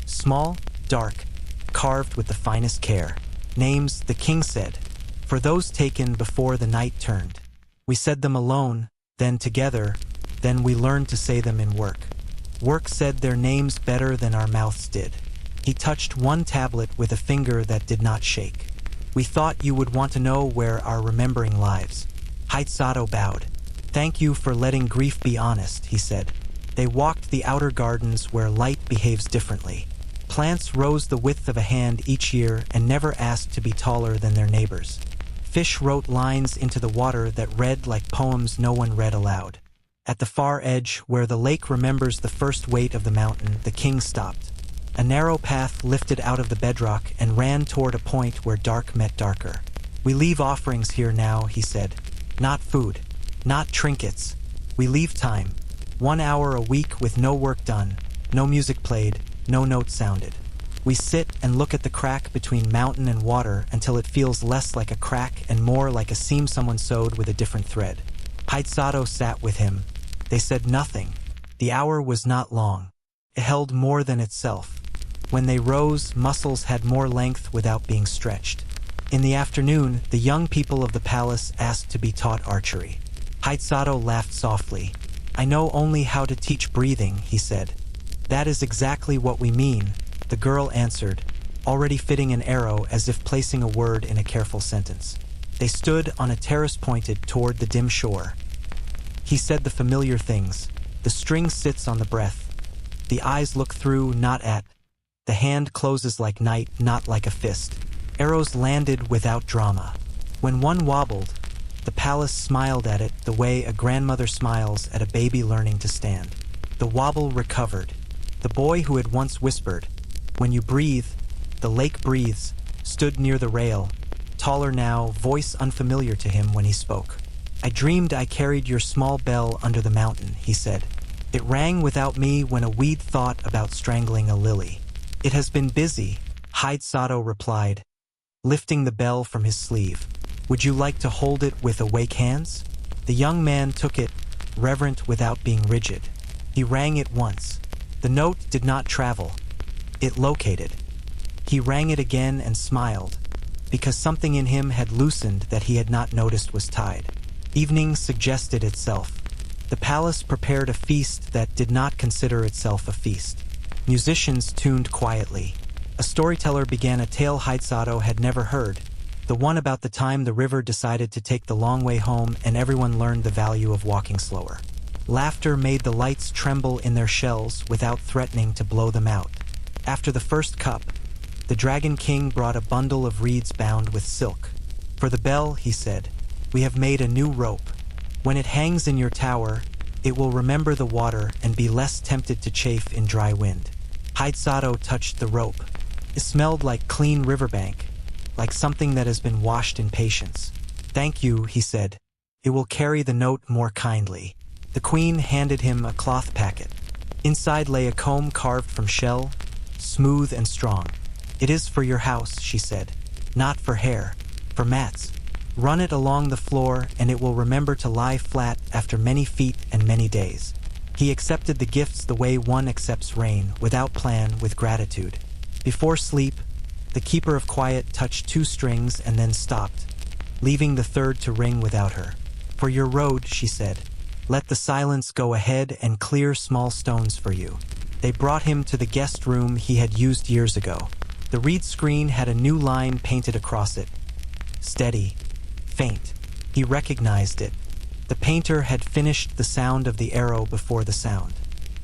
Small, dark, carved with the finest care. Names, the king said, for those taken before the night turned. We said them alone, then together, then we learned to say them in work. Work said their names better than our mouths did. He touched one tablet with a finger that did not shake. We thought you would want to know where our remembering lives. Haidsato bowed. Thank you for letting grief be honest, he said. They walked the outer gardens where light behaves differently. Plants rose the width of a hand each year and never asked to be taller than their neighbors. Fish wrote lines into the water that read like poems no one read aloud. At the far edge, where the lake remembers the first weight of the mountain, the king stopped. A narrow path lifted out of the bedrock and ran toward a point where dark met darker. We leave offerings here now, he said. Not food, not trinkets. We leave time. 1 hour a week with no work done, no music played, no note sounded. We sit and look at the crack between mountain and water until it feels less like a crack and more like a seam someone sewed with a different thread. Haidsato sat with him. They said nothing. The hour was not long. It held more than itself. When they rose, muscles had more length without being stretched. In the afternoon, the young people of the palace asked to be taught archery. Haidsato laughed softly. I know only how to teach breathing, he said. That is exactly what we mean, the girl answered, already fitting an arrow as if placing a word in a careful sentence. They stood on a terrace pointed toward the dim shore. He said the familiar things. The string sits on the breath. The eyes look through, not at. The hand closes like night, not like a fist. Arrows landed without drama. When one wobbled, the palace smiled at it the way a grandmother smiles at a baby learning to stand. The wobble recovered. The boy who had once whispered, "When you breathe, the lake breathes," stood near the rail, taller now, voice unfamiliar to him when he spoke. I dreamed I carried your small bell under the mountain, he said. It rang without me when a weed thought about strangling a lily. It has been busy, Haidsato replied, lifting the bell from his sleeve. Would you like to hold it with awake hands? The young man took it, reverent without being rigid. He rang it once. The note did not travel. It located. He rang it again and smiled, because something in him had loosened that he had not noticed was tied. Evening suggested itself. The palace prepared a feast that did not consider itself a feast. Musicians tuned quietly. A storyteller began a tale Haidsato had never heard. The one about the time the river decided to take the long way home and everyone learned the value of walking slower. Laughter made the lights tremble in their shells without threatening to blow them out. After the first cup, the Dragon King brought a bundle of reeds bound with silk. For the bell, he said, we have made a new rope. When it hangs in your tower, it will remember the water and be less tempted to chafe in dry wind. Haidsato touched the rope. It smelled like clean riverbank, like something that has been washed in patience. Thank you, he said. It will carry the note more kindly. The queen handed him a cloth packet. Inside lay a comb carved from shell, smooth and strong. It is for your house, she said. Not for hair, for mats. Run it along the floor and it will remember to lie flat after many feet and many days. He accepted the gifts the way one accepts rain, without plan, with gratitude. Before sleep, the keeper of quiet touched 2 strings and then stopped, leaving the third to ring without her. For your road, she said. Let the silence go ahead and clear small stones for you. They brought him to the guest room he had used years ago. The reed screen had a new line painted across it. Steady. Faint. He recognized it. The painter had finished the sound of the arrow before the sound.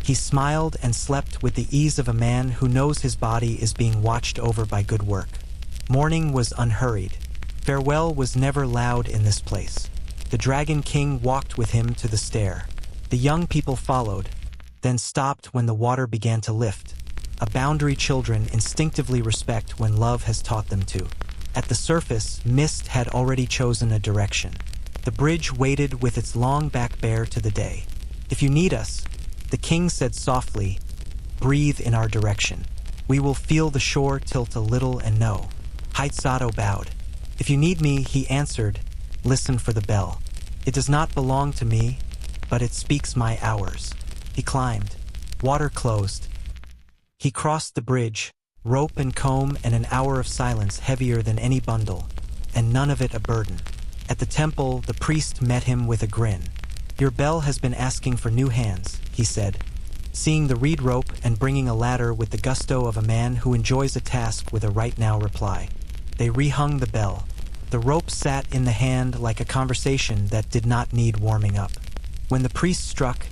He smiled and slept with the ease of a man who knows his body is being watched over by good work. Morning was unhurried. Farewell was never loud in this place. The Dragon King walked with him to the stair. The young people followed, then stopped when the water began to lift. A boundary children instinctively respect when love has taught them to. At the surface, mist had already chosen a direction. The bridge waited with its long back bare to the day. If you need us, the king said softly, breathe in our direction. We will feel the shore tilt a little and know. Haidsato bowed. If you need me, he answered, listen for the bell. It does not belong to me, but it speaks my hours. He climbed. Water closed. He crossed the bridge, rope and comb and an hour of silence heavier than any bundle, and none of it a burden. At the temple, the priest met him with a grin. Your bell has been asking for new hands, he said, seeing the reed rope and bringing a ladder with the gusto of a man who enjoys a task with a right now reply. They rehung the bell. The rope sat in the hand like a conversation that did not need warming up. When the priest struck,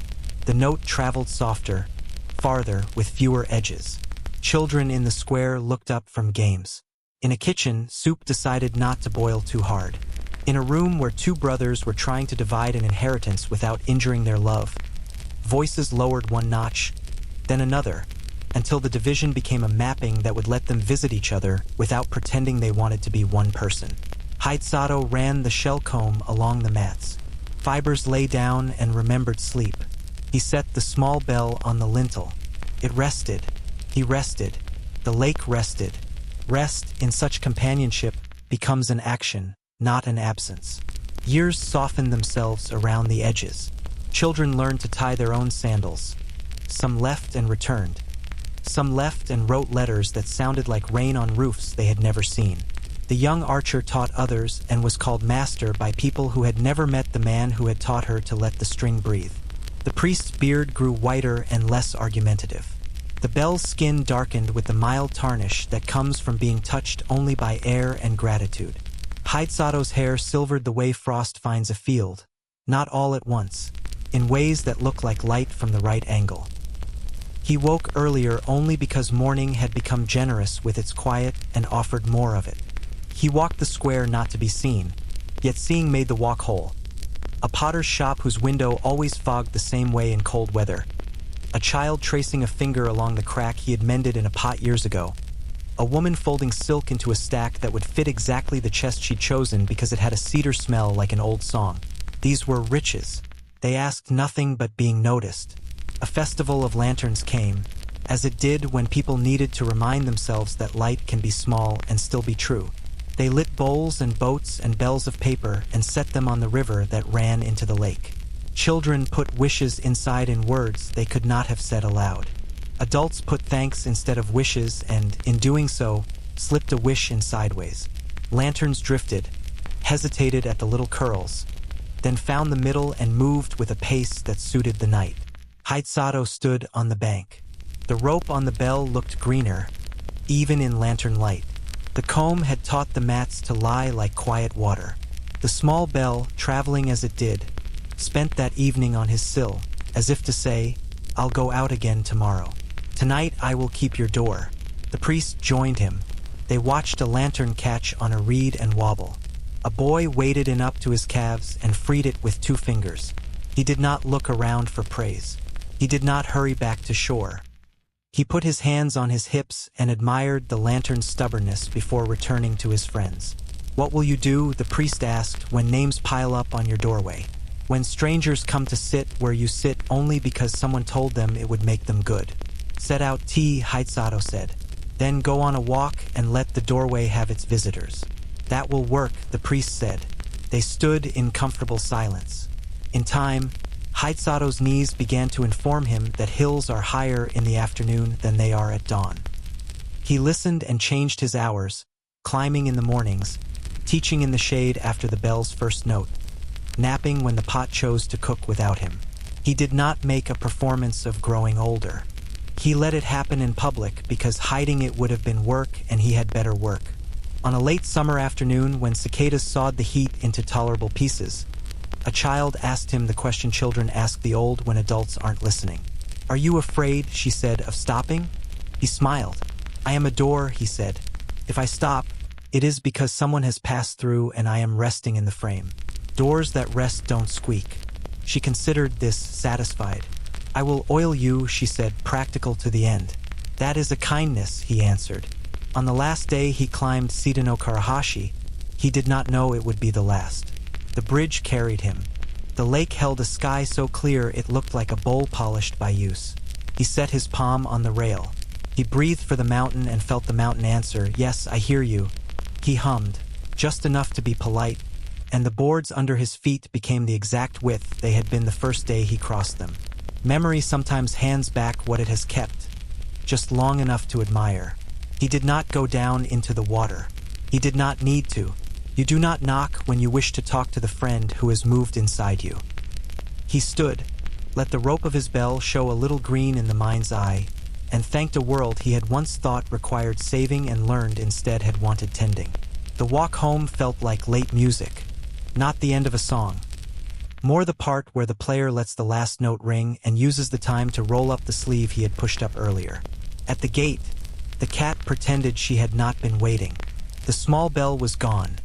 the note traveled softer, farther, with fewer edges. Children in the square looked up from games. In a kitchen, soup decided not to boil too hard. In a room where 2 brothers were trying to divide an inheritance without injuring their love, voices lowered one notch, then another, until the division became a mapping that would let them visit each other without pretending they wanted to be one person. Haidsato ran the shell comb along the mats. Fibers lay down and remembered sleep. He set the small bell on the lintel. It rested. He rested. The lake rested. Rest in such companionship becomes an action, not an absence. Years soften themselves around the edges. Children learn to tie their own sandals. Some left and returned. Some left and wrote letters that sounded like rain on roofs they had never seen. The young archer taught others and was called master by people who had never met the man who had taught her to let the string breathe. The priest's beard grew whiter and less argumentative. The bell's skin darkened with the mild tarnish that comes from being touched only by air and gratitude. Haidsato's hair silvered the way frost finds a field, not all at once, in ways that look like light from the right angle. He woke earlier only because morning had become generous with its quiet and offered more of it. He walked the square not to be seen, yet seeing made the walk whole. A potter's shop whose window always fogged the same way in cold weather. A child tracing a finger along the crack he had mended in a pot years ago. A woman folding silk into a stack that would fit exactly the chest she'd chosen because it had a cedar smell like an old song. These were riches. They asked nothing but being noticed. A festival of lanterns came, as it did when people needed to remind themselves that light can be small and still be true. They lit bowls and boats and bells of paper and set them on the river that ran into the lake. Children put wishes inside in words they could not have said aloud. Adults put thanks instead of wishes and, in doing so, slipped a wish in sideways. Lanterns drifted, hesitated at the little curls, then found the middle and moved with a pace that suited the night. Haidsato stood on the bank. The rope on the bell looked greener, even in lantern light. The comb had taught the mats to lie like quiet water. The small bell, traveling as it did, spent that evening on his sill, as if to say, "I'll go out again tomorrow. Tonight I will keep your door." The priest joined him. They watched a lantern catch on a reed and wobble. A boy waded in up to his calves and freed it with 2 fingers. He did not look around for praise. He did not hurry back to shore. He put his hands on his hips and admired the lantern's stubbornness before returning to his friends. "What will you do," the priest asked, "when names pile up on your doorway? When strangers come to sit where you sit only because someone told them it would make them good?" "Set out tea," Haitsato said. "Then go on a walk and let the doorway have its visitors." "That will work," the priest said. They stood in comfortable silence. In time, Haitsato's knees began to inform him that hills are higher in the afternoon than they are at dawn. He listened and changed his hours, climbing in the mornings, teaching in the shade after the bell's first note, napping when the pot chose to cook without him. He did not make a performance of growing older. He let it happen in public because hiding it would have been work and he had better work. On a late summer afternoon when cicadas sawed the heat into tolerable pieces, a child asked him the question children ask the old when adults aren't listening. "Are you afraid," she said, "of stopping?" He smiled. "I am a door," he said. "If I stop, it is because someone has passed through and I am resting in the frame. Doors that rest don't squeak." She considered this, satisfied. "I will oil you," she said, practical to the end. "That is a kindness," he answered. On the last day he climbed Sita no Karahashi, he did not know it would be the last. The bridge carried him. The lake held a sky so clear it looked like a bowl polished by use. He set his palm on the rail. He breathed for the mountain and felt the mountain answer, "Yes, I hear you." He hummed, just enough to be polite, and the boards under his feet became the exact width they had been the first day he crossed them. Memory sometimes hands back what it has kept, just long enough to admire. He did not go down into the water. He did not need to. You do not knock when you wish to talk to the friend who has moved inside you. He stood, let the rope of his bell show a little green in the mind's eye, and thanked a world he had once thought required saving and learned instead had wanted tending. The walk home felt like late music, not the end of a song. More the part where the player lets the last note ring and uses the time to roll up the sleeve he had pushed up earlier. At the gate, the cat pretended she had not been waiting. The small bell was gone.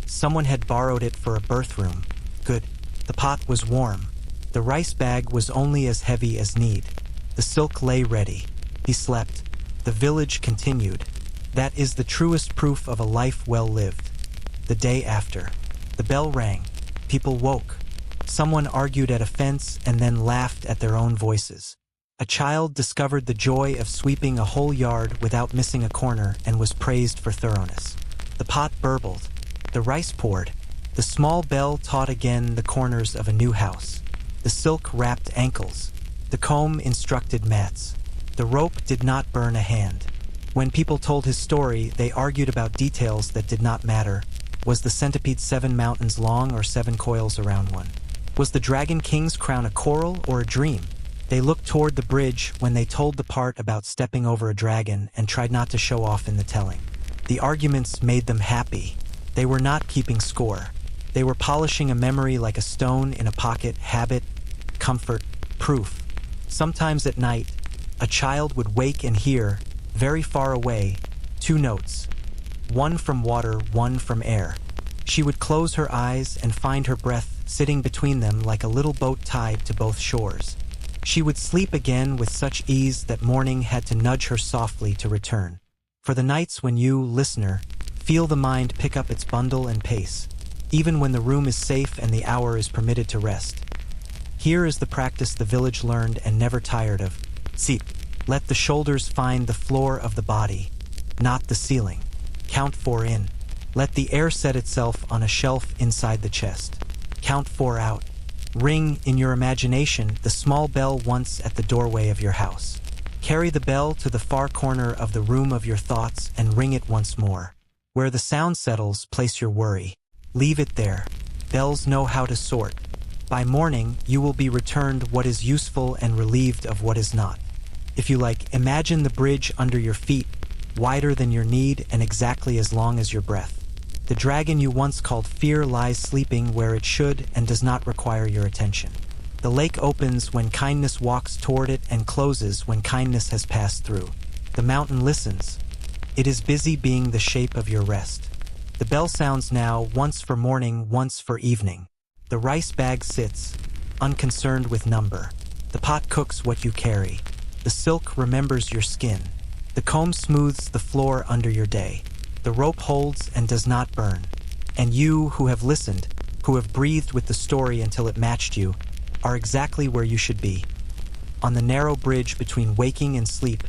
Someone had borrowed it for a birth room. Good. The pot was warm. The rice bag was only as heavy as need. The silk lay ready. He slept. The village continued. That is the truest proof of a life well lived. The day after. The bell rang. People woke. Someone argued at a fence and then laughed at their own voices. A child discovered the joy of sweeping a whole yard without missing a corner and was praised for thoroughness. The pot burbled. The rice poured. The small bell taught again the corners of a new house. The silk wrapped ankles. The comb instructed mats. The rope did not burn a hand. When people told his story, they argued about details that did not matter. Was the centipede 7 mountains long or 7 coils around one? Was the Dragon King's crown a coral or a dream? They looked toward the bridge when they told the part about stepping over a dragon and tried not to show off in the telling. The arguments made them happy. They were not keeping score. They were polishing a memory like a stone in a pocket, habit, comfort, proof. Sometimes at night, a child would wake and hear, very far away, 2 notes. One from water, one from air. She would close her eyes and find her breath sitting between them like a little boat tied to both shores. She would sleep again with such ease that morning had to nudge her softly to return. For the nights when you, listener, feel the mind pick up its bundle and pace, even when the room is safe and the hour is permitted to rest. Here is the practice the village learned and never tired of. Sit. Let the shoulders find the floor of the body, not the ceiling. Count 4 in. Let the air set itself on a shelf inside the chest. Count 4 out. Ring, in your imagination, the small bell once at the doorway of your house. Carry the bell to the far corner of the room of your thoughts and ring it once more. Where the sound settles, place your worry. Leave it there. Bells know how to sort. By morning, you will be returned what is useful and relieved of what is not. If you like, imagine the bridge under your feet, wider than your need and exactly as long as your breath. The dragon you once called fear lies sleeping where it should and does not require your attention. The lake opens when kindness walks toward it and closes when kindness has passed through. The mountain listens. It is busy being the shape of your rest. The bell sounds now, once for morning, once for evening. The rice bag sits, unconcerned with number. The pot cooks what you carry. The silk remembers your skin. The comb smooths the floor under your day. The rope holds and does not burn. And you, who have listened, who have breathed with the story until it matched you, are exactly where you should be. On the narrow bridge between waking and sleep,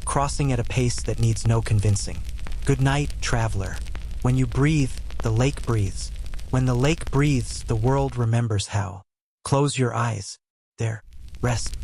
crossing at a pace that needs no convincing. Good night, traveler. When you breathe, the lake breathes. When the lake breathes, the world remembers how. Close your eyes. There. Rest.